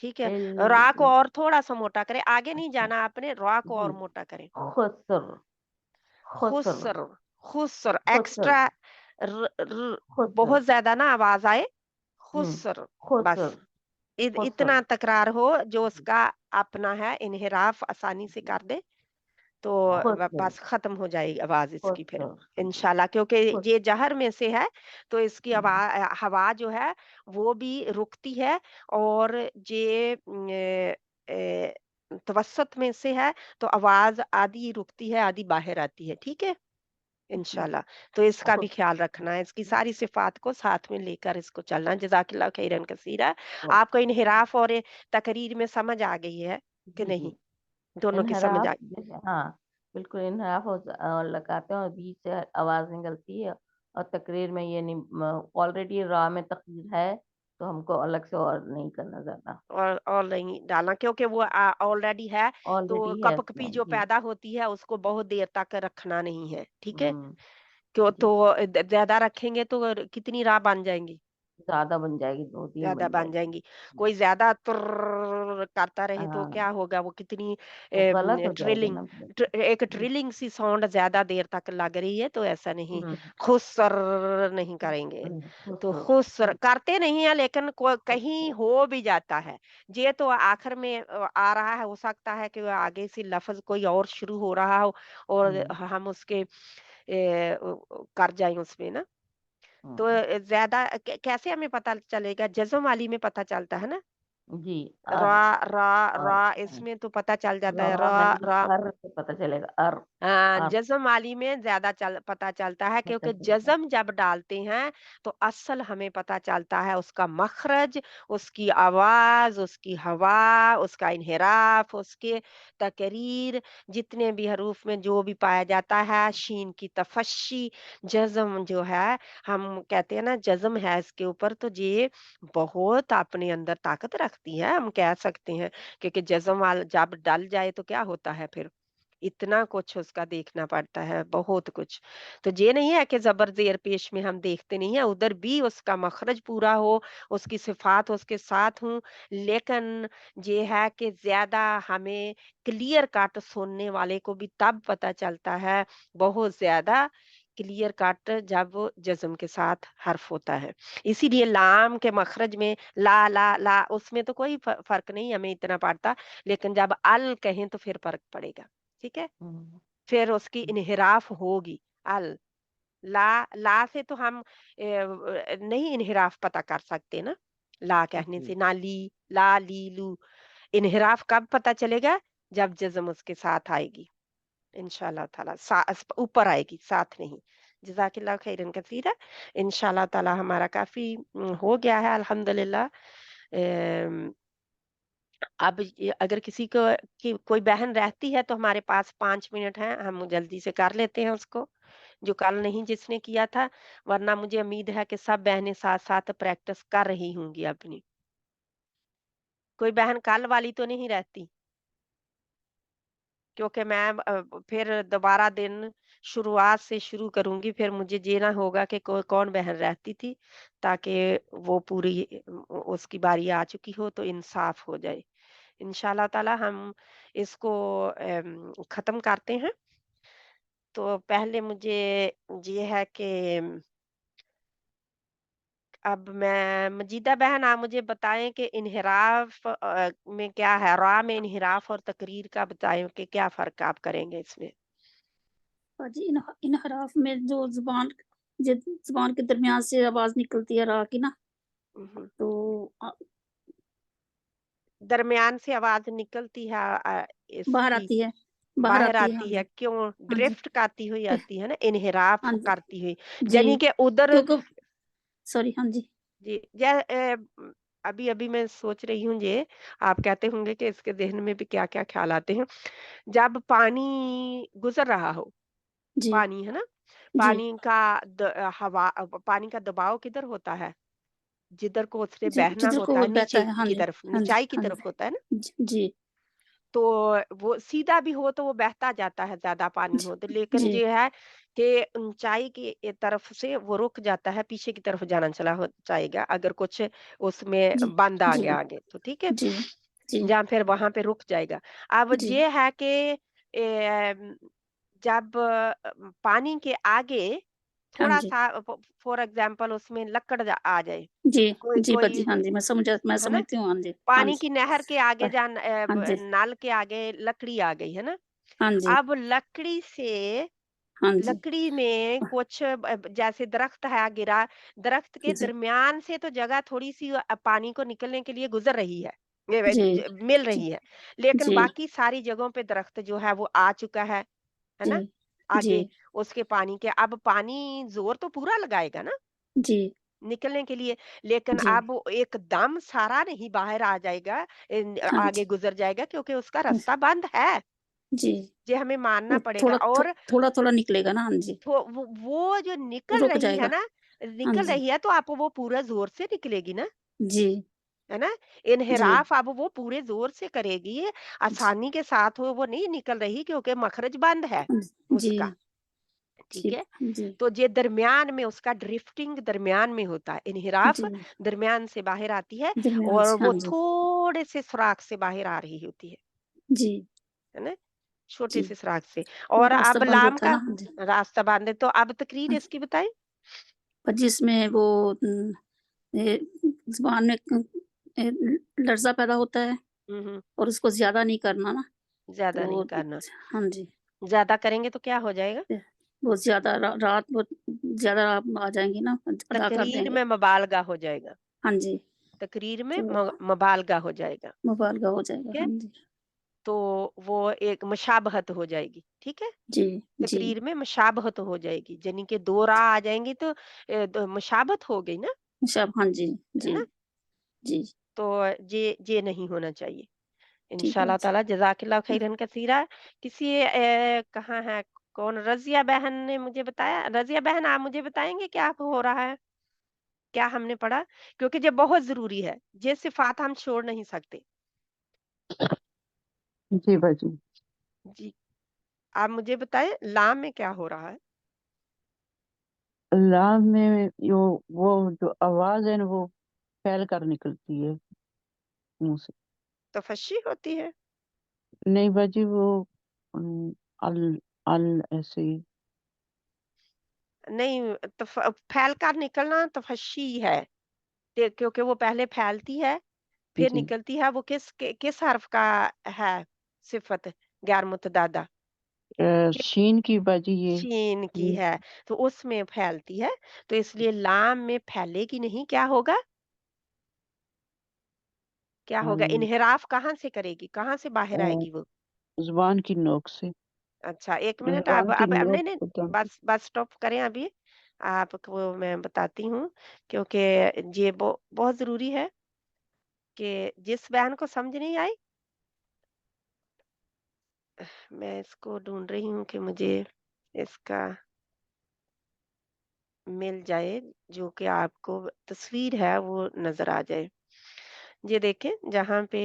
ठीक है, रा को इल और थोड़ा सा मोटा करें, आगे नहीं अच्छा जाना आपने, रा को जी और मोटा करें। खुस्र खुस्र खुसर खुसर खुस्र एक्स्ट्रा खुस्र बहुत ज्यादा ना आवाज आए, हम्म खुसर। खुस्र बस खुस्र इतना तकरार हो जो उसका अपना है, इनहिराफ आसानी से कर दे, तो खुस्र बस खत्म हो जाएगी आवाज इसकी फिर खुस्र इंशाल्लाह। क्योंकि खुस्र ये जहर में से है, तो इसकी हवा जो है वो भी रुकती है, और ये तवसत में से है, तो आवाज आधी रुकती है आधी बाहर आती है। ठीक है जी इंशाल्लाह। तो इसका भी खुस्र ख्याल रखना है, इसकी सारी सिफात को साथ में लेकर इसको चलना। जज़ाकिल्लाह खैरन कसीरा। आपको इनहिराफ और तकरीर में समझ आ गई है कि जी जी नहीं? दोनों की समझ इनहराफ आ जैसे हाँ बिल्कुल इनहराफ लगाते हैं और बीच से आवाज निकलती है और तकरीर में ये नहीं ऑलरेडी रा में तकरीर है तो हमको अलग से और नहीं करना ज्यादा और नहीं डालना, क्योंकि वो ऑलरेडी है, तो ऑलरेडी है कपकपी इसमें जो जी पैदा होती है उसको बहुत देर तक रखना नहीं है। ठीक है, हम्म क्यों जी तो ज्यादा रखेंगे तो कितनी राह बन जाएंगी, ज्यादा बन जाएगी 2-3 ज्यादा बन बन जाएगी जाएंगी। कोई ज्यादा तुर्र करता रहे तो हाँ क्या होगा, वो कितनी तो गलत हो जाएगा ट्रिलिंग ना फिर एक जी ट्रिलिंग सी साउंड ज्यादा देर तक लग रही है, तो ऐसा नहीं। हम्म खुसर नहीं करेंगे, तो खुसर खुसर करते नहीं है, लेकिन कहीं खुसर हो भी जाता है। ये तो आखिर में आ रहा है, हो सकता है कि वो आगे से लफ्ज कोई और शुरू हो रहा हो, और हम्म हम उसके कर जाएं उसमें ना। तो हम्म ज्यादा कैसे हमें पता चलेगा? जज़म वाली में पता चलता है ना, जी रा रा और रा, इसमें तो पता चल जाता है, रा रा में भी रा। से पता चलेगा अर जज़म वाली में ज्यादा पता चलता है, पता क्योंकि चलता है जज़म जब डालते हैं तो असल हमें पता चलता है उसका मखरज, उसकी आवाज, उसकी हवा, उसका इन्हिराफ, उसके तकरीर, जितने भी हरूफ में जो भी पाया जाता है, शीन की तफशी। जज़म जो है, हम कहते हैं ना जज़म है इसके ऊपर, तो ये बहुत अपने अंदर ताकत रखती है, हम कह सकते हैं। क्योंकि जज़म वाल जब डल जाए तो क्या होता है फिर, इतना कुछ उसका देखना पड़ता है, बहुत कुछ। तो ये नहीं है कि ज़बर ज़ेर पेश में हम देखते नहीं है, उधर भी उसका मखरज पूरा हो, उसकी सिफ़ात उसके साथ हों, लेकिन ये है कि ज़्यादा हमें क्लियर कट सुनने वाले को भी तब पता चलता है, बहुत ज़्यादा क्लियर कट, जब वो जज़म के साथ हर्फ होता है। इसीलिए लाम के मखरज में ला उसमें तो कोई फ़र्क नहीं हमें इतना पड़ता, लेकिन जब अल कहें तो फिर फ़र्क पड़ेगा। ठीक है? हम्म, फिर उसकी इन्हिराफ होगी, अल ला से तो हम नहीं इन्हिराफ पता कर सकते ना, ला कहने से, ना ली, ला, ली, लू। इन्हिराफ कब पता चलेगा? जब जज्म उसके साथ आएगी इंशाल्लाह ताला, ऊपर आएगी, साथ नहीं। जज़ाकिल्लाह खैरन कसीरा। इंशाल्लाह ताला हमारा काफी हो गया है अल्हम्दुलिल्लाह। अब अगर किसी को की कोई बहन रहती है तो हमारे पास 5 मिनट हैं, हम जल्दी से कर लेते हैं उसको, जो कल नहीं जिसने किया था, वरना मुझे उम्मीद है कि सब बहनें साथ-साथ प्रैक्टिस कर रही होंगी अपनी। कोई बहन कल वाली तो नहीं रहती? क्योंकि मैं फिर दोबारा दिन शुरुआत से शुरू करूँगी, फिर मुझे ये ना होगा कि कौन बहन रहती थी, ताकि वो पूरी उसकी बारी आ चुकी हो तो इंसाफ हो जाए। इंशाल्लाह ताला हम इसको ख़त्म करते हैं। तो पहले मुझे ये है कि अब मैं मजीदा बहन आप मुझे बताएँ कि इन्हिराफ में क्या है? रा में इन्हिराफ और तकरीर का बताएँ कि क्या फ़र्क आप करेंगे इसमें? जी, इनहराफ में जो ज़ुबान के दरमियान से आवाज़ निकलती है रा की ना, उहुँ। तो दरमियान से आवाज़ निकलती है बाहर इसकी आती है, बाहर हाँ आती है, जी, क्यों? हाँ जी, ड्रिफ्ट करती हुई हाँ आती है ना, इन्हिराफ जी, करती हुई। यानी जी, कि उधर क्योंकि सॉरी, हाँ जी, जी, अभी-अभी मैं सोच रही हूँ ये, आप कहते होंगे कि इसके ज़हन में भी क्या-क्या ख़्याल आते हैं। जब पानी गुज़र रहा हो, जी, पानी है ना? जी, पानी का दबाव किधर होता है? जिधर को उससे जी, बहना जिधर को होता है, बहता नीचे है, हाँ की जी, तरफ, हाँ जी, नीचाई की हाँ तरफ जी, होता है ना? जी, तो वो सीधा भी हो तो वो बहता जाता है, ज़्यादा पानी जी, हो तो, लेकिन जी, ये है कि ऊँचाई की तरफ से वो रुक जाता है, पीछे की तरफ जाना चला हो जाएगा, अगर कुछ उसमें जी, बंद आ जी, गया आगे, तो ठीक है? जी, जी, या फिर वहाँ पे रुक जाएगा। अब जी, ये है कि जब पानी के आगे हाँ जी, थोड़ा-सा फॉर एग्ज़ाम्पल उसमें लक्कड़ आ जाए, जी, कोई जी, कोई हाँ जी, मैं है ना? समझती हूँ, हाँ जी, हाँ पानी जी, की नहर के आगे हाँ जी, नल के आगे लकड़ी आ गई, है ना? हाँ जी, अब हाँ जी, लकड़ी में कुछ जैसे दरख्त है गिरा, दरख्त के जी, दरमियान से तो जगह थोड़ी-सी पानी को निकलने के लिए गुज़र रही है, ये व जी, ज मिल जी, रही है। लेकिन जी, बाकी सारी जगहों पे दरख्त जो है वो आ चुका है जी, ना? जी, आगे उसके पानी के, अब पानी ज़ोर तो पूरा लगाएगा ना जी, निकलने के लिए, लेकिन जी, अब वो एकदम सारा नहीं बाहर आ जाएगा, हाँ आगे जी, गुज़र जाएगा, क्योंकि उसका हाँ रास्ता बंद है। जी, ये हमें मानना वो पड़ेगा। और थोड़ा-थोड़ा निकलेगा ना, हाँ जी, वो जो निकल रुक रही है जाएगा, ना, हाँ निकल जी, रही है तो आप वो पूरा ज़ोर से निकलेगी ना, जी, है ना? जी, इन्हिराफ अब वो पूरे ज़ोर से करेगी, जी, आसानी के साथ वो नहीं निकल रही, क्योंकि मखरज बंद है हाँ जी, उसका, जी, ठीक है? जी, तो ये दरमियान में उसका ड्रिफ्टिंग दरमियान में होता है, इन्हिराफ जी, दरमियान से बाहर आती है, दरमियान और से, वो हाँ जी, थोड़े से सुराख से बाहर आ रही होती जी, है ना? छोटे जी, से सुराख से। वो और रास्ता अब बंद लाम होता है का ना, हाँ जी, रास्ता बाँधे, तो अब तकरीर हाँ जी, इसकी बताएँ? पर जिसमें वो ये ज़ुबान में लर्ज़ा पैदा होता है हुँ, हुँ। और उसको ज़्यादा नहीं करना ना, ज़्यादा नहीं तो करना। हाँ जी, ज़्यादा करेंगे तो क्या हो जाएगा? बहुत ज़्यादा रात बहुत ज़्यादा आ जाएँगी ना, अदा कर तकरीर देंगे। में मुबालगा हो जाएगा। हाँ जी, तकरीर में तो मुबालगा हो जाएगा, मुबालगा हो जाएगा, ठीक है? हाँ जी। तो वो एक मुशाबहत हो जाएगी, ठीक है? जी, जी, तकरीर में मुशाबहत हो जाएगी, यानी कि 2 राह आ जाएँगी तो मुशाबहत हो गई ना, हाँ जी, है जी, ना? जी, तो ये नहीं होना चाहिए। ठीक है इंशाल्लाह जी। ताला जज़ाकिल्लाह हाँ, खैरन कसीरा। किसी कहाँ है, कौन रज़िया बहन ने मुझे बताया, रज़िया बहन आप मुझे बताएँगे क्या हो रहा है? क्या हमने पढ़ा? क्योंकि ये बहुत ज़रूरी है, ये सिफ़ात हम छोड़ नहीं सकते। जी बाजी। जी, आप मुझे बताएँ लाम में क्या हो रहा है? लाम में वो जो आवाज है ना वो फैल कर निकलती है मुंह से। तफ़श्शी होती है? नहीं बाजी वो अम, अल अल ऐसे ही। नहीं, फैल कर निकलना तफ़श्शी है, क्योंकि वो पहले फैलती है, फिर जी निकलती है, वो किस हर्फ़ का है सिफ़त गैर मुतदादा? शीन की बाजी ये शीन की ये है, तो उसमें फैलती है, तो इसलिए लाम में फैलेगी नहीं, क्या होगा? क्या होगा? अम, इन्हिराफ कहाँ से करेगी? कहाँ से बाहर अ, आएगी वो? जुबान की नोक से, अच्छा 1 मिनट जुबान की अब नोक नहीं, को तो बस बस स्टॉप करें अभी। आपको मैं बताती हूँ, क्योंकि ये बहुत ज़रूरी है कि जिस बहन को समझ नहीं आई, मैं इसको ढूँढ रही हूँ कि मुझे इसका मिल जाए, जो कि आपको तस्वीर है वो नज़र आ जाए। ये देखें, जहाँ पे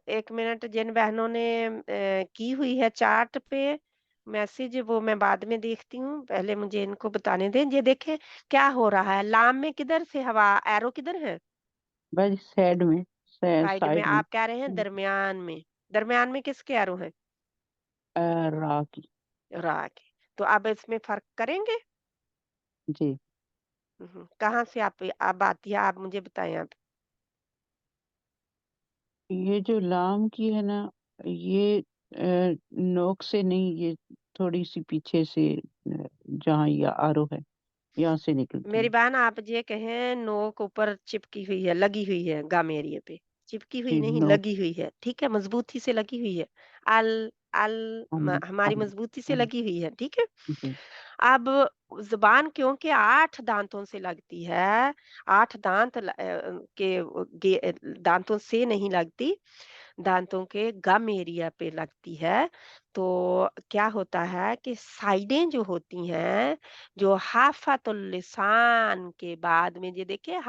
1 मिनट, जिन बहनों ने की हुई है चार्ट पे मैसेज, वो मैं बाद में देखती हूँ, पहले मुझे इनको बताने दें। ये देखें क्या हो रहा है, लाम में किधर से हवा, एरो किधर है? बाजी साइड में, साइड में, साइड में, आप कह रहे हैं दरमियान में। दरमियान में किसके एरो हैं? रा की। रा के। तो अब इसमें फ़र्क करेंगे? जी, कहाँ से आप अब आती है, आप मुझे बताएँ अब। ये जो लाम की है ना, ये नोक से नहीं, ये थोड़ी सी पीछे से, जहाँ ये आरो है, यहाँ से निकलती मेरी है। बहन, आप ये कहें नोक ऊपर चिपकी हुई है, लगी हुई है गम एरिया पे, चिपकी हुई जी, नहीं, नोक। लगी हुई है, ठीक है, मजबूती से लगी हुई है। अल अल हम हमारी हम मजबूती से हम लगी हुई है, ठीक है। जी, अब जुबान क्योंकि 8 दांतों से लगती है, 8 दांत दांतों से नहीं लगती, दांतों के गम एरिया पे लगती है। तो क्या होता है कि साइडें जो होती हैं, जो हाफ़ातुल लिसान के बाद में, ये देखिए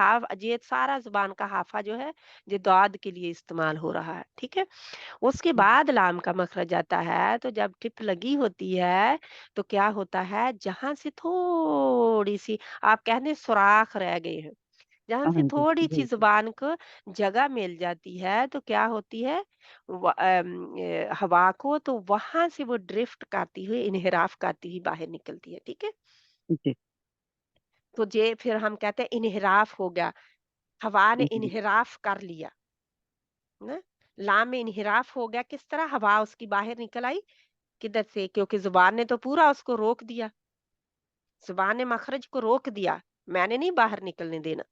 ये सारा ज़ुबान का हाफ़ा जो है, ये दाद के लिए इस्तेमाल हो रहा है, ठीक है? उसके बाद लाम का मखरज आता है, तो जब टिप लगी होती है, तो क्या होता है, जहाँ से थोड़ी-सी, आप कह दें सुराख रह गए हैं, जहाँ से हाँ जी, थोड़ी-सी जी, ज़ुबान को जगह मिल जाती है, तो क्या होती है, हवा को, तो वहाँ से वो ड्रिफ्ट करती हुई, इन्हिराफ करती हुई बाहर निकलती है, ठीक है? जी, तो ये फिर हम कहते हैं इन्हिराफ हो गया, हवा ने जी, इन्हिराफ कर लिया, ना? लाम में इन्हिराफ हो गया, किस तरह? हवा उसकी बाहर निकल आई, किधर से? क्योंकि ज़ुबान ने तो पूरा उसको रोक दिया, ज़ुबान ने मखरज को रोक दिया, मैंने नहीं बाहर निकलने देना,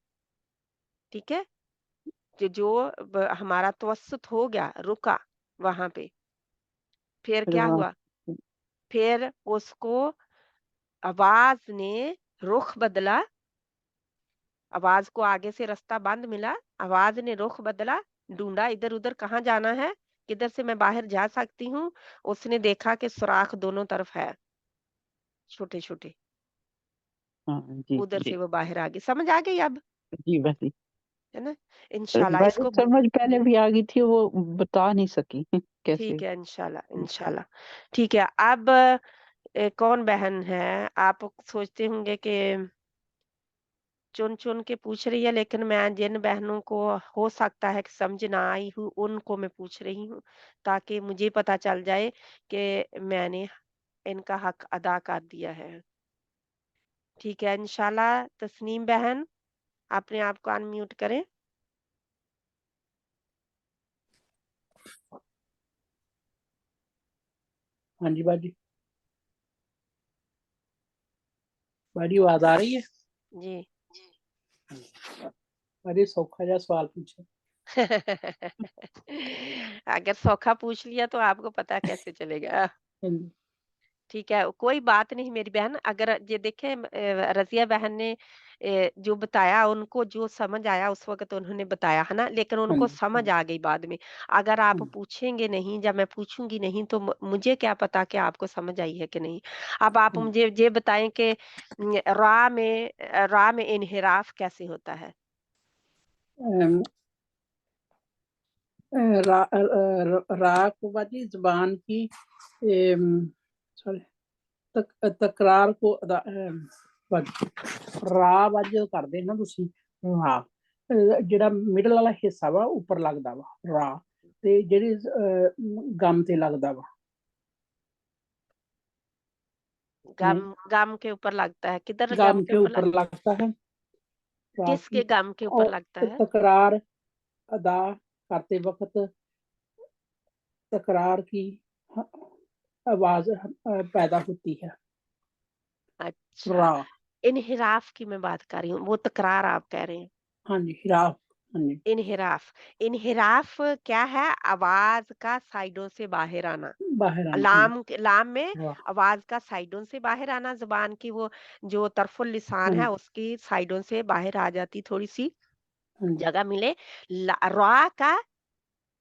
ठीक है? जो हमारा तवस्सुत हो गया, रुका वहां पे, फिर फिर क्या वहाँ हुआ? फिर उसको आवाज ने रुख बदला, आवाज को आगे से रास्ता बंद मिला, आवाज ने रुख बदला, ढूंढा इधर उधर कहाँ जाना है, किधर से मैं बाहर जा सकती हूँ। उसने देखा कि सुराख दोनों तरफ है, छोटे छोटे, हाँ जी, उधर जी, से वो बाहर आ गई। समझ आ गई अब, जी, बाजी। है ना? इंशाल्लाह बाजी इसको समझ पहले भी आ गई थी, वो बता नहीं सकी कैसे। ठीक है, इंशाल्लाह इंशाल्लाह। ठीक है, अब कौन बहन है? आप सोचते होंगे कि चुन-चुन के पूछ रही है, लेकिन मैं जिन बहनों को हो सकता है कि समझ ना आई हो, उनको मैं पूछ रही हूँ, ताकि मुझे पता चल जाए कि मैंने इनका हक अदा कर दिया है। ठीक है, इंशाल्लाह। तस्नीम बहन, अपने आप को अनम्यूट करें। हाँ जी बाजी, बाजी आवाज आ रही है? जी। बाजी सौखा जा सवाल पूछे। अगर सौखा पूछ लिया तो आपको पता कैसे चलेगा? हाँ जी, ठीक है, कोई बात नहीं मेरी बहन। अगर ये देखें, रज़िया बहन ने जो बताया, उनको जो समझ आया उस वक़्त उन्होंने बताया, है ना? लेकिन हाँ उनको जी, समझ आ गई बाद में। अगर आप हाँ पूछेंगे नहीं या मैं पूछूँगी नहीं, तो मुझे क्या पता कि आपको समझ आई है कि नहीं। अब आप जी। मुझे ये बताएँ कि रा में इन्हिराफ कैसे होता है? अम, रा को बाजी जुबान की सॉरी तकरार को ਬਾਜੀ ਰਾ ਬਾਜੀ ਜਦੋਂ ਕਰਦੇ ਨਾ ਤੁਸੀਂ ਰਾ ਜਿਹੜਾ ਮਿਡਲ ਵਾਲਾ ਹਿੱਸਾ ਵਾ ਉੱਪਰ ਲੱਗਦਾ ਵਾ ਰਾ ਤੇ ਜਿਹੜੀ ਗਮ ਤੇ ਲੱਗਦਾ ਵਾ गम गम के ऊपर लगता है। किधर गम गम के के ऊपर ऊपर लगता है रा की किसके गम के ऊपर और लगता है? तकरार अदा करते वक्त तकरार की आवाज पैदा होती है। अच्छा, रा, इनहिराफ की मैं बात कर रही हूँ, वो तकरार आप कह रहे हैं। हाँ जी, हिराफ, हाँ जी, इनहिराफ, इनहिराफ क्या है? आवाज का साइडों से बाहर आना। बाहर आना। लाम में रा, आवाज का साइडों से बाहर आना, जुबान की वो जो तरफुल लिसान हाँ है जी, उसकी साइडों से बाहर आ जाती, थोड़ी सी हाँ जी, जगह मिले। रा का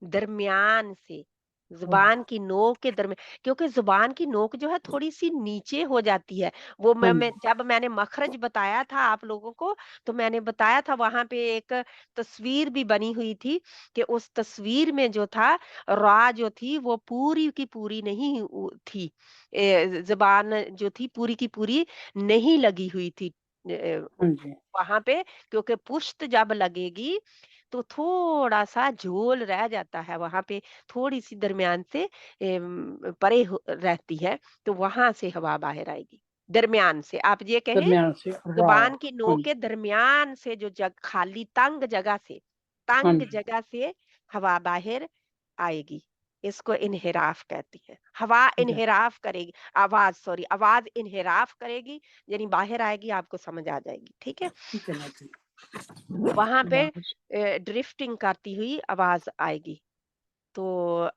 दरमियान से, रा, जुबान की नोक के दरमियान, क्योंकि जुबान की नोक जो है थोड़ी सी नीचे हो जाती है। वो हाँ मैं जी, जब मैंने मखरज बताया था आप लोगों को, तो मैंने बताया था वहां पे एक तस्वीर भी बनी हुई थी कि उस तस्वीर में जो था रा जो थी वो पूरी की पूरी नहीं थी, जुबान जो थी पूरी की पूरी नहीं लगी हुई थी हाँ जी, वहां पे, क्योंकि पुश्त जब लगेगी तो थोड़ा सा झोल रह जाता है वहां पे, थोड़ी सी दरमियान से परे रहती है, तो वहां से हवा बाहर आएगी। दरमियान से आप ये कहें, दरमियान से रा, जुबान की हाँ नोक जी, के दरमियान से जो खाली तंग जगह से, हाँ तंग जी, जगह से हवा बाहर आएगी, इसको इनहिराफ कहती है। हवा ठीक है, इनहिराफ करेगी, आवाज इनहिराफ करेगी, यानी बाहर आएगी, आपको समझ आ जाएगी। ठीक है, ठीक है ना जी, वहां पे आवाज, ड्रिफ्टिंग करती हुई आवाज आएगी। तो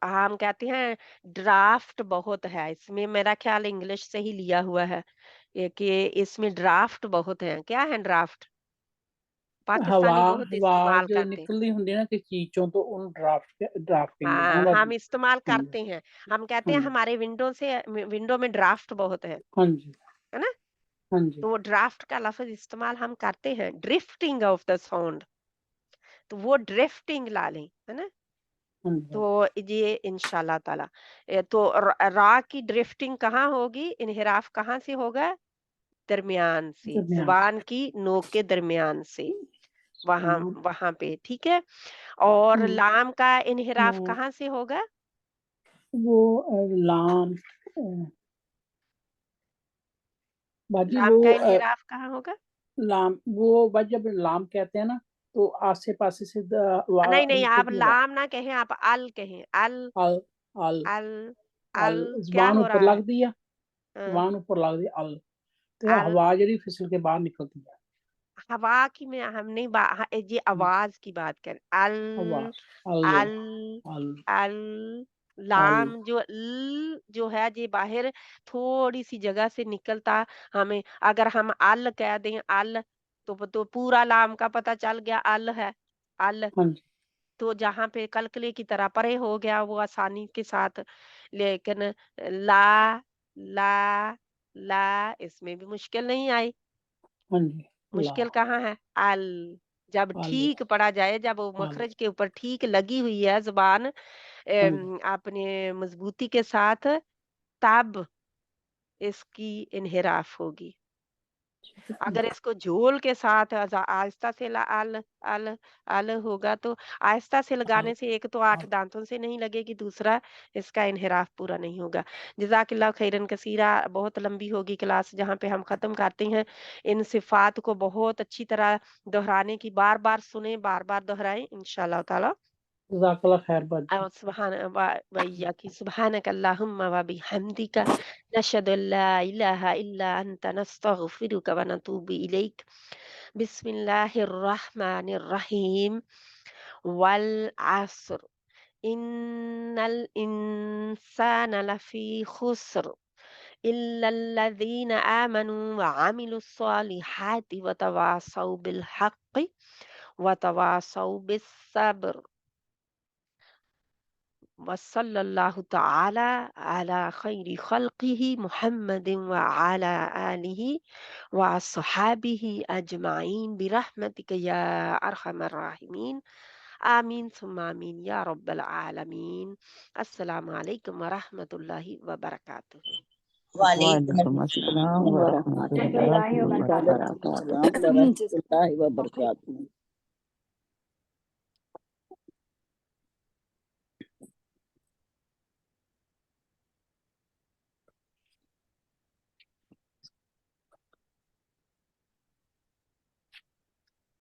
हम कहते हैं ड्राफ्ट बहुत है इसमें, मेरा ख्याल इंग्लिश से ही लिया हुआ है, ये कि इसमें ड्राफ्ट बहुत है। क्या है ड्राफ्ट? हवा, पाकिस्तानी बहुत हवा इस्तेमाल जो करते हैं। निकलनी होंदी ना कि चीजों तो उन ड्राफ्टिंग है हाँ, ना हम जी, इस्तेमाल हाँ जी, करते हैं। हम कहते हाँ हैं जी, हमारे विंडो में ड्राफ्ट बहुत हाँ जी, है ना? हाँ जी, तो वो ड्राफ्ट का लफ्ज इस्तेमाल हम करते हैं, ड्रिफ्टिंग ऑफ द साउंड, तो वो ड्रिफ्टिंग ला लें, है ना? हाँ जी, तो ये इंशाल्लाह ताला तो रा की ड्रिफ्टिंग कहाँ होगी, इनहिराफ कहाँ से होगा? दरमियान से, दरमियान जुबान की नोक के दरमियान से, वहां से, वहां पे। ठीक है, और हाँ, लाम का इनहिराफ वो कहाँ से होगा? वो लाम, बाजी लाम वो का इनहिराफ कहाँ होगा? लाम, वो बाजी जब लाम कहते हैं ना तो आसे पासे से नहीं नहीं, आप निकलती हवा, लाम ना कहें, आप अल कहें। अल अल, अल, अल अल, अल क्या जुबान हो ऊपर रहा है? लगती है, हाँ, जुबान ऊपर लगती है अल, तो अल हवा जड़ी फिसल के बाहर निकलती है, हवा की में हम नहीं ये आवाज की बात करें। हवा, अल अल, अल अल, अल अल, लाम जो जो है ये बाहर थोड़ी सी जगह से निकलता। हमें अगर हम अल कह दें, अल तो पूरा लाम का पता चल गया, अल है अल। हाँ जी, तो जहाँ पे कलकले की तरह परे हो गया वो आसानी के साथ, लेकिन ला ला ला इसमें भी मुश्किल नहीं आई। हाँ जी, ला, मुश्किल कहाँ है? अल जब अल, ठीक पढ़ा जाए, जब वो अल, मखरज के ऊपर ठीक लगी हुई है जुबान हाँ जी, अपने मजबूती के साथ, तब इसकी इनहिराफ होगी। अगर इसको झोल के साथ आहिस्ता से अल अल अल होगा, तो आहिस्ता से अल, लगाने से एक तो 8 अल, दांतों से नहीं लगेगी, दूसरा इसका इनहिराफ पूरा नहीं होगा। जज़ाकिल्लाह खैरन कसीरा। बहुत लंबी होगी क्लास, जहाँ पे हम खत्म करते हैं। इन सिफात को बहुत अच्छी तरह दोहराने की, बार बार सुने, बार बार दोहराएं इंशाल्लाह ताला। जज़ाकल्लाह खैर बाजी, सुबहान वइय्याकी सुब्हानक अल्लाहुम्मा व बिहम्दिका नशहदु अल्ला इलाहा इल्ला अंता नस्तगफिरुका व नतूबु इलैक। बिस्मिल्लाहिर रहमानिर रहीम। वल अस्र इन्नल इंसाना लफी खुस्र इल्लल्लज़ीना आमनू व अमिलुस सालिहाति व तवासौ बिल हक़्क़ि व तवासौ बिस सब्र। वसल्लल्लाहु ताला अला खैरी खल्किही मुहम्मदिन व अला आलिही व अस्हाबिही अजमाइन बिरहमतिक या अरहमर राहिमीन। आमीन सुम्मा आमीन या रब्बल आलमीन। अस्सलामु अलैकुम व रहमतुल्लाहि व बरकातुहू। वालेकुम वालेकुम अस्सलाम अस्सलाम व व रहमतुल्लाहि व रहमतुल्लाहि व बरकातहू। बरकातहू।